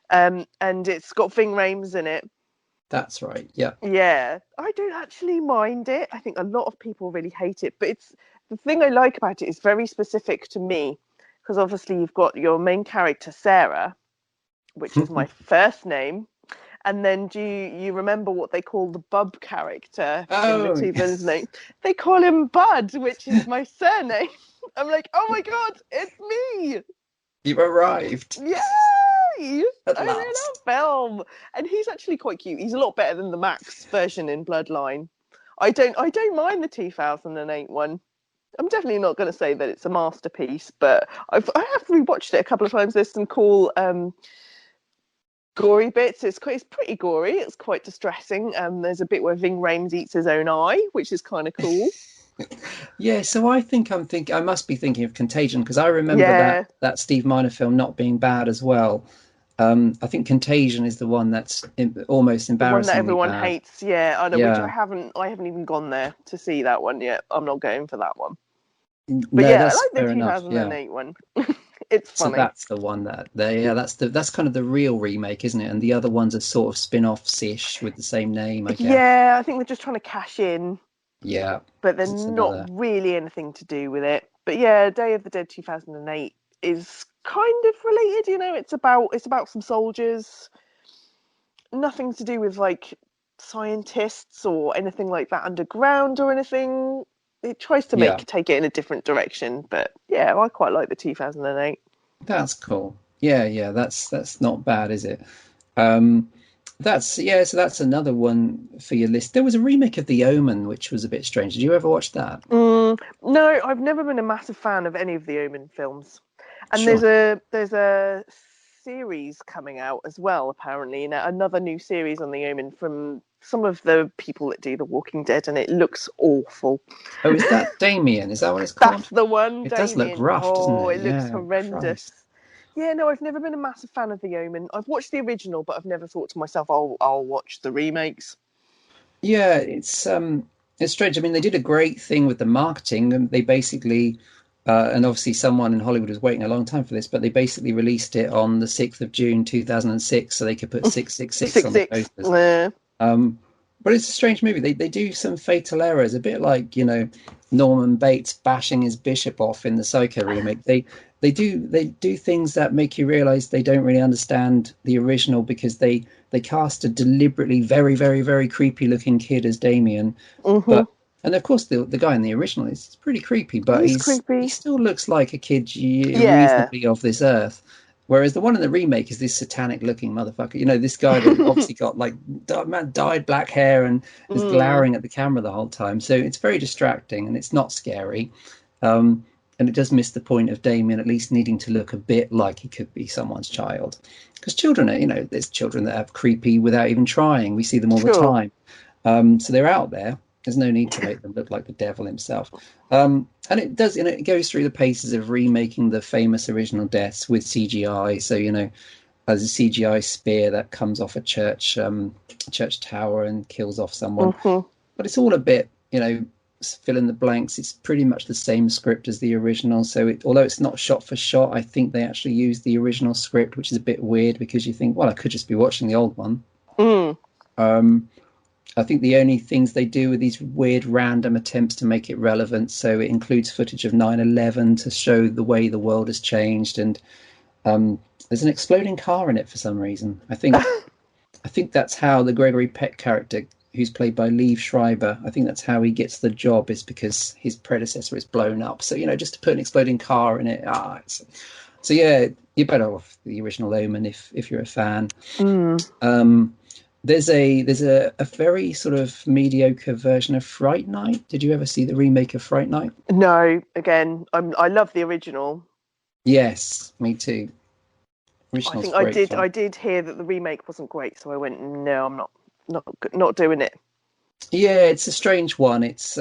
And it's got Ving Rhames in it. that's right. Yeah, Yeah, I don't actually mind it. I think a lot of people really hate it, but it's the thing I like about it is very specific to me, because obviously you've got your main character Sarah, which is my first name, and then do you remember what they call the Bub character in the oh, two villains' name? They call him Bud, which is my surname. I'm like, oh my god, it's me! you've arrived Yay! at I'm in last. a film, and he's actually quite cute. He's a lot better than the Max version in Bloodline. I don't mind the 2008 one. I'm definitely not going to say that it's a masterpiece, but I have rewatched it a couple of times. There's some cool gory bits. It's pretty gory. It's quite distressing. There's a bit where Ving Rhames eats his own eye, which is kind of cool. Yeah, so I must be thinking of Contagion because I remember Yeah, that Steve Miner film not being bad as well. I think Contagion is the one that's almost the one that embarrassingly everyone bad. hates. Yeah, I know. Which Yeah, I haven't even gone there to see that one yet. I'm not going for that one. But no, yeah, I that's like the fair enough. Yeah. 2008 one. It's So funny. that's the one that that's kind of the real remake, isn't it? And the other ones are sort of spin-offs-ish with the same name, I guess. Yeah, I think they're just trying to cash in, Yeah, but they're 'cause it's not another. really anything to do with it. But yeah, Day of the Dead 2008 is kind of related. It's about some soldiers. Nothing to do with like scientists or anything like that underground or anything. It tries to Yeah, take it in a different direction, but yeah, I quite like the 2008. that's cool. Yeah, yeah, that's not bad, is it? Um, that's yeah. So that's another one for your list. There was a remake of The Omen, which was a bit strange. Did you ever watch that? No, I've never been a massive fan of any of the Omen films. And Sure. there's a series coming out as well, apparently, another new series on the Omen from some of the people that do The Walking Dead, and it looks awful. Oh, is that Damien? Is that what it's That's called? the one, It does look Damien. rough, doesn't Oh, it? it looks Yeah, horrendous. Christ. Yeah, no, I've never been a massive fan of The Omen. I've watched the original, but I've never thought to myself, I'll watch the remakes. Yeah, it's strange. I mean, they did a great thing with the marketing, and they basically and obviously someone in Hollywood was waiting a long time for this, but they basically released it on the 6th of June 2006 so they could put 666 Six on the six. posters. Um, but it's a strange movie. They do some fatal errors, a bit like, Norman Bates bashing his bishop off in the Psycho remake. They do things that make you realize they don't really understand the original because they cast a deliberately very, very, very creepy looking kid as Damien. Mm-hmm. But and of course the guy in the original is pretty creepy, but He's he creepy. still looks like a kid Yeah. reasonably of this earth. Whereas the one in the remake is this satanic looking motherfucker. This guy that obviously got like dyed black hair and is Mm, glowering at the camera the whole time. So it's very distracting and it's not scary. Um, and it does miss the point of Damien at least needing to look a bit like he could be someone's child. Because children are, there's children that have creepy without even trying. We see them all the sure. time. So they're out there. There's no need to make them look like the devil himself. And it does, it goes through the paces of remaking the famous original deaths with CGI. So, there's a CGI spear that comes off a church tower and kills off someone. Mm-hmm. But it's all a bit, fill in the blanks. It's pretty much the same script as the original. So although it's not shot for shot, I think they actually use the original script, which is a bit weird because you think, well, I could just be watching the old one. Mm, I think the only things they do are these weird random attempts to make it relevant. So it includes footage of 9/11 to show the way the world has changed. And there's an exploding car in it for some reason. I think that's how the Gregory Peck character, who's played by Liev Schreiber, I think that's how he gets the job, is because his predecessor is blown up. So, just to put an exploding car in it. So yeah, you're better off the original Omen if you're a fan. mm. Um, there's a very sort of mediocre version of Fright Night. Did you ever see the remake of Fright Night? No, again, I love the original. Yes, me too. I Original's think I great did. fun. I did hear that the remake wasn't great, so I went, no, I'm not doing it. Yeah, it's a strange one. It's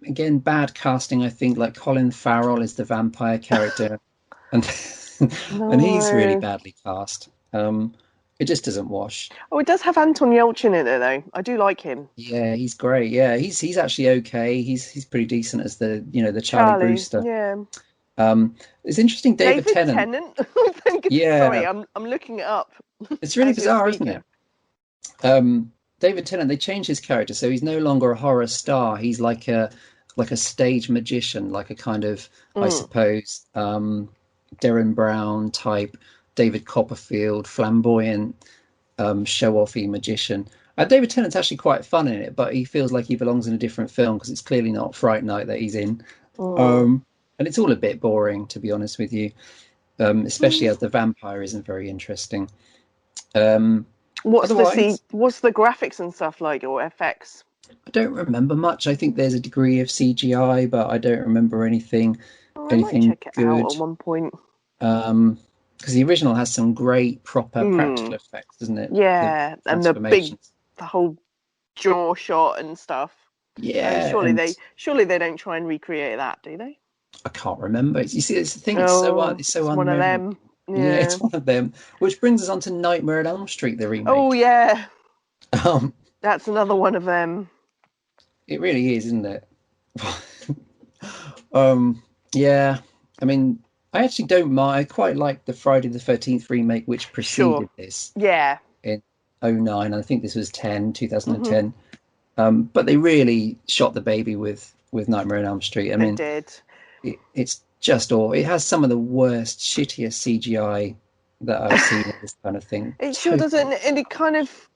again bad casting. I think like Colin Farrell is the vampire character, and and he's really No. badly cast. It just doesn't wash. Oh, it does have Anton Yelchin in it though. I do like him. Yeah, he's great. Yeah, he's actually okay. He's pretty decent as the Charlie Charlie. Brewster. Yeah. It's interesting. David David Tennant. Tennant. Sorry, Yeah, I'm looking it up it's really as you're bizarre, isn't it? speaking. David Tennant. They changed his character, so he's no longer a horror star. He's like a stage magician, like a kind of, I Mm. suppose, Derren Brown type, David Copperfield, flamboyant, show-offy magician. David Tennant's actually quite fun in it, but he feels like he belongs in a different film because it's clearly not Fright Night that he's in. Mm. And it's all a bit boring, to be honest with you, especially as the vampire isn't very interesting. Um, Otherwise, What's the graphics and stuff like, or FX? I don't remember much. I think there's a degree of CGI, but I don't remember anything Oh, I might anything check it out at good. one point. Because the original has some great proper practical Mm. effects, doesn't it? The Yeah, and transformations. the whole jaw shot and stuff. Yeah, and Surely they don't try and recreate that, do they? I can't remember. You see, it's the thing. Oh, It's so it's one of unmemorable. them. Yeah, Yeah. it's one of them. Which brings us on to Nightmare on Elm Street, the Oh remake. yeah, Um, that's another one of them. it really is, isn't it? um, yeah. I mean, I actually don't mind. I quite like the Friday the 13th remake, which Sure. preceded this Yeah. in '09. I think this was 2010. Hmm. But they really shot the baby with Nightmare on Elm Street. I They mean, did. it's just all. It has some of the worst, shittiest CGI that I've seen of this kind of thing. It sure Totally. doesn't, and it kind of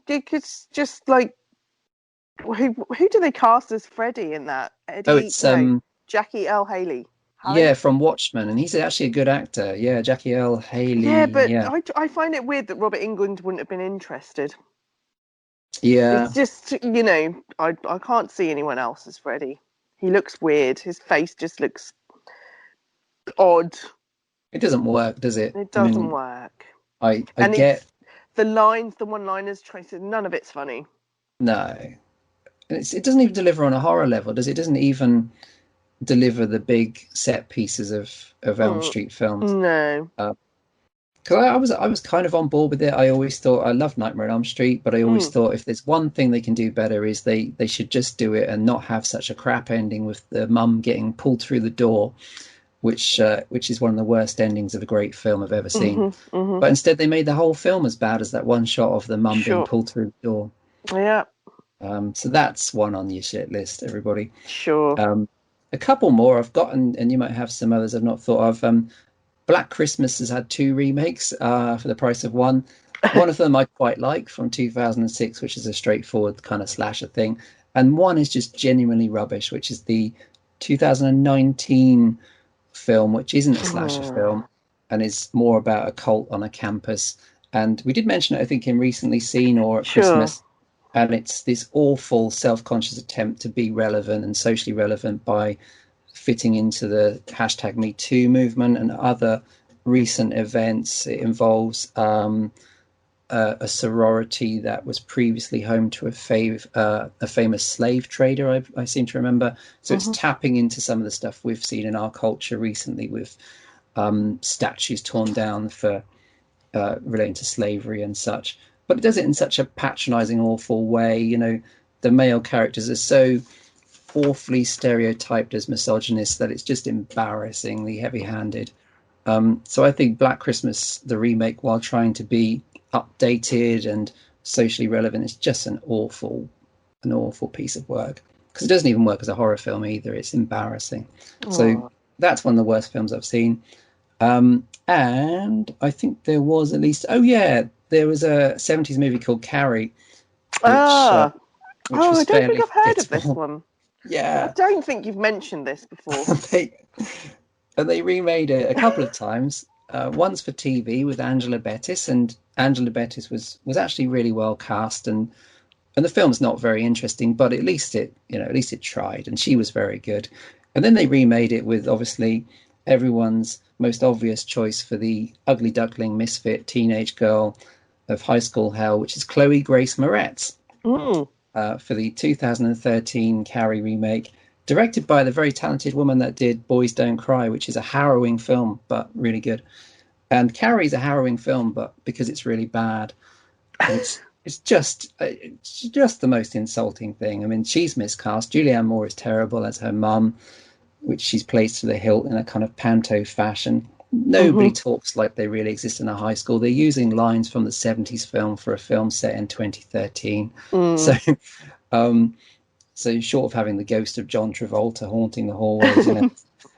it's just like who do they cast as Freddy in that? Oh, Eddie? it's No, Jackie L. Haley. yeah, Haley? from Watchmen, and he's actually a good actor. Yeah, Jackie L. Haley. Yeah, but Yeah, I find it weird that Robert Englund wouldn't have been interested. yeah. It's just I can't see anyone else as Freddy. He looks weird. His face just looks odd. It doesn't work, does it? It I doesn't mean, work. I And get it's the lines, the one-liners, traces. None of it's funny. no. It doesn't even deliver on a horror level, does it? It doesn't even deliver the big set pieces of Elm Mm, Street films. no. Because I was kind of on board with it. I always thought I loved Nightmare on Elm Street, but I always Mm, thought if there's one thing they can do better is they should just do it and not have such a crap ending with the mum getting pulled through the door, which is one of the worst endings of a great film I've ever seen. mhm, mhm. But instead, they made the whole film as bad as that one shot of the mum being Sure. pulled through the door. Yeah. So that's one on your shit list, everybody. Sure. Um, a couple more I've got, and you might have some others I've not thought of. Black Christmas has had two remakes for the price of one. One of them I quite like from 2006, which is a straightforward kind of slasher thing, and one is just genuinely rubbish, which is the 2019 film, which isn't a slasher Mm, film and is more about a cult on a campus. And we did mention it, I think, in Recently Seen or at sure. Christmas. And it's this awful self-conscious attempt to be relevant and socially relevant by fitting into the hashtag Me Too movement and other recent events. It involves a sorority that was previously home to a famous slave trader, I seem to remember. So it's Hmm. tapping into some of the stuff we've seen in our culture recently with statues torn down for relating to slavery and such. But it does it in such a patronizing, awful way. The male characters are so awfully stereotyped as misogynists that it's just embarrassingly heavy-handed. So I think Black Christmas, the remake, while trying to be updated and socially relevant, is just an awful piece of work because it doesn't even work as a horror film either. It's embarrassing. So Oh. that's one of the worst films I've seen. And I think there was at least, oh yeah, there was a '70s movie called Carrie, which uh, Ah. which Oh, was I don't think fairly I've heard of this forgettable. one. I Yeah, don't think you've mentioned this before. they and they remade it a couple of times. Once for TV with Angela Bettis, and Angela Bettis was actually really well cast, and the film's not very interesting, but at least it tried, and she was very good. And then they remade it with obviously everyone's most obvious choice for the ugly duckling misfit teenage girl of high school hell, which is Chloe Grace Moretz, Mm. for the 2013 Carrie remake, directed by the very talented woman that did Boys Don't Cry, which is a harrowing film, but really good. And Carrie's a harrowing film, but because it's really bad, and it's just the most insulting thing. I mean, she's miscast. Julianne Moore is terrible as her mum, which she's played to the hilt in a kind of panto fashion. Nobody Hmm. talks like they really exist in a high school. They're using lines from the '70s film for a film set in 2013. So, Mm. um, so short of having the ghost of John Travolta haunting the hallways,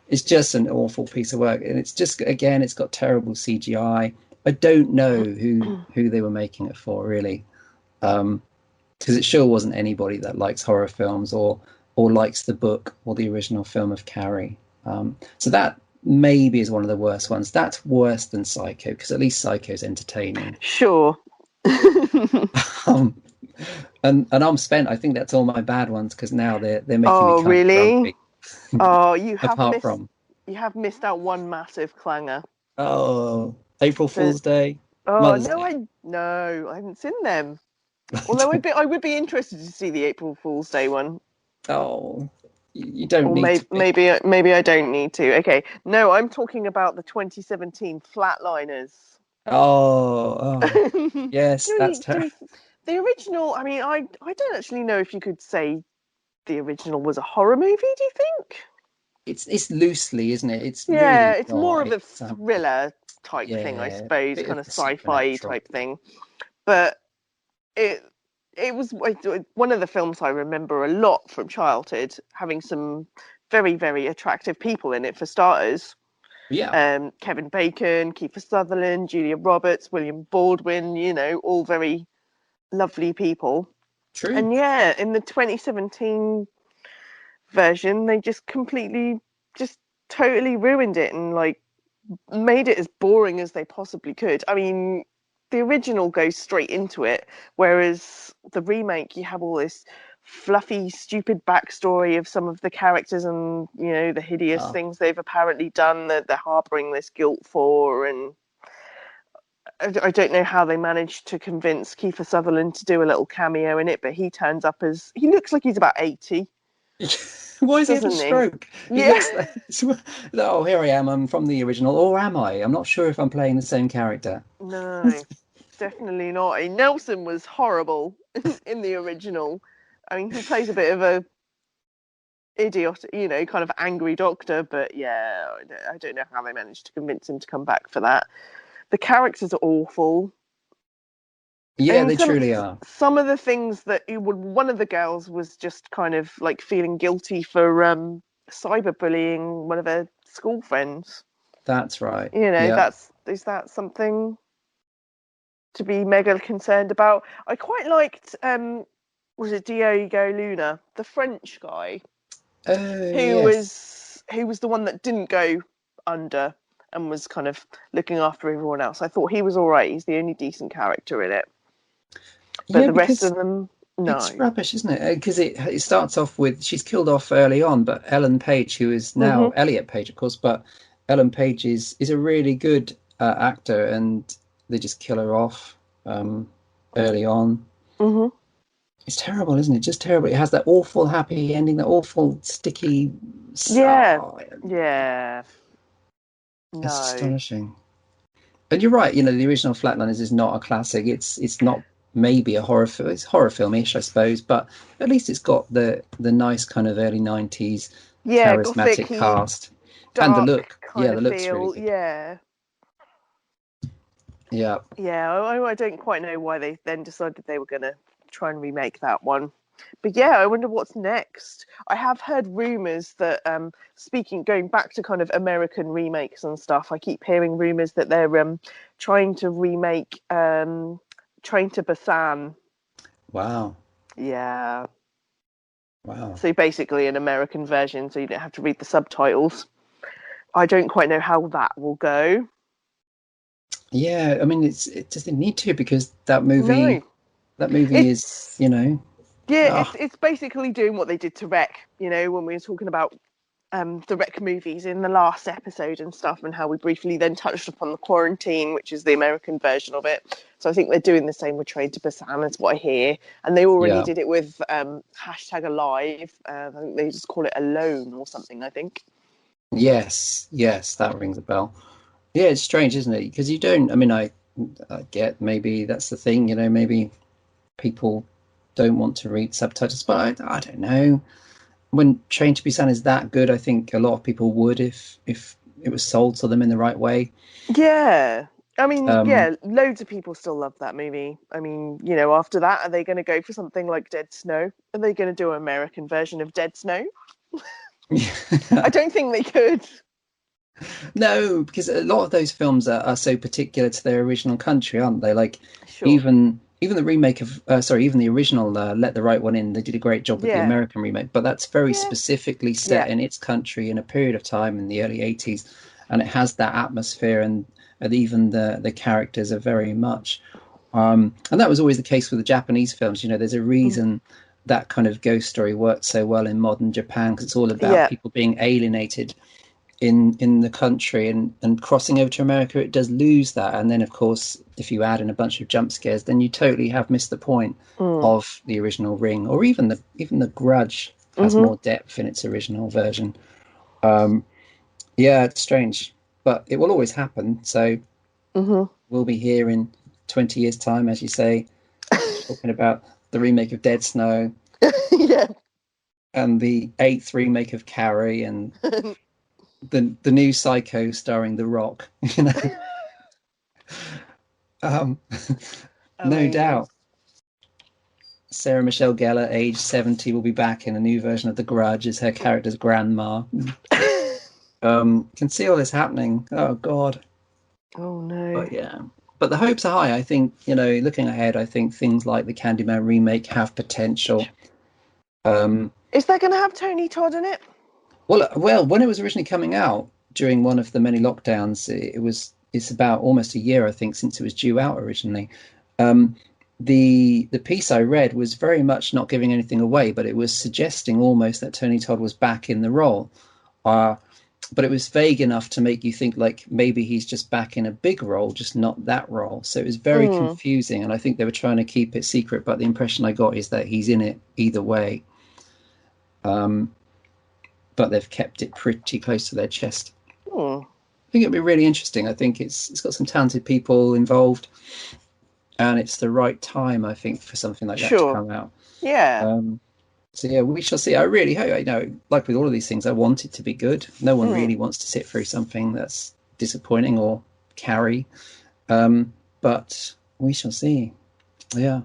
it's just an awful piece of work. And it's just, again, it's got terrible CGI. I don't know who they were making it for, really, because it sure wasn't anybody that likes horror films or likes the book or the original film of Carrie. So that maybe is one of the worst ones. That's worse than Psycho because at least Psycho's entertaining. Sure. Um, and I'm spent. I think that's all my bad ones because now they're making me Oh, kind of really? grumpy. Oh, Apart from you have missed out one massive clanger. April The Fool's Day, Oh Mother's no, Day. I haven't seen them. Although I would be interested to see the April Fool's Day one. Oh, you don't Or need to be. maybe I don't need to. Okay. No, I'm talking about the 2017 Flatliners. do Yes, that's we, do terrible. we, the original, I mean, I don't actually know if you could say the original was a horror movie, do you think? it's loosely, isn't it? It's Yeah, really it's not. more of a It's thriller type thing, I yeah, suppose, bit kind of of the sci-fi supernatural. type thing. But it it was one of the films I remember a lot from childhood, having some very, very attractive people in it for starters. Yeah, Kevin Bacon, Kiefer Sutherland, Julia Roberts, William Baldwin, all very lovely people. true. And yeah, in the 2017 version, they just completely, just totally ruined it and like made it as boring as they possibly could. I mean, the original goes straight into it, whereas the remake, you have all this fluffy, stupid backstory of some of the characters and the hideous Oh, things they've apparently done that they're harboring this guilt for. And I don't know how they managed to convince Kiefer Sutherland to do a little cameo in it, but he turns up as he looks like he's about 80, why is he having a doesn't he? stroke? He Yeah. looks like, oh, here I am. I'm from the original, or am I? I'm not sure if I'm playing the same character. No, definitely not. Nelson was horrible in the original. I mean, he plays a bit of a idiot, kind of angry doctor, but yeah, I don't know how they managed to convince him to come back for that. The characters are awful. I Yeah, mean, they some truly are. some of the things that one of the girls was just kind of like feeling guilty for cyberbullying one of her school friends. That's right. Yeah. Is that something to be mega concerned about? I quite liked was it Diego Luna, the French guy, Oh, who yes. was the one that didn't go under and was kind of looking after everyone else. I thought he was all right. He's the only decent character in it, but Yeah, the rest because of them, it's no. rubbish, isn't it? Because it starts off with she's killed off early on, but Ellen Page, who is now Mhm. Elliot Page, of course, but Ellen Page is a really good actor, and they just kill her off early on. Mhm. It's terrible, isn't it? Just terrible. It has that awful happy ending, that awful sticky. Yeah. Oh, Yeah. it's No. astonishing. And you're right. The original Flatliners is not a classic. It's not maybe a horror film. It's horror filmish, I suppose, but at least it's got the nice kind of early '90s Yeah, charismatic gothic-y, cast and the dark look. Yeah, kind the of look's really feel. good. Yeah. Yeah, Yeah, I don't quite know why they then decided they were going to try and remake that one. But yeah, I wonder what's next. I have heard rumours that, going back to kind of American remakes and stuff, I keep hearing rumours that they're trying to remake Train to Busan. wow, Yeah. wow. So basically an American version, so you don't have to read the subtitles. I don't quite know how that will go. Yeah, I mean, it doesn't need to because No. that movie is, It's Yeah, ah, it's basically doing what they did to Wreck. When we were talking about the Wreck movies in the last episode and stuff, and how we briefly then touched upon the Quarantine, which is the American version of it. So I think they're doing the same with Train to Busan, is what I hear. And they already yeah, did it with hashtag Alive. I think they just call it Alone or something. I think. yes, yes, that rings a bell. Yeah, it's strange, isn't it? Because you don't. I mean, I get maybe that's the thing. Maybe people don't want to read subtitles, but I don't know. When Train to Busan is that good, I think a lot of people would if it was sold to them in the right way. Yeah. I mean, Um, yeah, loads of people still love that movie. I mean, after that, are they going to go for something like Dead Snow? Are they going to do an American version of Dead Snow? I don't think they could. no, because a lot of those films are so particular to their original country, aren't they? Like Sure. even the remake of sorry, even the original Let the Right One In, they did a great job with the Yeah. American remake, but that's very Yeah. specifically Yeah. set in its country in a period of time in the early '80s, and it has that atmosphere and even the characters are very much. And that was always the case with the Japanese films. There's a Mm. reason that kind of ghost story works so well in modern Japan because it's all about Yeah. people being alienated in the country and crossing over to America, it does lose that. And then, of course, if you add in a bunch of jump scares, then you totally have missed the point Mm. of the original Ring, or even the Grudge has Mhm. more depth in its original version. Um, yeah, it's strange, but it will always happen. So Mhm. we'll be here in 20 years' time, as you say, talking about the remake of Dead Snow. Yeah. and the eighth remake of Carrie, and the new Psycho starring The Rock. You know, um, no Amazing. doubt. Sarah Michelle Gellar, age 70, will be back in a new version of The Grudge as her character's grandma. Can see all this happening. Oh God. Oh no. But yeah. But the hopes are high. I think, looking ahead, I think things like the Candyman remake have potential. Um, Is that going to have Tony Todd in it? well, when it was originally coming out during one of the many lockdowns, it's about almost a year, I think, since it was due out originally. Um, the piece I read was very much not giving anything away, but it was suggesting almost that Tony Todd was back in the role. Uh, but it was vague enough to make you think like maybe he's just back in a big role, just not that role. So it was very Mm. confusing, and I think they were trying to keep it secret. But the impression I got is that he's in it either way. Um, but they've kept it pretty close to their chest. Mm. I think it'll be really interesting. I think it's got some talented people involved, and it's the right time, I think, for something like that to Sure. come out. Yeah. So yeah, we shall see. I really hope. Like with all of these things, I want it to be good. No one Mm. really wants to sit through something that's disappointing or carry. But we shall see. Yeah,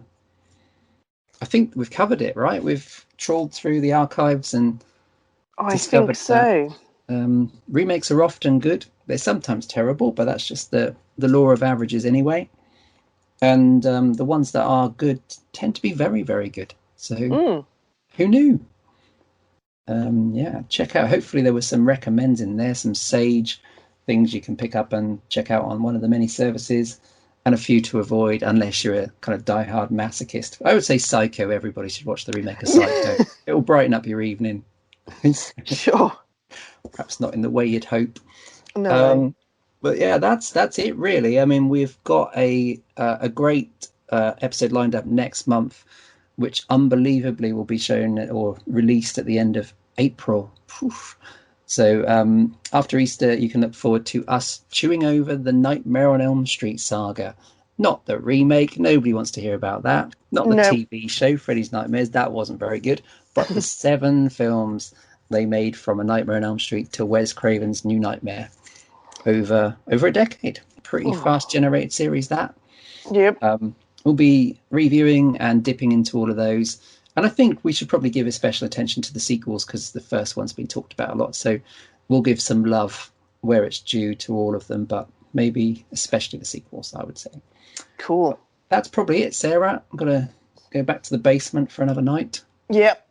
I think we've covered it, right? We've trawled through the archives and I think discovered that so. remakes are often good. They're sometimes terrible, but that's just the law of averages anyway. And the ones that are good tend to be very, very good. So Mm. who knew? Yeah, check out. Hopefully, there were some recommends in there, some sage things you can pick up and check out on one of the many services, and a few to avoid unless you're a kind of diehard masochist. I would say Psycho. Everybody should watch the remake of Psycho. It will brighten up your evening. Sure. Perhaps not in the way you'd hope. No. But yeah, that's it really. I mean, we've got a great episode lined up next month, which unbelievably will be shown or released at the end of April. Poof. So after Easter, you can look forward to us chewing over the Nightmare on Elm Street saga. Not the remake. Nobody wants to hear about that. Not the No. TV show, Freddy's Nightmares. That wasn't very good. But the 7 films they made from A Nightmare on Elm Street to Wes Craven's New Nightmare over a decade. Pretty fast Oh. generated series, that. Yep. We'll be reviewing and dipping into all of those. And I think we should probably give a special attention to the sequels because the first one's been talked about a lot. So we'll give some love where it's due to all of them, but maybe especially the sequels, I would say. Cool. That's probably it, Sarah. I'm going to go back to the basement for another night. Yep.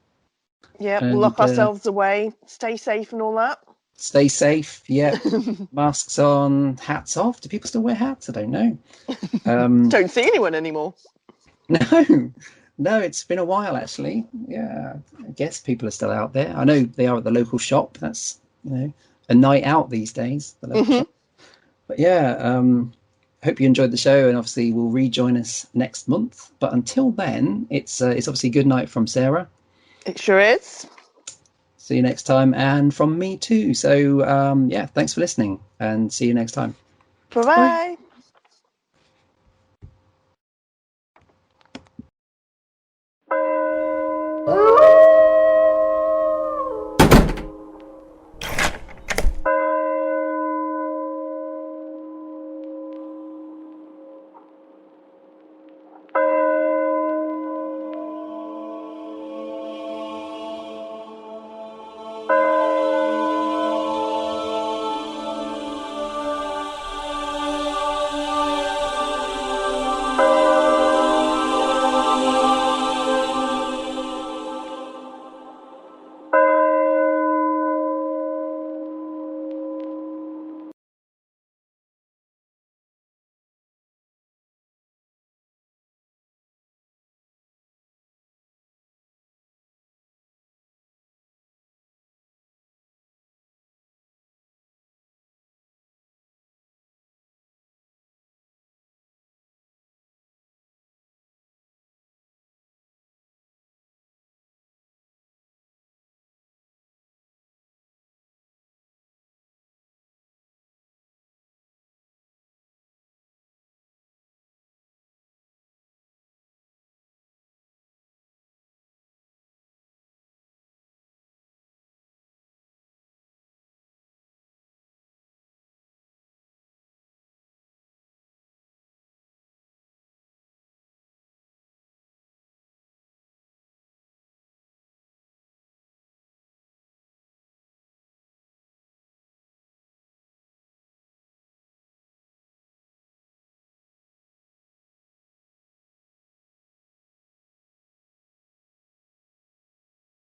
Yep. And Lock ourselves away. Stay safe and all that. stay safe. Yeah. Masks on, hats off. Do people still wear hats? I don't know. Don't see anyone anymore. No, no, it's been a while actually. Yeah, I guess people are still out there. I know they are at the local shop. That's a night out these days. The local shop. But yeah, hope you enjoyed the show, and obviously we'll rejoin us next month. But until then, it's obviously good night from Sarah. It sure is. See you next time, and from me too. So yeah, thanks for listening, and see you next time. Bye Bye. bye.